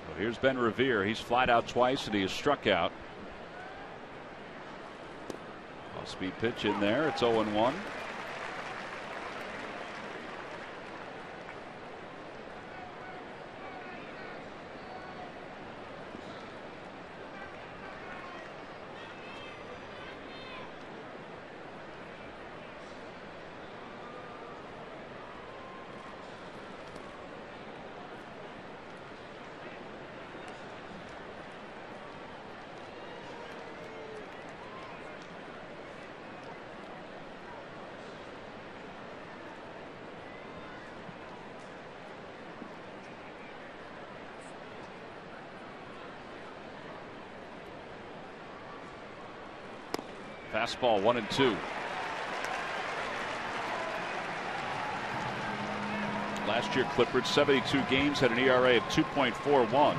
Well, here's Ben Revere. He's flied out twice and he has struck out. Off-speed pitch in there. It's 0-1. Fastball 1-2. Last year, Clippard, 72 games, had an ERA of 2.41.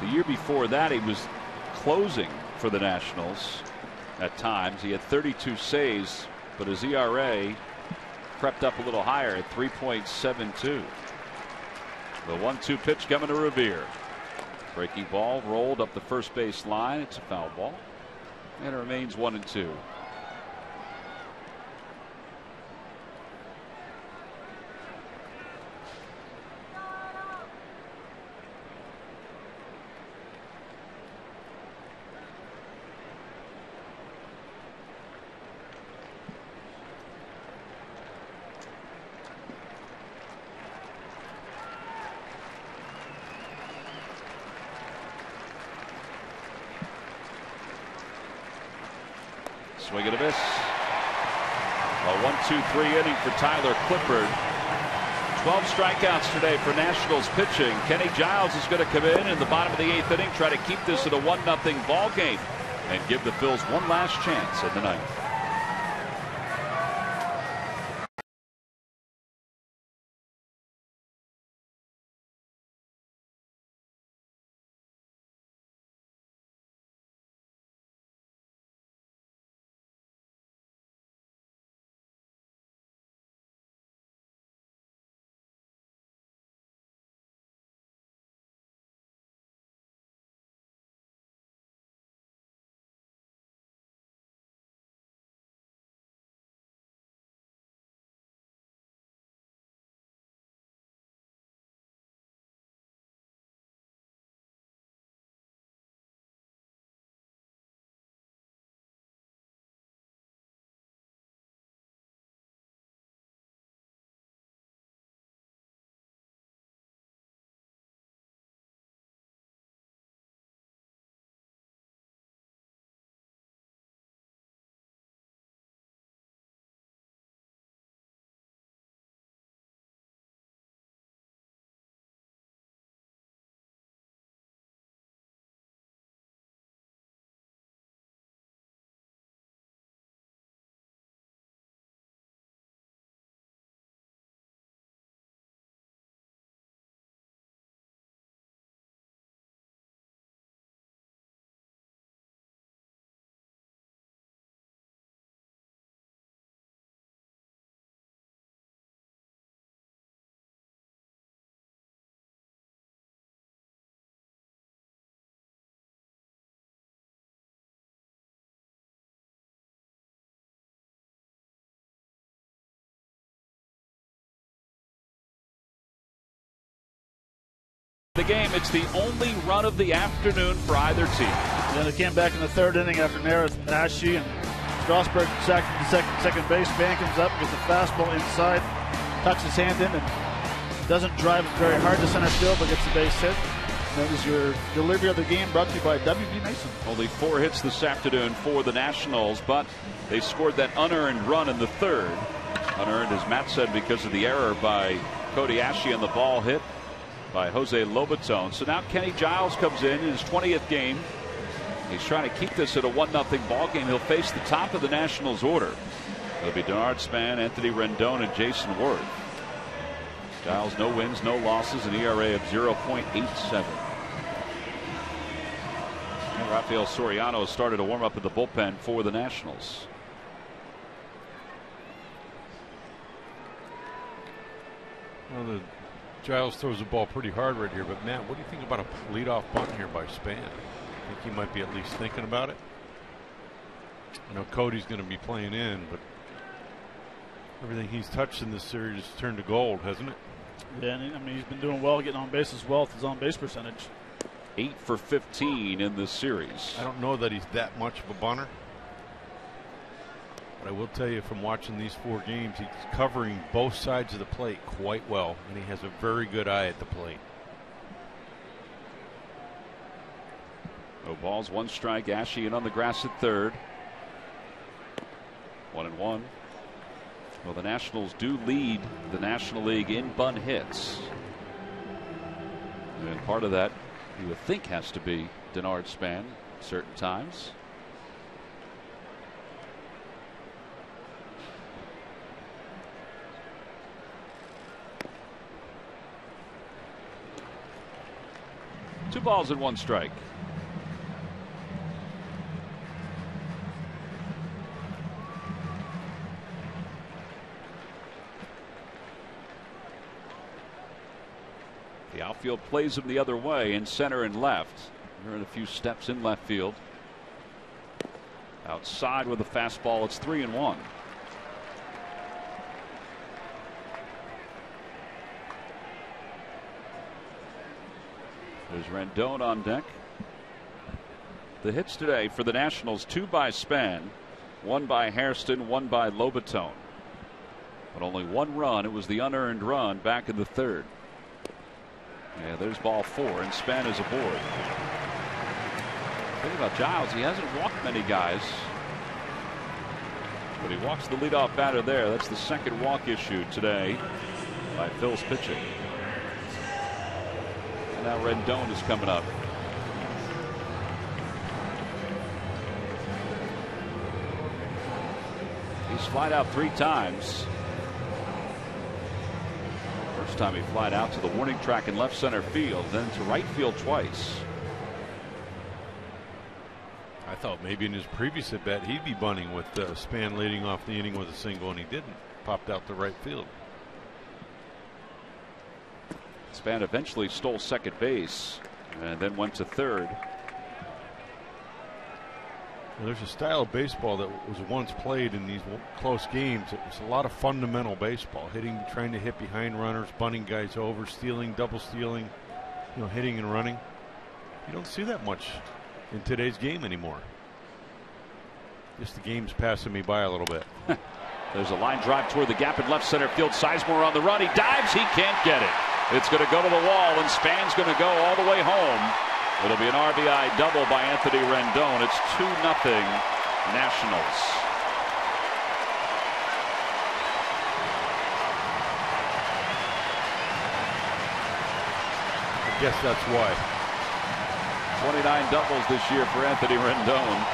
The year before that, he was closing for the Nationals at times. He had 32 saves, but his ERA crept up a little higher at 3.72. The 1-2 pitch coming to Revere. Breaking ball rolled up the first base line. It's a foul ball. And it remains 1-2. Swing and a miss. A 1-2-3 inning for Tyler Clippard. 12 strikeouts today for Nationals pitching. Kenny Giles is going to come in the bottom of the 8th inning, try to keep this at a 1-0 ball game and give the Phils one last chance in the 9th. The game, it's the only run of the afternoon for either team. Then they came back in the 3rd inning after Nara's Ashe and Strasburg sacked to second base. Van comes up, gets a fastball inside, tucks his hand in, and doesn't drive it very hard to center field, but gets the base hit. That was your delivery of the game, brought to you by W.B. Mason. Only 4 hits this afternoon for the Nationals, but they scored that unearned run in the 3rd. Unearned, as Matt said, because of the error by Cody Ashe and the ball hit by Jose Lobaton. So now Kenny Giles comes in his 20th game. He's trying to keep this at a 1-0 ball game. He'll face the top of the Nationals order. It'll be Denard Span, Anthony Rendon, and Jason Worth. Giles, no wins, no losses, an ERA of 0.87. And Rafael Soriano has started to warm up in the bullpen for the Nationals. Well, the Giles throws the ball pretty hard right here, but Matt, what do you think about a leadoff bunt here by Span? I think he might be at least thinking about it. I know Cody's going to be playing in, but everything he's touched in this series has turned to gold, hasn't it? Yeah, and I mean, he's been doing well getting on base as well with his on base percentage. 8 for 15 in this series. I don't know that he's that much of a bunter. But I will tell you from watching these 4 games, he's covering both sides of the plate quite well, and he has a very good eye at the plate. No balls, 1 strike. Ashe in on the grass at 3rd. 1-1. Well, the Nationals do lead the National League in bunt hits. And part of that, you would think, has to be Denard Span certain times. 2 balls and 1 strike. The outfield plays him the other way in center and left. They're in a few steps in left field. Outside with a fastball. It's 3-1. There's Rendon on deck. The hits today for the Nationals, 2 by Span, 1 by Hairston, 1 by Lobaton. But only 1 run. It was the unearned run back in the 3rd. Yeah, there's ball 4, and Span is aboard. Think about Giles. He hasn't walked many guys, but he walks the leadoff batter there. That's the 2nd walk issued today by Phil's pitching. And now Rendon is coming up. He's flied out 3 times. First time he flied out to the warning track in left center field, then to right field twice. I thought maybe in his previous at bat he'd be bunting with Span leading off the inning with a single, and he didn't. Popped out to right field. Span eventually stole second base and then went to third. There's a style of baseball that was once played in these close games. It was a lot of fundamental baseball, trying to hit behind runners, bunting guys over, stealing, double stealing, hitting and running. You don't see that much in today's game anymore. Just the game's passing me by a little bit. There's a line drive toward the gap in left center field. Sizemore on the run. He dives. He can't get it. It's going to go to the wall, and Span's going to go all the way home. It'll be an RBI double by Anthony Rendon. It's 2-0 Nationals. I guess that's why. 29 doubles this year for Anthony Rendon.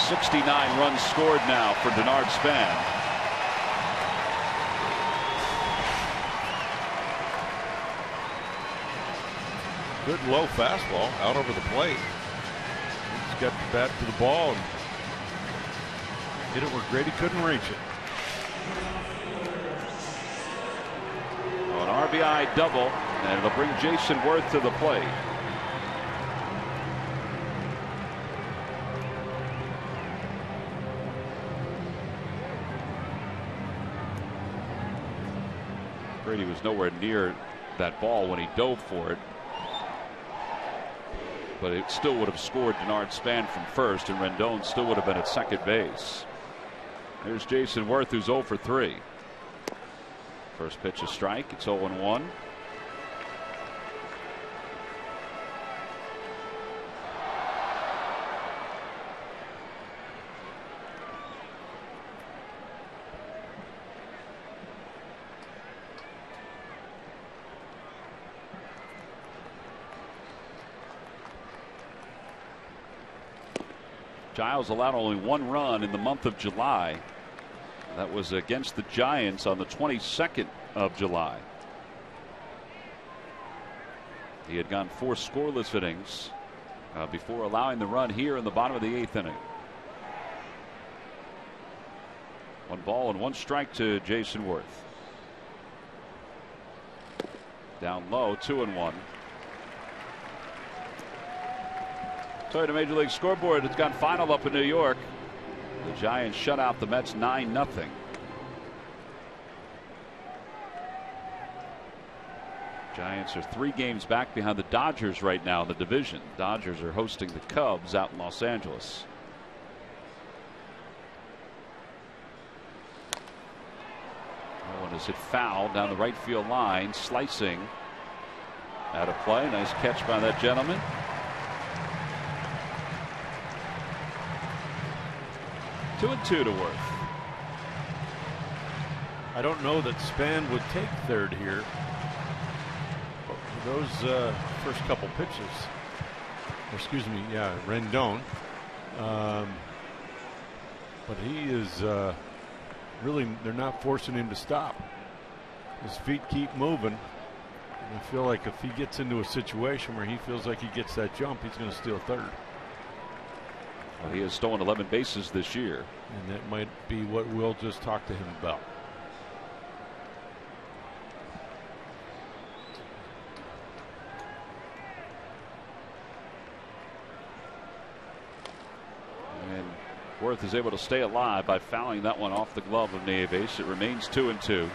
69 runs scored now for Denard Span. Good low fastball out over the plate. He's got the bat to the ball and hit it where Grady couldn't reach it. An RBI double, and it'll bring Jason Worth to the plate. Grady was nowhere near that ball when he dove for it, but it still would have scored Denard Span from first, and Rendon still would have been at second base. There's Jason Worth, who's 0 for 3. First pitch a strike. It's 0-1. Giles allowed only 1 run in the month of July. That was against the Giants on the 22nd of July. He had gone 4 scoreless innings before allowing the run here in the bottom of the 8th inning. 1 ball and 1 strike to Jason Worth. Down low, 2-1. To Major League Scoreboard, it's got final up in New York. The Giants shut out the Mets 9-0. Giants are 3 games back behind the Dodgers right now in the division. Dodgers are hosting the Cubs out in Los Angeles. That one is hit foul down the right field line, slicing out of play. Nice catch by that gentleman. 2-2 to Worth. I don't know that Span would take third here. Those first couple pitches, excuse me, yeah, Rendon. But he is really, they're not forcing him to stop. His feet keep moving, I feel like if he gets into a situation where he feels like he gets that jump, he's going to steal third. Well, he has stolen 11 bases this year. And that might be what we'll just talk to him about. And Worth is able to stay alive by fouling that one off the glove of Nieves. It remains 2-2.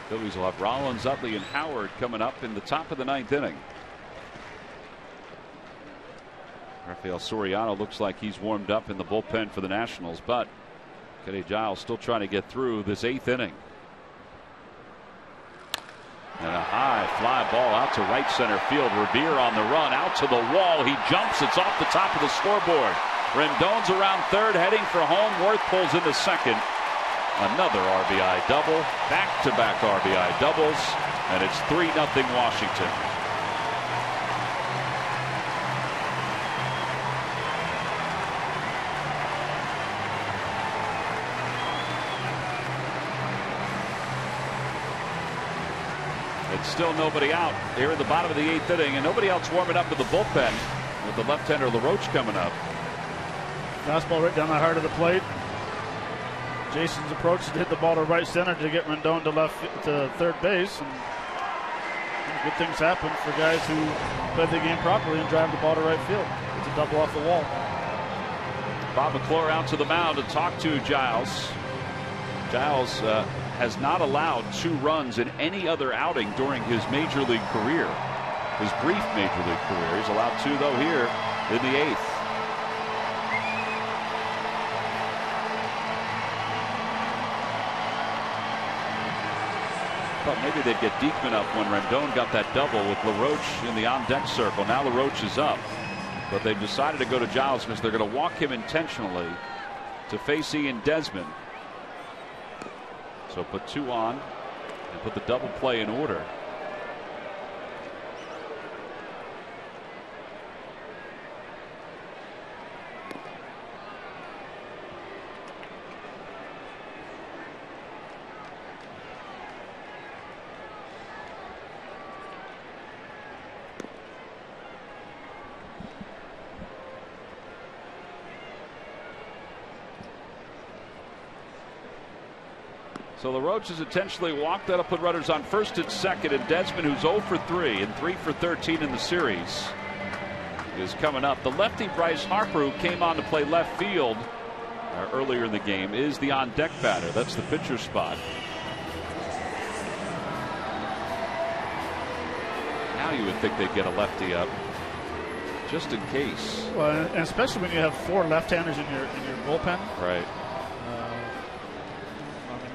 Phillies will have Rollins, Utley, and Howard coming up in the top of the 9th inning. Rafael Soriano looks like he's warmed up in the bullpen for the Nationals, but Kenny Giles still trying to get through this 8th inning. And a high fly ball out to right center field. Revere on the run out to the wall. He jumps. It's off the top of the scoreboard. Rendon's around third, heading for home. Worth pulls into second. Another RBI double. Back-to-back RBI doubles. And it's 3-0 Washington. It's still nobody out here in the bottom of the 8th inning, and nobody else warming up in the bullpen with the left-hander LaRoche coming up. Fastball right down the heart of the plate. Jason's approach is to hit the ball to right center to get Rendon to third base, and good things happen for guys who play the game properly and drive the ball to right field. It's a double off the wall. Bob McClure out to the mound to talk to Giles. Giles has not allowed 2 runs in any other outing during his major league career. His brief major league career. He's allowed 2 though here in the 8th. Thought maybe they'd get Diekman up when Rendon got that double with LaRoche in the on-deck circle. Now LaRoche is up, but they've decided to go to Giles because they're going to walk him intentionally to face Ian Desmond. So put 2 on and put the double play in order. So LaRoche is intentionally walked. That'll put runners on first and second. And Desmond, who's 0 for 3 and 3 for 13 in the series, is coming up. The lefty Bryce Harper, who came on to play left field earlier in the game, is the on-deck batter. That's the pitcher spot. Now you would think they'd get a lefty up, just in case. Well, and especially when you have 4 left-handers in your bullpen. Right.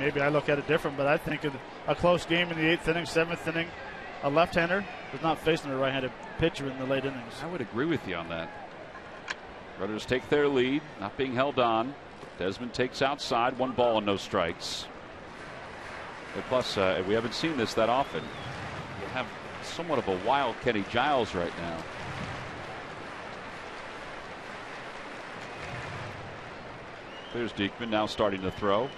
Maybe I look at it different, but I think in a close game in the 8th inning, 7th inning, a left-hander is not facing a right-handed pitcher in the late innings. I would agree with you on that. Runners take their lead, not being held on. Desmond takes outside, 1 ball and no strikes. And plus, we haven't seen this that often. You have somewhat of a wild Kenny Giles right now. There's Diekman now starting to throw.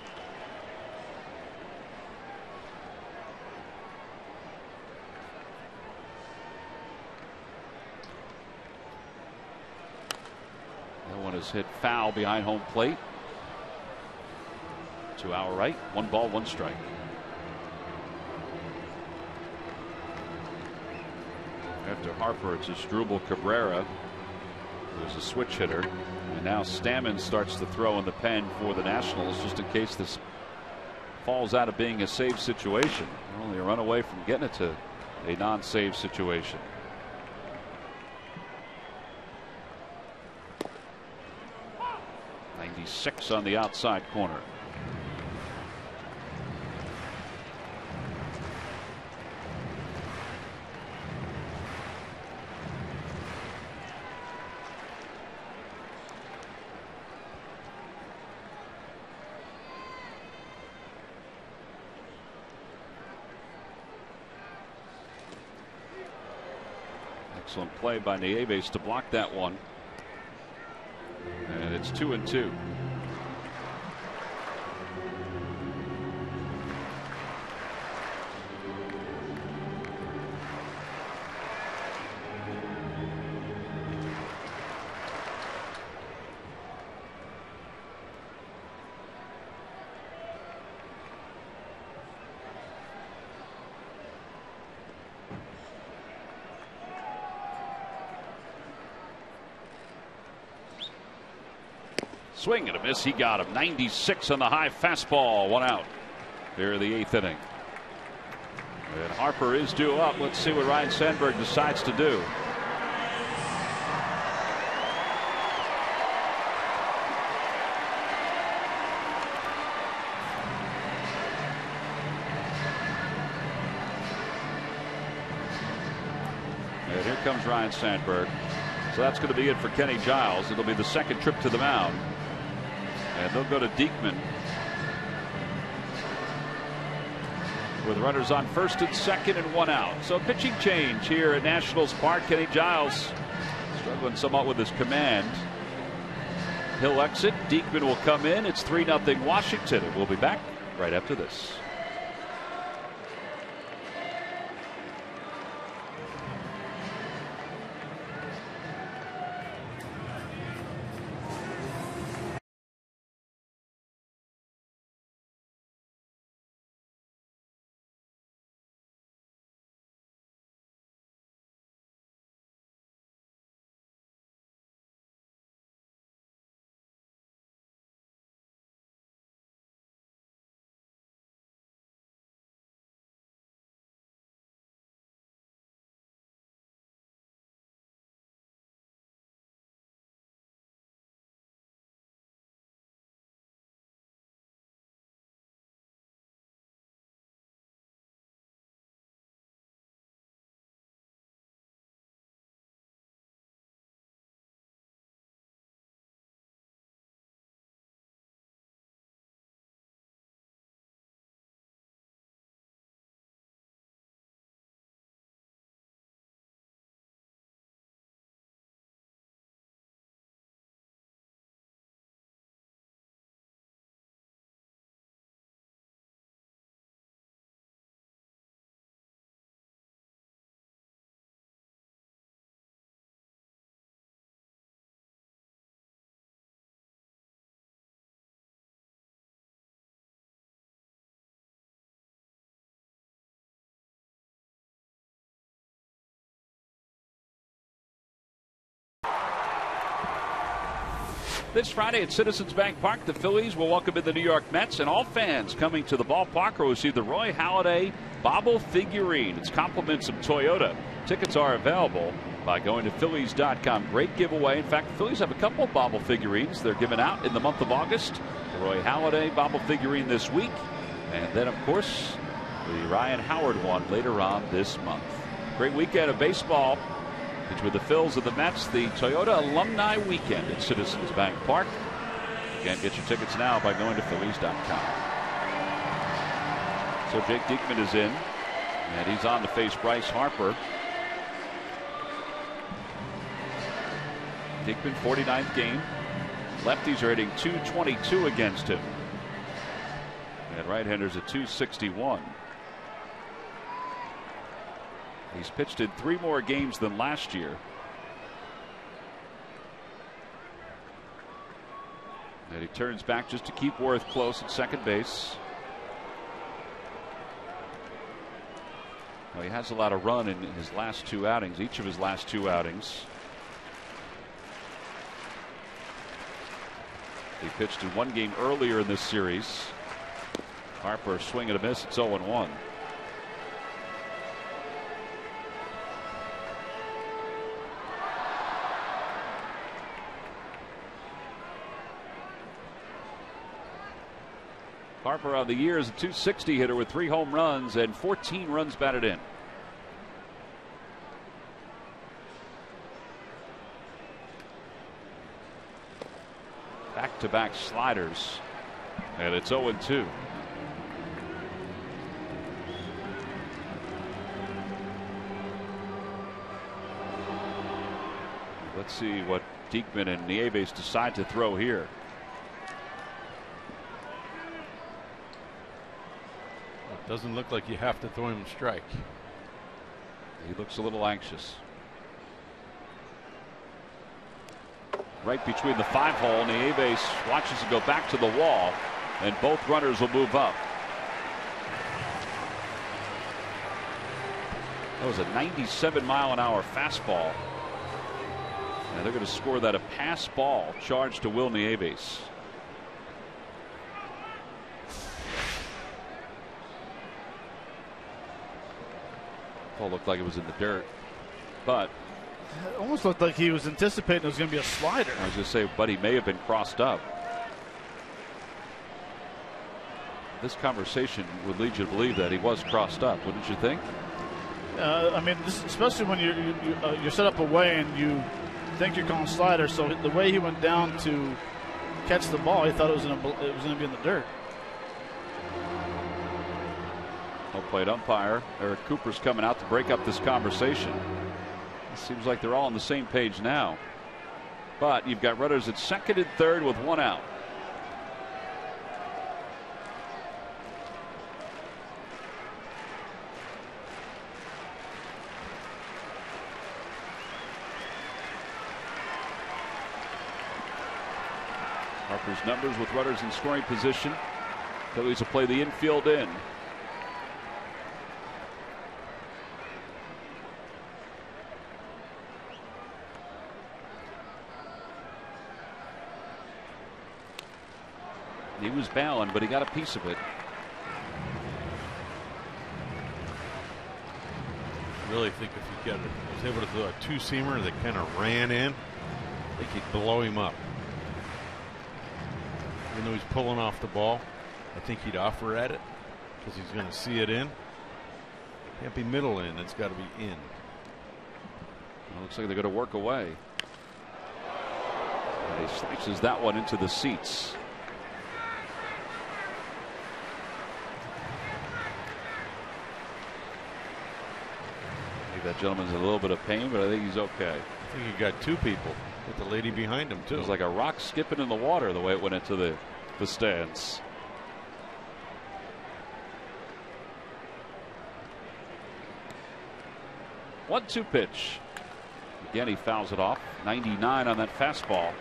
Is hit foul behind home plate. To our right, 1 ball, 1 strike. After Harper, it's Asdrubal Cabrera, who's a switch hitter, and now Stammen starts to throw in the pen for the Nationals, just in case this falls out of being a save situation. They're only a run away from getting it to a non-save situation. 96 on the outside corner. Excellent play by Nieves to block that one. And it's 2-2. Swing and a miss. He got him. 96 on the high fastball. 1 out. Here in the 8th inning. And Harper is due up. Let's see what Ryan Sandberg decides to do. And here comes Ryan Sandberg. So that's going to be it for Kenny Giles. It'll be the second trip to the mound. And they'll go to Diekman with runners on first and second and 1 out. So pitching change here at Nationals Park. Kenny Giles struggling somewhat with his command. He'll exit. Diekman will come in. It's 3-0 Washington. And we'll be back right after this. This Friday at Citizens Bank Park, the Phillies will welcome in the New York Mets, and all fans coming to the ballpark will receive the Roy Halladay Bobble figurine. It's compliments of Toyota. Tickets are available by going to Phillies.com. Great giveaway. In fact, the Phillies have a couple of Bobble figurines they're giving out in the month of August. The Roy Halladay Bobble figurine this week, and then, of course, the Ryan Howard one later on this month. Great weekend of baseball between the Phils and the Mets, the Toyota Alumni Weekend at Citizens Bank Park. Again, get your tickets now by going to Phillies.com. So Jake Diekman is in, and he's on to face Bryce Harper. Diekman, 49th game. Lefties are hitting .222 against him. And right-handers at .261. He's pitched in 3 more games than last year. And he turns back just to keep Worth close at second base. Well, he has a lot of run in his last 2 outings, each of his last 2 outings. He pitched in 1 game earlier in this series. Harper swing and a miss. It's 0-1. Harper on the year is a .260 hitter with 3 home runs and 14 runs batted in. Back-to-back sliders, and it's 0-2. Let's see what Diekman and Nieves decide to throw here. Doesn't look like you have to throw him a strike. He looks a little anxious. Right between the 5-hole, Nieves watches it go back to the wall, and both runners will move up. That was a 97-mile-an-hour fastball. And they're going to score that a pass ball charged to Will Nieves. Ball looked like it was in the dirt, but it almost looked like he was anticipating it was going to be a slider. I was going to say, but he may have been crossed up. This conversation would lead you to believe that he was crossed up, wouldn't you think? I mean, especially when you're set up away and you think you're calling slider. So the way he went down to catch the ball, he thought it was going to be in the dirt. Well played umpire. Eric Cooper's coming out to break up this conversation. It seems like they're all on the same page now. But you've got runners at second and third with one out. Harper's numbers with runners in scoring position. Phillies will play the infield in. He was bowing, but he got a piece of it. I really think if he was able to do a two-seamer that kind of ran in, I think he'd blow him up. Even though he's pulling off the ball, I think he'd offer at it because he's going to see it in. Can't be middle in, it's got to be in. Well, looks like they're going to work away. And he slices that one into the seats. That gentleman's in a little bit of pain, but I think he's okay. I think he got two people with the lady behind him too. It was like a rock skipping in the water the way it went into the stands. One-two pitch. Again, he fouls it off. 99 on that fastball.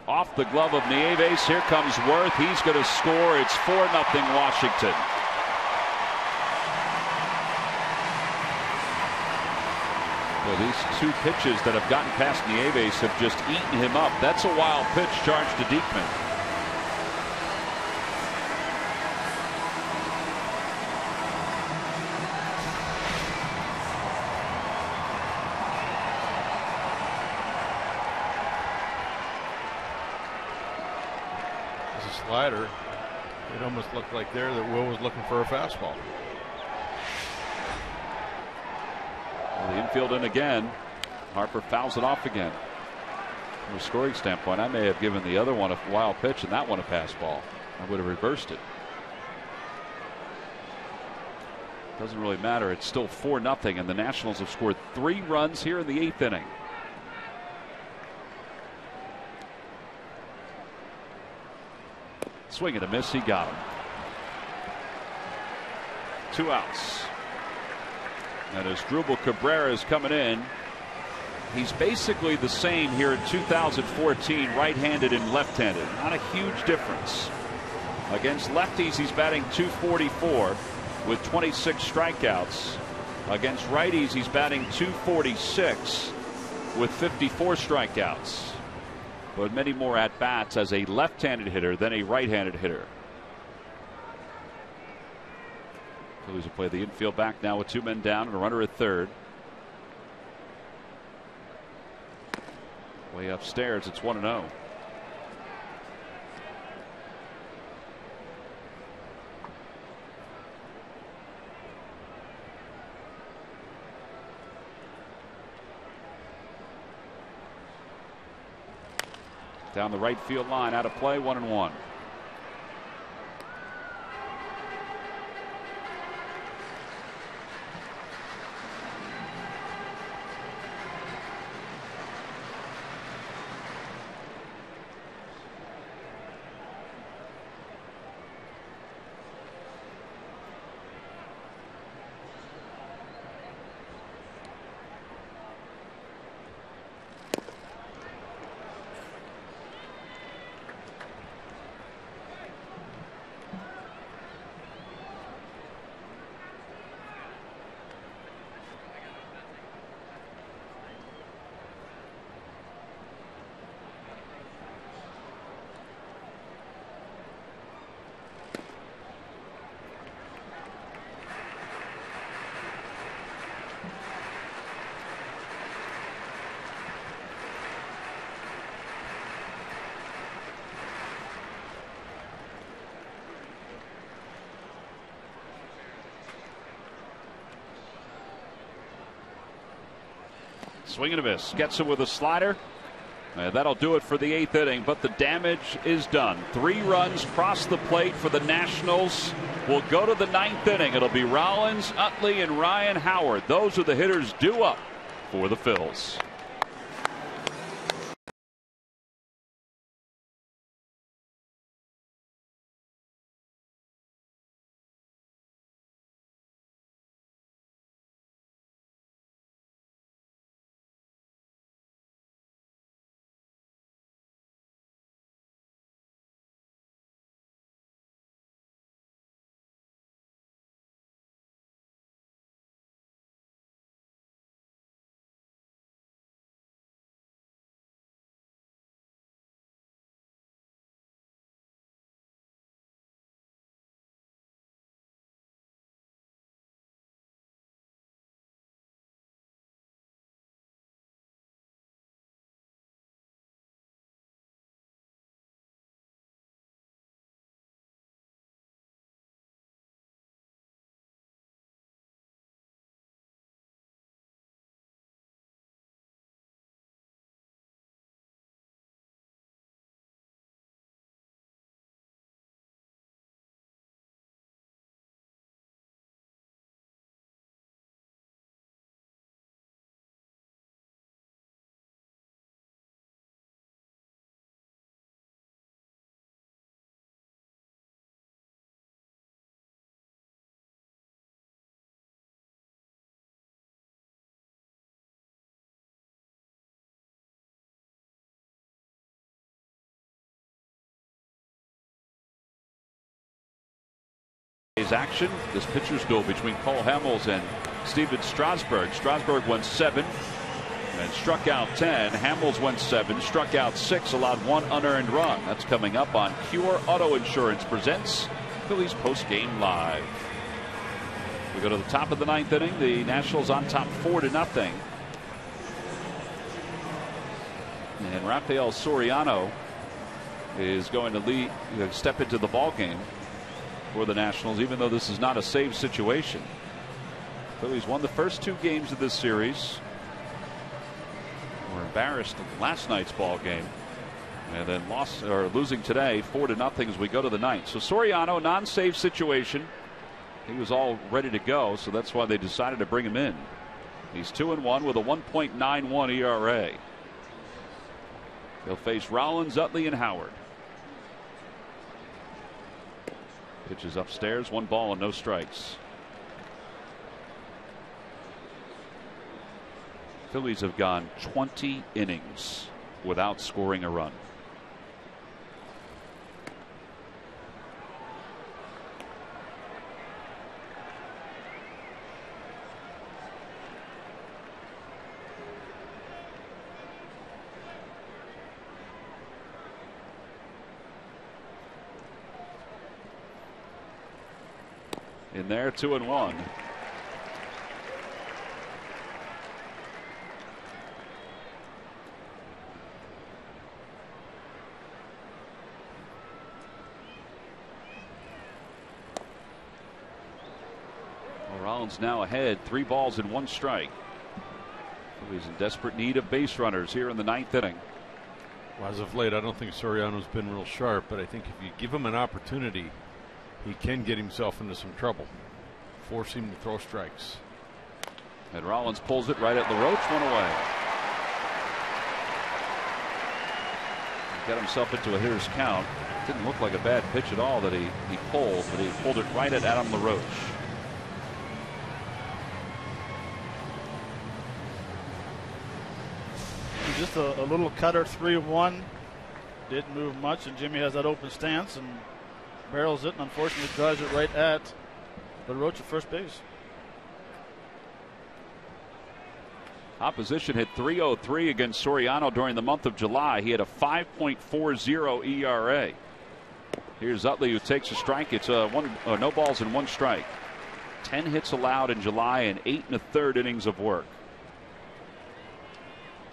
Off the glove of Nieves. Here comes Worth. He's going to score. It's 4-0 Washington. Well, these two pitches that have gotten past Nieves have just eaten him up. That's a wild pitch charged to Diekman. Slider. It almost looked like there that Will was looking for a fastball. Well, the infield in again. Harper fouls it off again. From a scoring standpoint, I may have given the other one a wild pitch and that one a fastball. I would have reversed it. Doesn't really matter. It's still 4-0, and the Nationals have scored 3 runs here in the 8th inning. Swing and a miss. He got him. 2 outs. And as Drupal Cabrera is coming in, he's basically the same here in 2014, right-handed and left-handed. Not a huge difference. Against lefties, he's batting .244 with 26 strikeouts. Against righties, he's batting .246 with 54 strikeouts. But many more at-bats as a left-handed hitter than a right-handed hitter. Phillies will play the infield back now with 2 men down and a runner at third. Way upstairs, it's 1-0. Down the right field line, out of play, 1-1. Swing and a miss. Gets him with a slider. And that'll do it for the 8th inning, but the damage is done. 3 runs cross the plate for the Nationals. We'll go to the 9th inning. It'll be Rollins, Utley, and Ryan Howard. Those are the hitters due up for the Phils. Action. This pitcher's duel between Cole Hamels and Steven Strasburg. Strasburg went 7 and struck out 10. Hamels went 7, struck out 6, allowed 1 unearned run. That's coming up on Cure Auto Insurance presents Phillies Post Game Live. We go to the top of the 9th inning. The Nationals on top 4-0. And Rafael Soriano is going to step into the ball game for the Nationals, even though this is not a save situation. Phillies won the first 2 games of this series. Were embarrassed in last night's ball game, and then losing today 4-0 as we go to the 9th. So Soriano, non-save situation. He was all ready to go, so that's why they decided to bring him in. He's 2-1 with a 1.91 ERA. He'll face Rollins, Utley, and Howard. Pitches upstairs, 1 ball and no strikes. Phillies have gone 20 innings without scoring a run. In there, 2-1. Rollins now ahead, 3 balls and 1 strike. He's in desperate need of base runners here in the 9th inning. Well, as of late, I don't think Soriano's been real sharp, but I think if you give him an opportunity, he can get himself into some trouble. Force him to throw strikes. And Rollins pulls it right at LaRoche, 1 away. Got himself into a hitter's count. Didn't look like a bad pitch at all that he pulled, but he pulled it right at Adam LaRoche. Just a little cutter, 3-1. Didn't move much, and Jimmy has that open stance and barrels it, and unfortunately drives it right at LaRoche at first base. Opposition hit .303 against Soriano during the month of July. He had a 5.40 ERA. Here's Utley, who takes a strike. It's no balls and 1 strike. 10 hits allowed in July and 8 1/3 innings of work.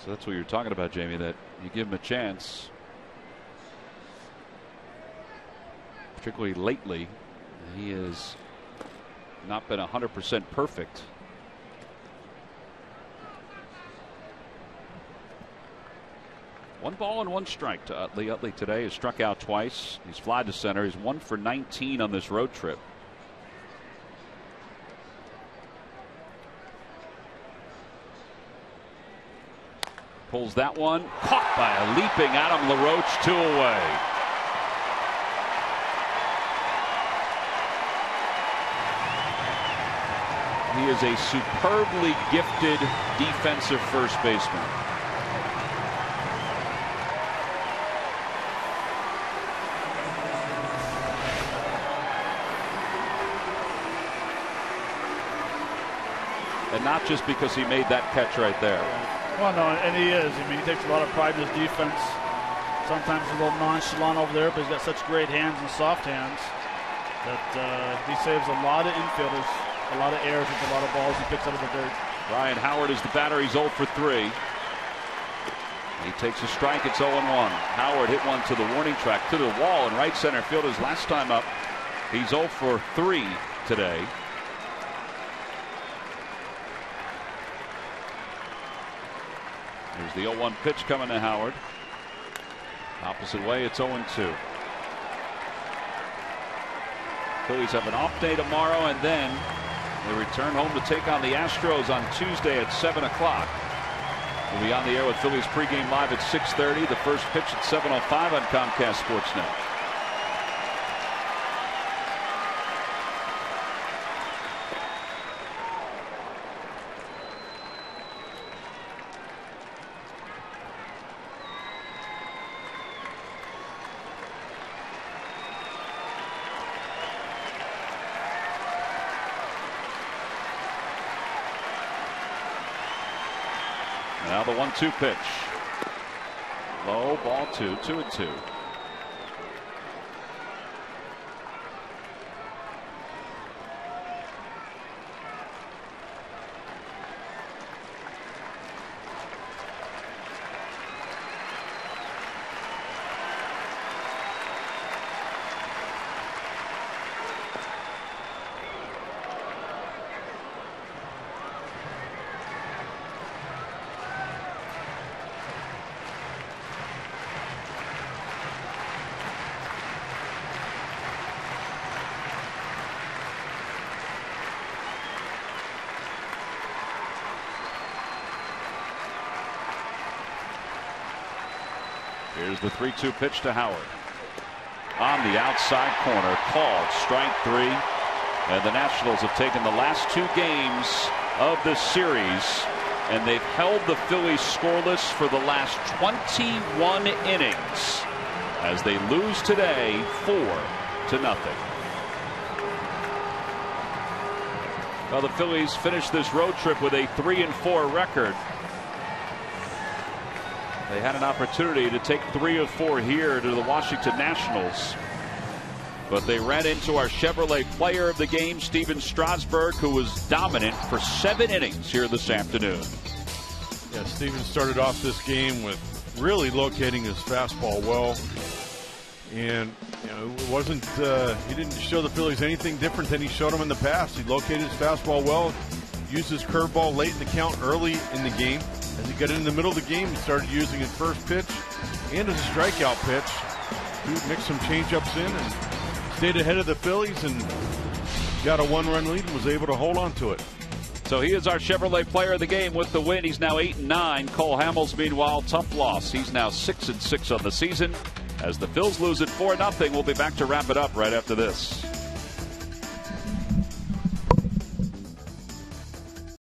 So that's what you're talking about, Jamie, that you give him a chance. Particularly lately, he has not been 100% perfect. 1 ball and 1 strike to Utley. Utley today has struck out twice. He's flied to center. He's 1 for 19 on this road trip. Pulls that one. Caught by a leaping Adam LaRoche, 2 away. He is a superbly gifted defensive first baseman. And not just because he made that catch right there. Well, no, and he is. I mean, he takes a lot of pride in his defense. Sometimes a little nonchalant over there, but he's got such great hands and soft hands that he saves a lot of infielders, a lot of errors with a lot of balls he picks out of the dirt. Ryan Howard is the batter. He's 0 for 3. He takes a strike. It's 0-1. Howard hit one to the warning track, to the wall in right center field his last time up. He's 0 for 3 today. Here's the 0-1 pitch coming to Howard. Opposite way, it's 0-2. Phillies have an off day tomorrow, and then they return home to take on the Astros on Tuesday at 7 o'clock. We'll be on the air with Phillies pregame live at 6:30. The first pitch at 7:05 on Comcast Sportsnet. Now the 1-2 pitch. Low, ball 2, 2-2. Here's the 3-2 pitch to Howard. On the outside corner, called strike 3. And the Nationals have taken the last 2 games of this series, and they've held the Phillies scoreless for the last 21 innings as they lose today 4-0. Well, the Phillies finished this road trip with a 3-4 record. They had an opportunity to take 3 of 4 here to the Washington Nationals, but they ran into our Chevrolet player of the game, Steven Strasburg, who was dominant for 7 innings here this afternoon. Yeah, Steven started off this game with really locating his fastball well, and it wasn't he didn't show the Phillies anything different than he showed them in the past. He located his fastball well, used his curveball late in the count, early in the game. As he got in the middle of the game, he started using his first pitch and as a strikeout pitch. He mixed some changeups in and stayed ahead of the Phillies and got a 1-run lead and was able to hold on to it. So he is our Chevrolet player of the game with the win. He's now 8-9. Cole Hamels, meanwhile, tough loss. He's now 6-6 on the season. As the Phils lose at 4-0, we'll be back to wrap it up right after this.